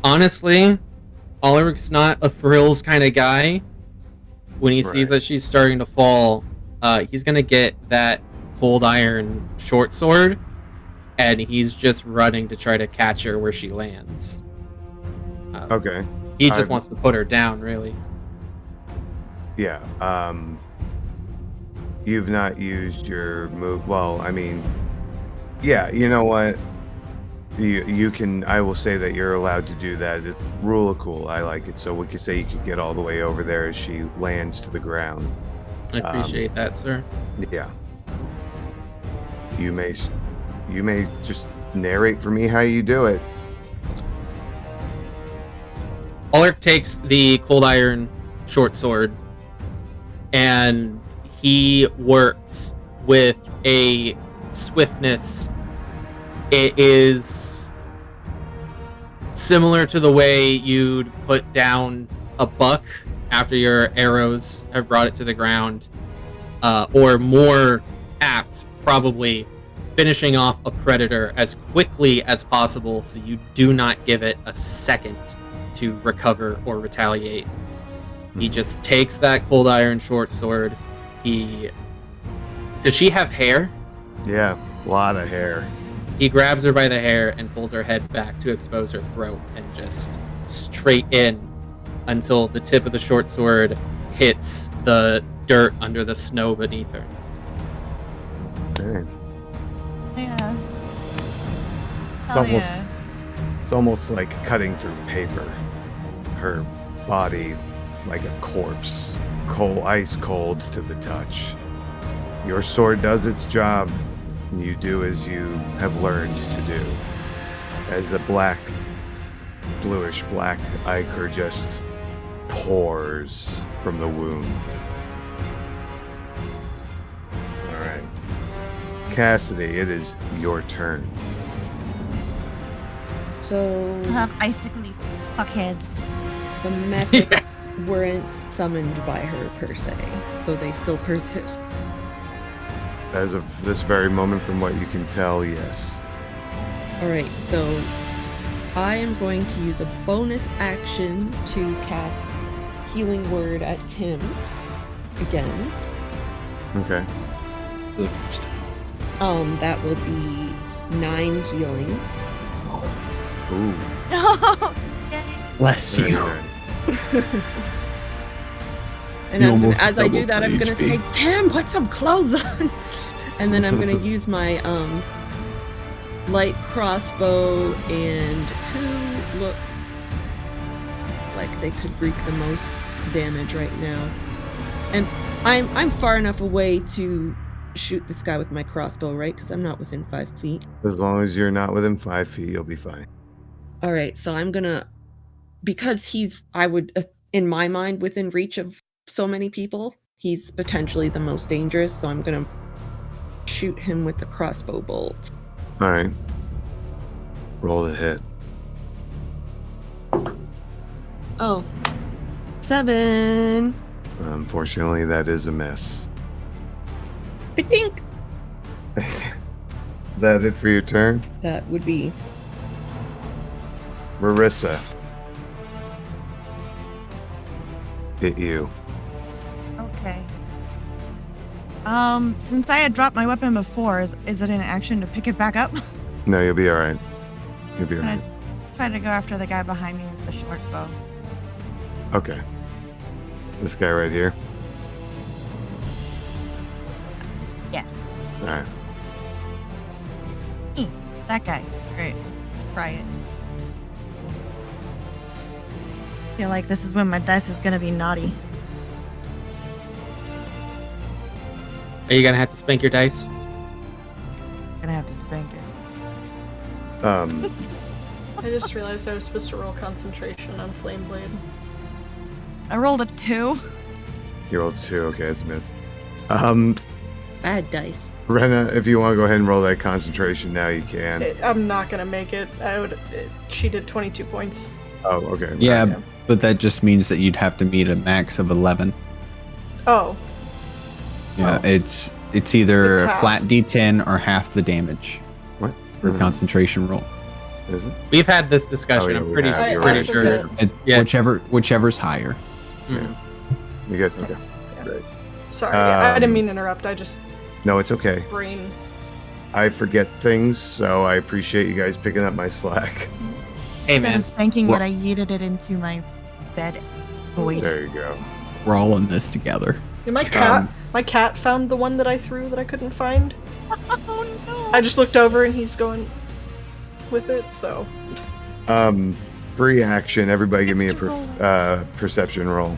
Honestly, Ulrich's not a thrills kind of guy. When he sees that she's starting to fall, he's gonna get that cold iron short sword, and he's just running to try to catch her where she lands. Okay. He just wants to put her down, really. Yeah. You've not used your move. Well, I mean, yeah. You know what? You can. I will say that you're allowed to do that. It's rule of cool. I like it. So we could say you could get all the way over there as she lands to the ground. I appreciate that, sir. Yeah. You may just narrate for me how you do it. Ulrich takes the cold iron short sword, and he works with a swiftness. It is similar to the way you'd put down a buck after your arrows have brought it to the ground, or more apt, probably finishing off a predator as quickly as possible so you do not give it a second to recover or retaliate. He just takes that cold iron short sword. Does she have hair? Yeah, a lot of hair. He grabs her by the hair and pulls her head back to expose her throat and just straight in until the tip of the short sword hits the dirt under the snow beneath her. Okay. Yeah. It's almost like cutting through paper. Her body like a corpse, ice cold to the touch. Your sword does its job. You do as you have learned to do. As the bluish black ichor just pours from the wound. All right. Cassidy, it is your turn. So We'll have icically fuckheads. the Mephit weren't summoned by her per se, so they still persist. As of this very moment, from what you can tell, yes. Alright, so I am going to use a bonus action to cast Healing Word at Tim again. Okay. That will be 9 healing. Ooh. Bless Very you. nice. And You I'm gonna, almost as I do doubled that, I'm the gonna HP. say, Tim, put some clothes on. And then I'm gonna use my light crossbow and who look like they could wreak the most damage right now. And I'm far enough away to shoot this guy with my crossbow, right? Because I'm not within 5 feet. As long as you're not within 5 feet, you'll be fine. All right, so I'm gonna, because he's, I would, in my mind, within reach of so many people, he's potentially the most dangerous. So I'm gonna shoot him with the crossbow bolt. All right. Roll the hit. Oh, 7. Unfortunately, that is a miss. Ba-dink! That it for your turn? That would be Marissa. Hit you. Okay. Since I had dropped my weapon before, is it an action to pick it back up? No, you'll be all right. You'll be all Can right. I try to go after the guy behind me with the short bow? Okay. This guy right here. Yeah, All right. that guy. Great. Let's try it. I feel like this is when my dice is gonna be naughty. Are you gonna have to spank your dice? Gonna have to spank it. Um, I just realized I was supposed to roll concentration on Flame Blade. I rolled a 2. you rolled 2. Okay, it's missed. Bad dice. Rena, if you want to go ahead and roll that concentration now, you can. I'm not gonna make it. She did 22 points. Oh, okay. Yeah, Yeah. but that just means that you'd have to meet a max of 11. Oh, Yeah, Oh. it's either It's a half. flat D10 or half the damage What? for a concentration roll. Is it? We've had this discussion. Oh, yeah, I'm we pretty, have. You're pretty right. sure. It, Yeah. Whichever's higher. Mhm. You good? Okay. sorry. I didn't Um, mean to interrupt. I just No, it's okay. brain. I forget things, so I appreciate you guys picking up my slack. Hey Instead man, of spanking What? it, I yeeted it into my bed void. There you go. We're all in this together. Yeah, my cat found the one that I threw that I couldn't find. Oh no! I just looked over and he's going with it. So Free action. Everybody give me a It's too perception roll.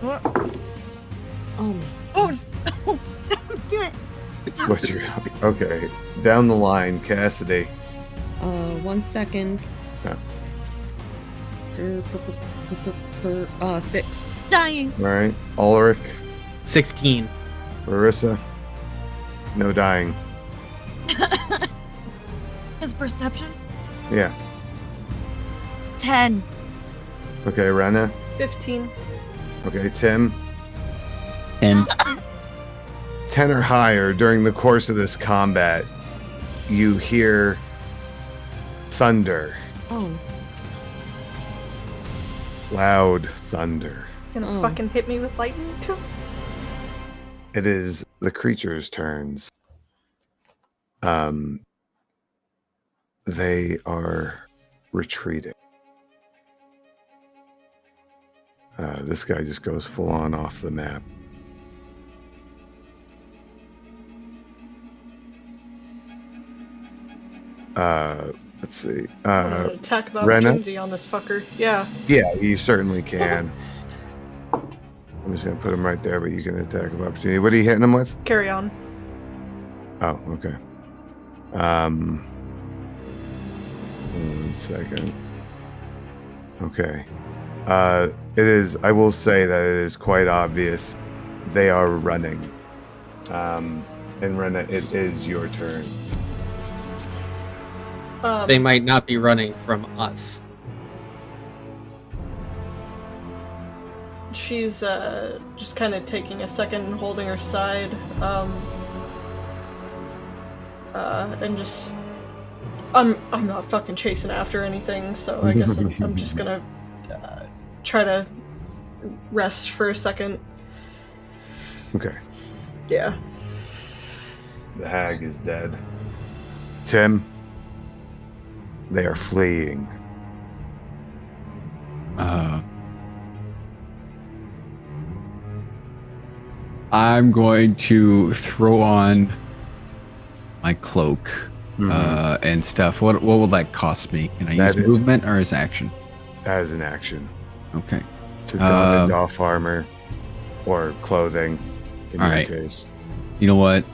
Oh, Oh my. oh no! Don't do it! What's your... Okay. Down the line, Cassidy. 1 second. Yeah. 6. Dying. All right. Ulrich. 16. Larissa. No dying. His perception? Yeah. 10. Okay, Rena. 15. Okay, Tim. And 10 or higher. During the course of this combat, you hear thunder. Oh. Loud thunder. Gonna Oh. fucking hit me with lightning too? It is the creature's turns. They are retreating. This guy just goes full on off the map. Let's see. I'm gonna attack the Rena? opportunity on this fucker. Yeah. Yeah, you certainly can. I'm just gonna put him right there, but you can attack of opportunity. What are you hitting him with? Carry on. Oh, okay. 1 second. Okay. It is, I will say that it is quite obvious they are running. And Rena, it is your turn. They might not be running from us. She's just kind of taking a second, holding her side, and just I'm not fucking chasing after anything, so I guess I'm just gonna try to rest for a second. Okay. Yeah. The hag is dead. Tim, they are fleeing. I'm going to throw on my cloak and stuff. What will that cost me? Can I use That is- movement or as action? As an action. Okay. To don and off armor or clothing in All your right. case. You know what?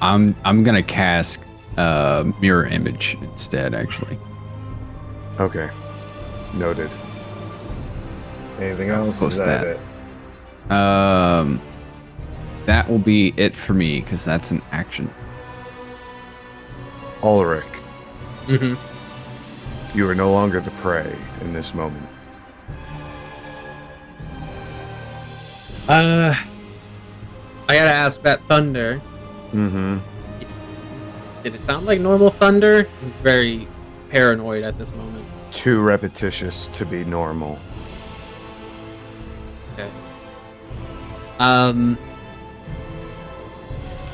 I'm gonna cast mirror image instead. Actually, Okay. Noted. Anything else? Post Is that that. it? that will be it for me because that's an action. Ulrich, Mm-hmm. you are no longer the prey in this moment. I gotta ask that thunder. Mm-hmm. Did it sound like normal thunder? I'm very paranoid at this moment. Too repetitious to be normal. Okay.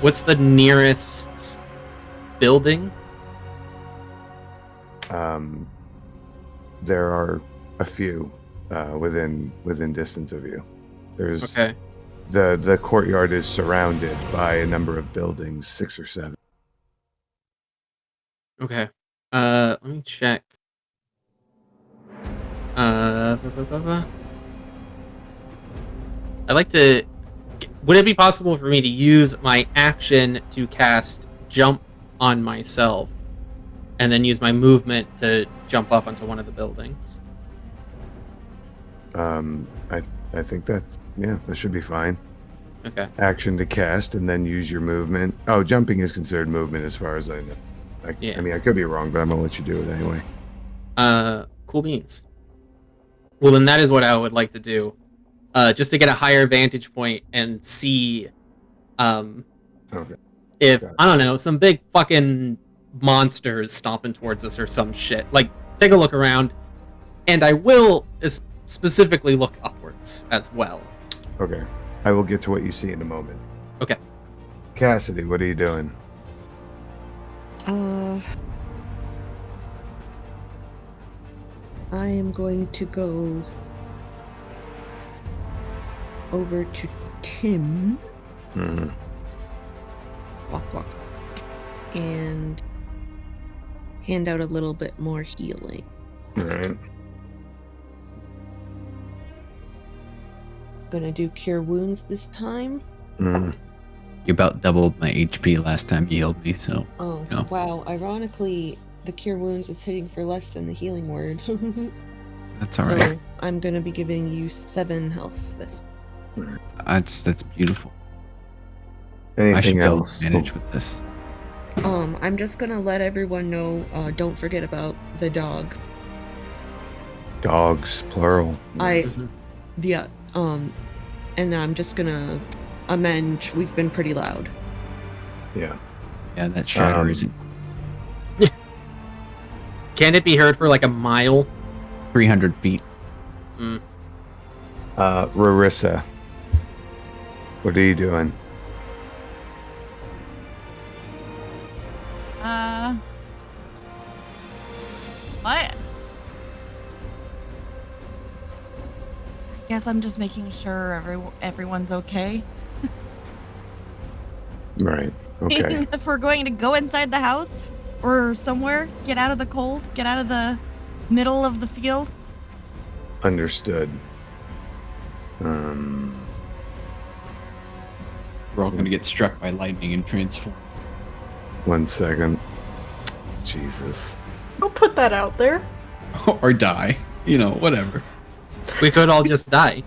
What's the nearest building? There are a few within distance of you. There's Okay. the courtyard is surrounded by a number of buildings, 6 or 7. Okay. Let me check. I'd like to. Would it be possible for me to use my action to cast jump on myself? and then use my movement to jump up onto one of the buildings. I think that should be fine. Okay. Action to cast, and then use your movement. Oh, jumping is considered movement as far as I know. I mean, I could be wrong, but I'm gonna let you do it anyway. Cool beans. Well, then that is what I would like to do, just to get a higher vantage point and see, if I don't know, some big fucking monsters stomping towards us or some shit. Like, take a look around, and I will specifically look upwards as well. Okay, I will get to what you see in a moment. Okay. Cassidy, what are you doing? I am going to go over to Tim. Mm-hmm. Walk. And hand out a little bit more healing. All right. Gonna do cure wounds this time. Mm-hmm. You about doubled my HP last time you healed me, so. Oh, no. Wow. Ironically, the cure wounds is hitting for less than the healing word. That's all right. So I'm gonna be giving you 7 health this. That's beautiful. Anything I should be able else? to manage with this. I'm just gonna let everyone know, don't forget about the dog. Dogs, plural. Yeah, and I'm just gonna amend, we've been pretty loud. Yeah. Yeah, that shatter isn't. Can it be heard for like a mile? 300 feet. Rarissa, what are you doing? What? I guess I'm just making sure everyone's okay. Right. Okay. If we're going to go inside the house or somewhere, get out of the cold, get out of the middle of the field. Understood. We're all going to get struck by lightning and transform. 1 second. Jesus. Don't put that out there. Or die. You know, whatever. We could all just die.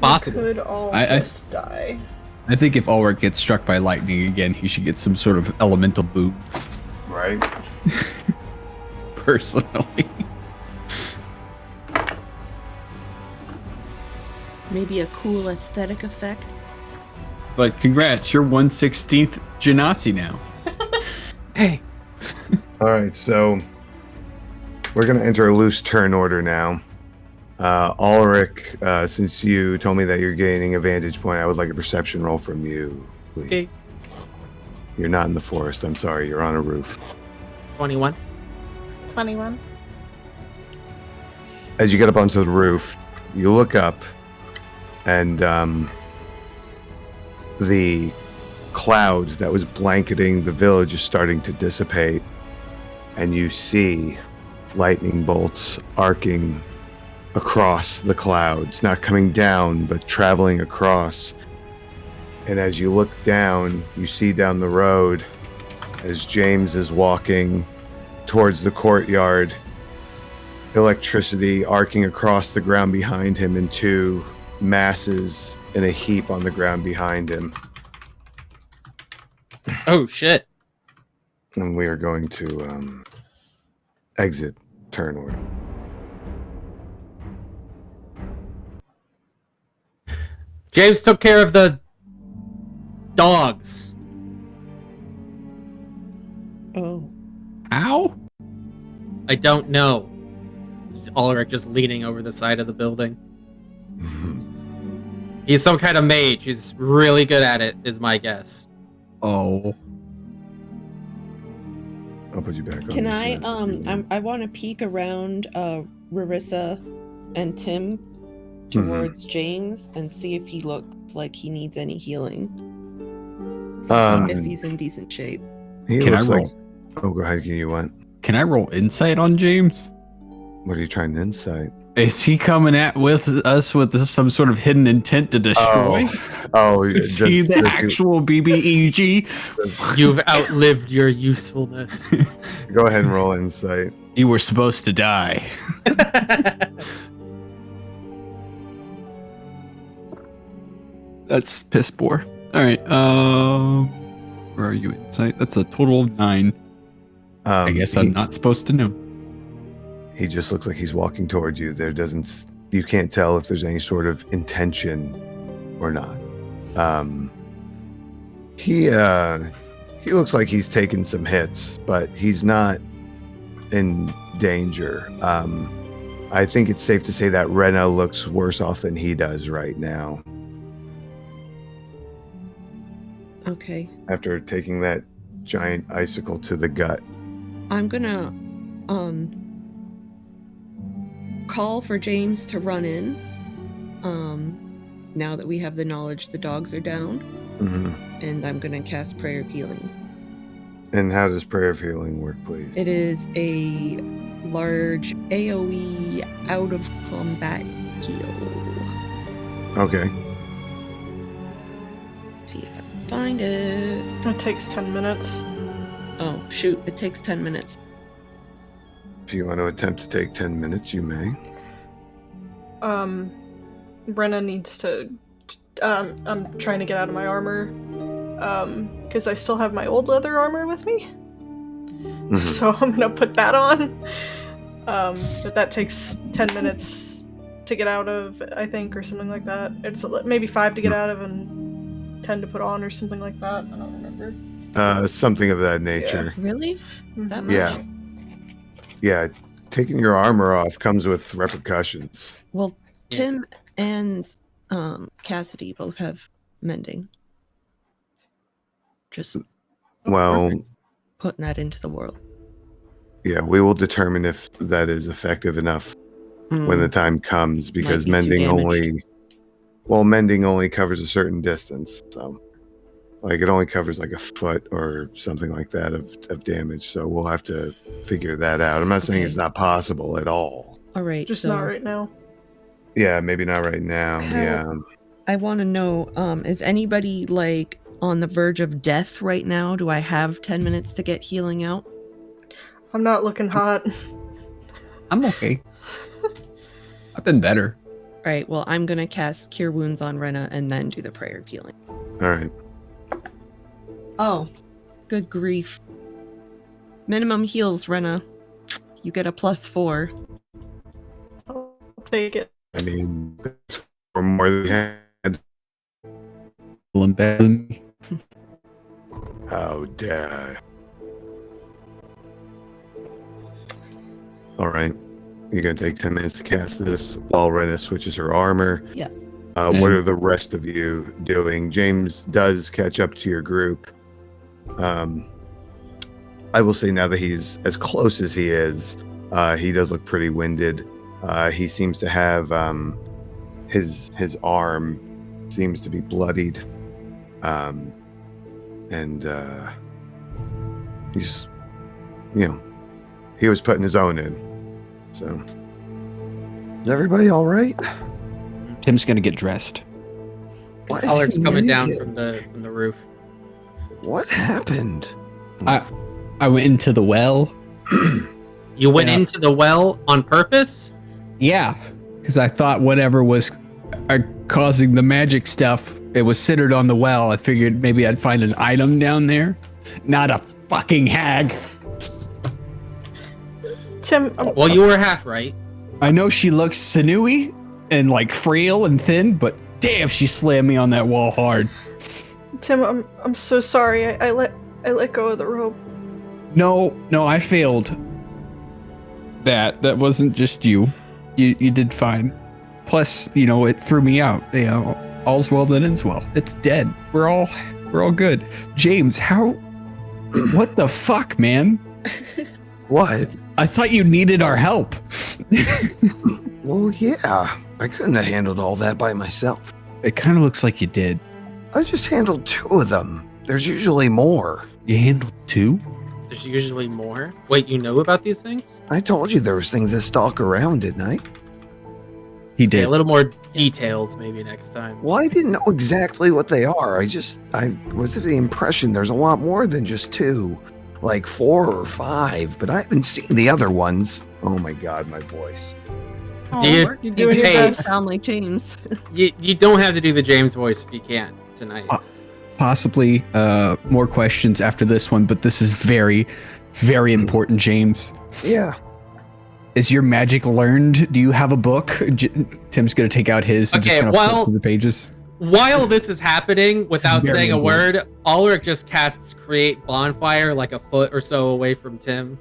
Possible. We could all just die. I think if Ulrich gets struck by lightning again, he should get some sort of elemental boon. Right. Personally. Maybe a cool aesthetic effect. But congrats, you're 1/16th Genasi now. Hey. All right, so we're going to enter a loose turn order now. Ulrich, since you told me that you're gaining a vantage point, I would like a perception roll from you, please. Okay. You're not in the forest. I'm sorry. You're on a roof. 21. 21. As you get up onto the roof, you look up, and the cloud that was blanketing the village is starting to dissipate, and you see lightning bolts arcing across the clouds, not coming down, but traveling across. And as you look down, you see down the road as James is walking towards the courtyard, electricity arcing across the ground behind him in 2 masses in a heap on the ground behind him. Oh, shit. And we are going to exit turn order. James took care of the dogs. Oh. Ow? I don't know. Ulrich just leaning over the side of the building. He's some kind of mage. He's really good at it, is my guess. Oh. I'll put you back on. Can I, this I want to peek around, Rarissa and Tim towards James and see if he looks like he needs any healing. If he's in decent shape. He Can looks I like... roll? Oh, go ahead. Can you want? Can I roll insight on James? What are you trying to insight? Is he coming with us with some sort of hidden intent to destroy? Is he the actual BBEG? You've outlived your usefulness. Go ahead and roll insight. You were supposed to die. That's piss poor. All right. Where are you, insight? That's a total of 9. I guess I'm not supposed to know. He just looks like he's walking towards you. You can't tell if there's any sort of intention or not. He looks like he's taken some hits, but he's not in danger. I think it's safe to say that Rena looks worse off than he does right now. Okay. After taking that giant icicle to the gut. I'm gonna call for James to run in. Now that we have the knowledge the dogs are down. Mm-hmm. And I'm gonna cast Prayer of Healing. And how does Prayer of Healing work, please? It is a large AoE out of combat heal. Okay. Let's see if I can find it. It takes 10 minutes. Oh, shoot. It takes 10 minutes. If you want to attempt to take 10 minutes, you may. Brenna needs to... I'm trying to get out of my armor. Because I still have my old leather armor with me. Mm-hmm. So I'm going to put that on. But that takes 10 minutes to get out of, I think, or something like that. It's maybe 5 to get out of and 10 to put on or something like that. I don't remember. Something of that nature. Yeah. Really? That much? Yeah. Yeah. Taking your armor off comes with repercussions. Well, Tim and Cassidy both have mending. Just putting that into the world. Yeah, we will determine if that is effective enough when the time comes, because mending only covers a certain distance. So like it only covers like a foot or something like that of damage. So we'll have to figure that out. I'm not saying it's not possible at all. All right. Just not right now. Yeah, maybe not right now. Yeah. I want to know, is anybody like on the verge of death right now? Do I have 10 minutes to get healing out? I'm not looking hot. I'm okay. I've been better. All right, well, I'm going to cast Cure Wounds on Rena and then do the Prayer of Healing. All right. Oh, good grief. Minimum heals, Rena. You get a +4. I'll take it. I mean, that's for more than you had. Better than me. How dare. All right. You're going to take 10 minutes to cast this while Rena switches her armor. Yeah. What are the rest of you doing? James does catch up to your group. I will say now that he's as close as he is, he does look pretty winded. He seems to have his arm seems to be bloodied. And he's, he was putting his own in. So, is everybody all right? Tim's gonna get dressed. Collar's coming down from the roof. What happened? I went into the well. You went into the well on purpose? Yeah, because I thought whatever was causing the magic stuff, it was centered on the well. I figured maybe I'd find an item down there, not a fucking hag. Tim, well, you were half right. I know she looks sinewy and like frail and thin, but damn, she slammed me on that wall hard. Tim, I'm so sorry. I let go of the rope. No, I failed. That wasn't just you. You did fine. Plus, it threw me out. All's well that ends well. It's dead. We're all good. James, what the fuck, man? What? I thought you needed our help. Well, yeah. I couldn't have handled all that by myself. It kind of looks like you did. I just handled 2 of them. There's usually more. You handled 2? There's usually more. Wait, you know about these things? I told you there was things that stalk around, didn't I? He Okay, did. a little more details maybe next time. Well, I didn't know exactly what they are. I was of the impression there's a lot more than just 2, like 4 or 5, but I haven't seen the other ones. Oh my god, my voice. Dude, You're doing your hey, best. Sound like James. You don't have to do the James voice if you can't tonight. Possibly more questions after this one, but this is very, very important, James. Yeah. Is your magic learned? Do you have a book? Tim's gonna take out his and just Okay, kind of flip through the pages. While this is happening, without very saying a important. word, Ulrich just casts Create Bonfire like a foot or so away from Tim.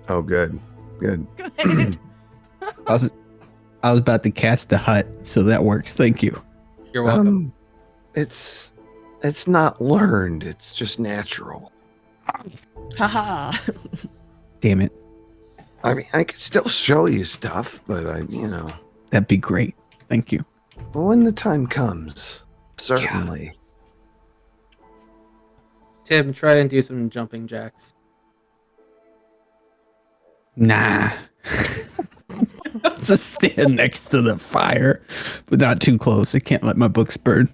Oh, good. Good. Good. I was about to cast the hut, so that works. Thank you. You're welcome. It's not learned. It's just natural. Haha. Damn it. I mean, I could still show you stuff, but That'd be great. Thank you. when the time comes, certainly. Tim, try and do some jumping jacks. Nah. Just stand next to the fire, but not too close. I can't let my books burn.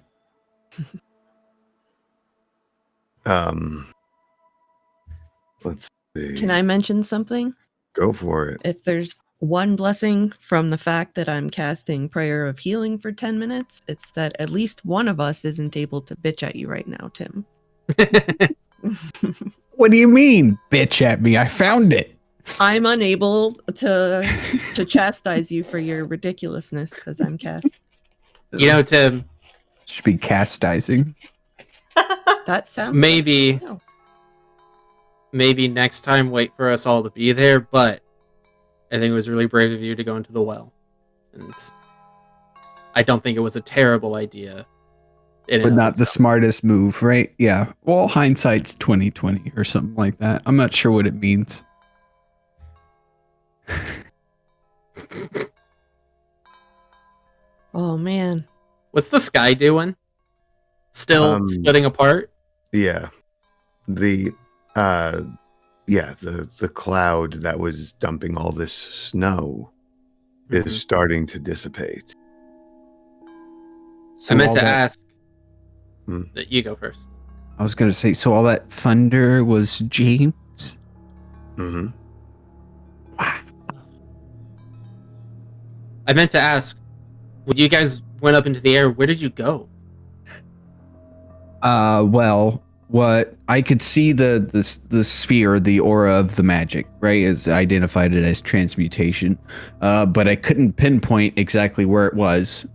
Let's see. Can I mention something? Go for it. If there's one blessing from the fact that I'm casting Prayer of Healing for 10 minutes, it's that at least one of us isn't able to bitch at you right now, Tim. What do you mean, bitch at me? I found it. I'm unable to chastise you for your ridiculousness because I'm cast. You know, Tim, Should be chastising. That sounds maybe No. maybe next time wait for us all to be there, but I think it was really brave of you to go into the well. And I don't think it was a terrible idea. But not the smartest move, right? Yeah. Well, hindsight's 20/20 or something like that. I'm not sure what it means. Oh man. What's the sky doing? Still splitting apart? Yeah. The cloud that was dumping all this snow is starting to dissipate. So I meant all to that- ask that you go first. I was gonna say, so all that thunder was James? Mm-hmm. I meant to ask, when you guys went up into the air, where did you go? Well, what I could see the sphere, the aura of the magic, right? Is identified it as transmutation, but I couldn't pinpoint exactly where it was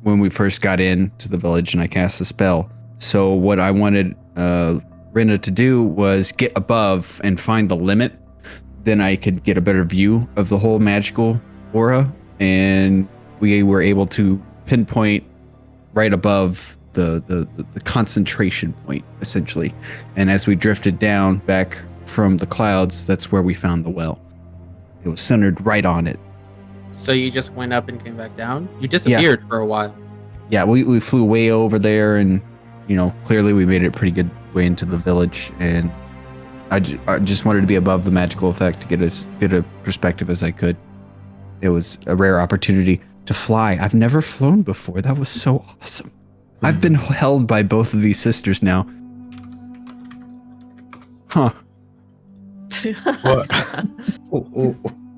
when we first got into the village and I cast the spell. So what I wanted Rinna to do was get above and find the limit. Then I could get a better view of the whole magical aura, and we were able to pinpoint right above the concentration point, essentially. And as we drifted down back from the clouds, that's where we found the well. It was centered right on it. So you just went up and came back down? You disappeared for a while. Yeah, we flew way over there, and clearly we made it a pretty good way into the village, and I just wanted to be above the magical effect to get as good a perspective as I could. It was a rare opportunity to fly. I've never flown before. That was so awesome. I've been held by both of these sisters now. Huh. What?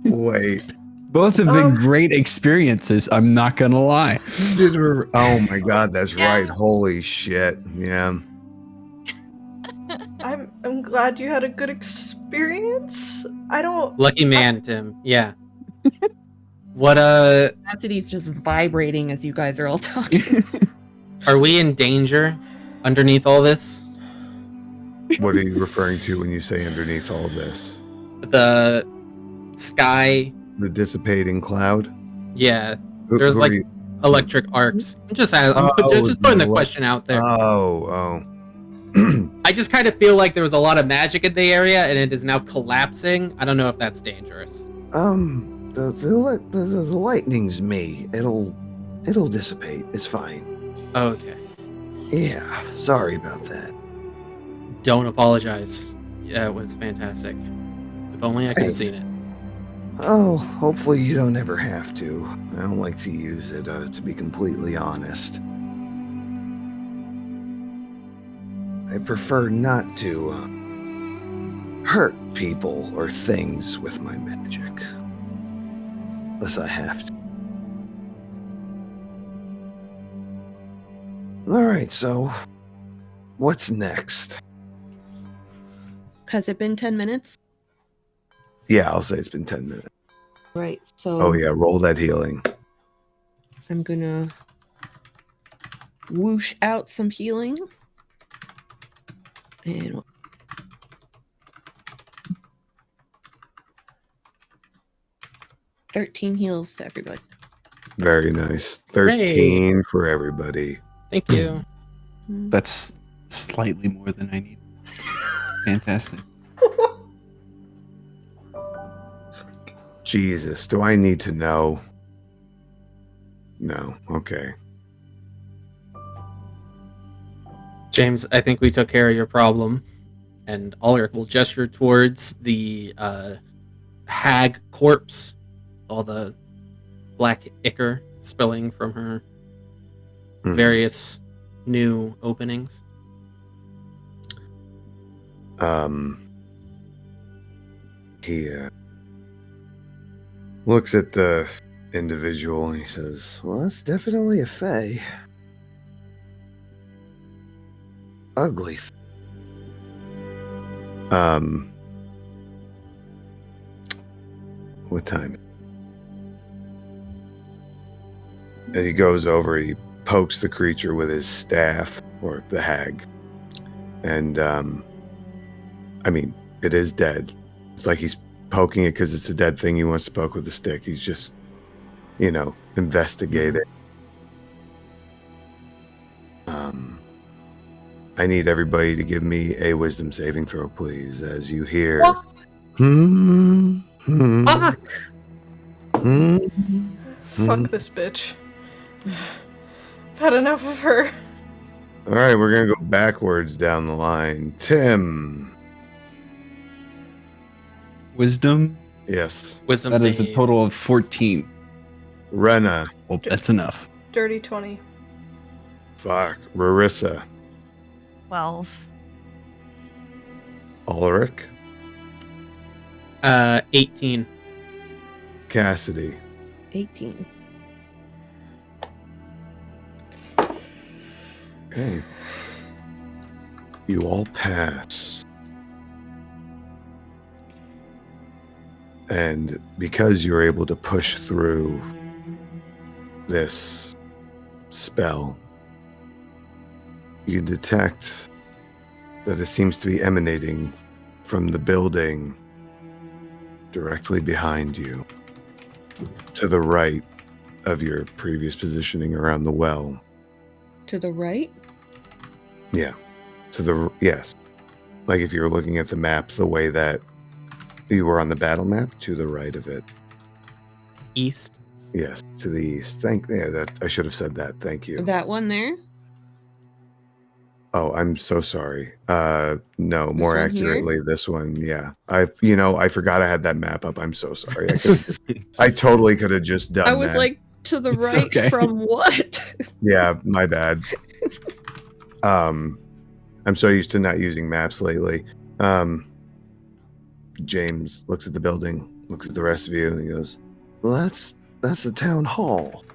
Wait. Both have been great experiences, I'm not gonna lie. Oh my god, that's right. Holy shit. Yeah. I'm glad you had a good experience. I don't. Lucky man, Tim. Yeah. What, Capacity's just vibrating as you guys are all talking. are we in danger underneath all this? What are you referring to when you say underneath all this? The sky. The dissipating cloud? Yeah. Who- There's who like are you- electric arcs. I'm just Oh, putting the the- question out there. Oh. I just kind of feel like there was a lot of magic in the area and it is now collapsing. I don't know if that's dangerous. The lightning's me. It'll dissipate. It's fine. Okay. Yeah, sorry about that. Don't apologize. Yeah, it was fantastic. If only I could have seen it. Oh, hopefully you don't ever have to. I don't like to use it, to be completely honest. I prefer not to hurt people or things with my magic. Unless I have to. Alright, so what's next? Has it been 10 minutes? Yeah, I'll say it's been 10 minutes. Right, so Oh yeah, roll that healing. I'm gonna whoosh out some healing. And 13 heals to everybody. Very nice. 13 for everybody. Thank you. That's slightly more than I need. Fantastic. Jesus, do I need to know? No. Okay. James, I think we took care of your problem. And Ulrich will gesture towards the hag corpse, all the black ichor spilling from her various new openings. He looks at the individual and he says, Well, that's definitely a fae. Ugly. what time? And he goes over, he pokes the creature with his staff, or the hag. And, I mean, it is dead. It's like he's poking it because it's a dead thing he wants to poke with a stick. He's just, investigating. I need everybody to give me a wisdom saving throw, please, as you hear. Fuck! Fuck this bitch. I've had enough of her. All right, we're going to go backwards down the line. Tim. Wisdom? Yes. Wisdom That save. is a total of 14. Rena. Well, that's enough. Dirty 20. Fuck. Rarissa. 12. Ulrich. 18. Cassidy. 18. Okay. You all pass. And because you're able to push through this spell, you detect that it seems to be emanating from the building directly behind you, to the right of your previous positioning around the well. To the right? Yeah. Yes. Like if you're looking at the map the way that you were on the battle map, to the right of it. East. Yes, to the east. I should have said that. Thank you. That one there? Oh, I'm so sorry. No, This more one here? accurately, this one. Yeah. I forgot I had that map up. I'm so sorry. I totally could have just done that. I was like, to the It's right okay. from what? Yeah, my bad. I'm so used to not using maps lately. James looks at the building, looks at the rest of you, and he goes, Well, that's the town hall.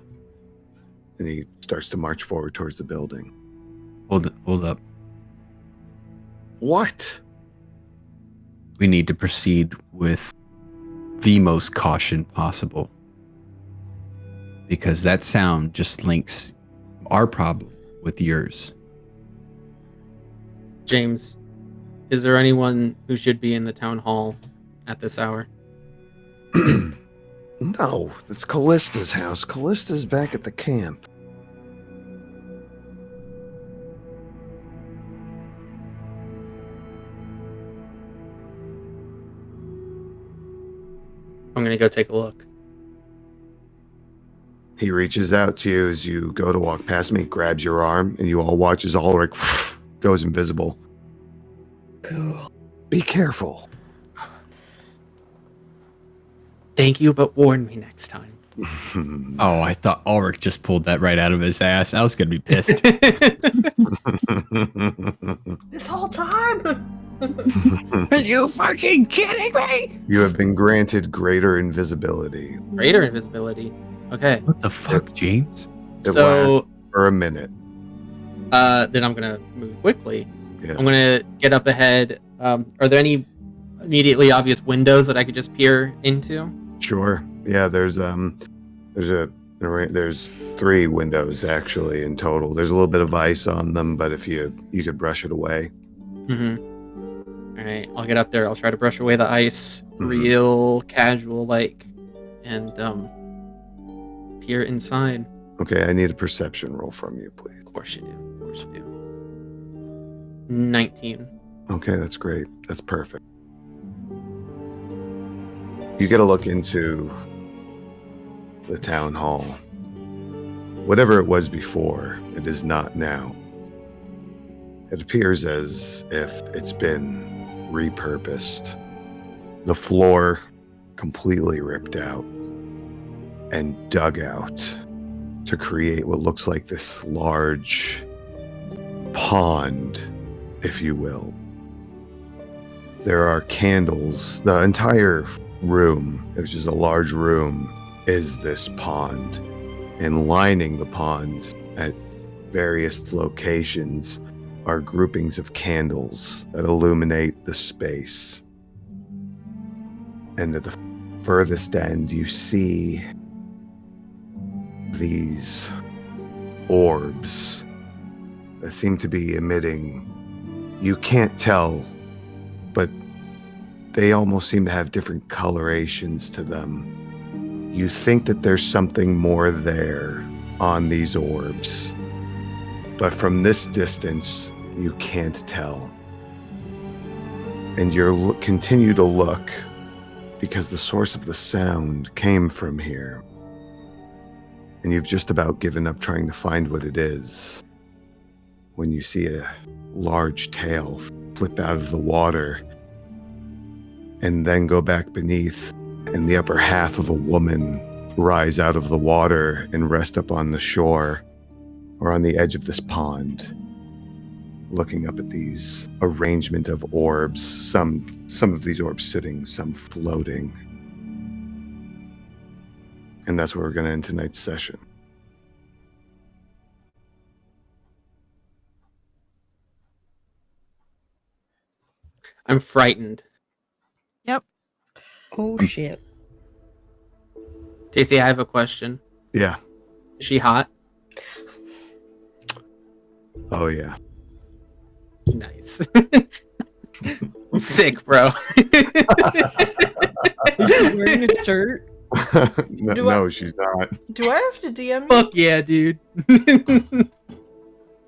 and he starts to march forward towards the building. Hold up. What? We need to proceed with the most caution possible. Because that sound just links our problem with yours. James, is there anyone who should be in the town hall at this hour? No, that's Callista's house. Callista's back at the camp. I'm going to go take a look. He reaches out to you as you go to walk past me, grabs your arm, and you all watch as Ulrich goes invisible. Cool. Be careful. Thank you, but warn me next time. Oh, I thought Ulrich just pulled that right out of his ass. I was gonna be pissed. This whole time. Are you fucking kidding me? You have been granted greater invisibility. Greater invisibility. Okay. What the fuck, James? It So lasts for a minute. then I'm gonna move quickly. Yes. I'm gonna get up ahead. Are there any immediately obvious windows that I could just peer into? Sure. Yeah, there's 3 windows actually in total. There's a little bit of ice on them, but if you could brush it away. Mm-hmm. All right, I'll get up there. I'll try to brush away the ice, Mhm. real casual like, and peer inside. Okay, I need a perception roll from you, please. Of course you do. Of course you do. 19. Okay, that's great. That's perfect. You get a look into the town hall. Whatever it was before, it is not now. It appears as if it's been repurposed. The floor completely ripped out and dug out to create what looks like this large pond, if you will. There are candles. The entire room, which is a large room, is this pond. And lining the pond at various locations are groupings of candles that illuminate the space. And at the furthest end, you see these orbs that seem to be emitting. You can't tell, but they almost seem to have different colorations to them. You think that there's something more there on these orbs, but from this distance, you can't tell. And you continue to look because the source of the sound came from here. And you've just about given up trying to find what it is when you see a large tail flip out of the water and then go back beneath, and the upper half of a woman rise out of the water and rest up on the shore or on the edge of this pond, looking up at these arrangement of orbs, some of these orbs sitting, some floating. And that's where we're going to end tonight's session. I'm frightened. Yep. Oh shit. Tasty, I have a question. Yeah. Is she hot? Oh, yeah. Nice. Sick, bro. Is she wearing a shirt? No, she's not. Do I have to DM you? Fuck yeah, dude.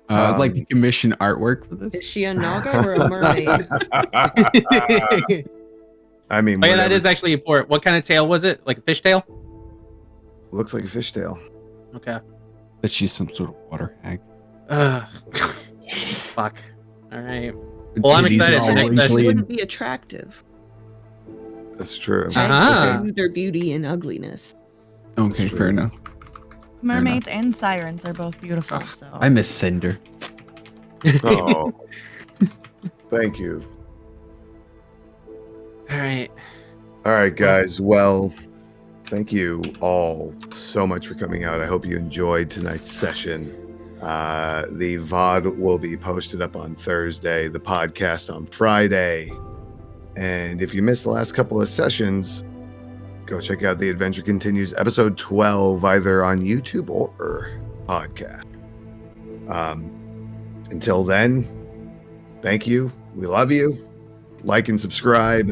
I'd like to commission artwork for this. Is she a naga or a mermaid? I mean, Oh yeah, that whatever. is actually important. What kind of tail was it? Like a fishtail? Looks like a fishtail. Okay. That she's some sort of water hag. Fuck. All right. Well, I'm These excited are for all next She session. wrinkly wouldn't be attractive. That's true. Uh-huh. Hags their beauty and ugliness. Okay, fair enough. Mermaids and sirens are both beautiful. So I miss Cinder. Oh, thank you. All right. All right, guys. Well, thank you all so much for coming out. I hope you enjoyed tonight's session. The VOD will be posted up on Thursday, the podcast on Friday. And if you missed the last couple of sessions, go check out The Adventure Continues episode 12, either on YouTube or podcast. Until then, thank you. We love you. Like and subscribe.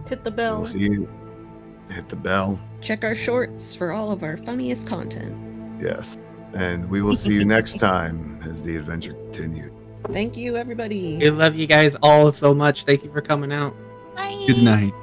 Hit the bell. We'll see you. Hit the bell. Check our shorts for all of our funniest content. Yes. And we will see you next time as the adventure continues. Thank you, everybody. We love you guys all so much. Thank you for coming out. Bye. Good night.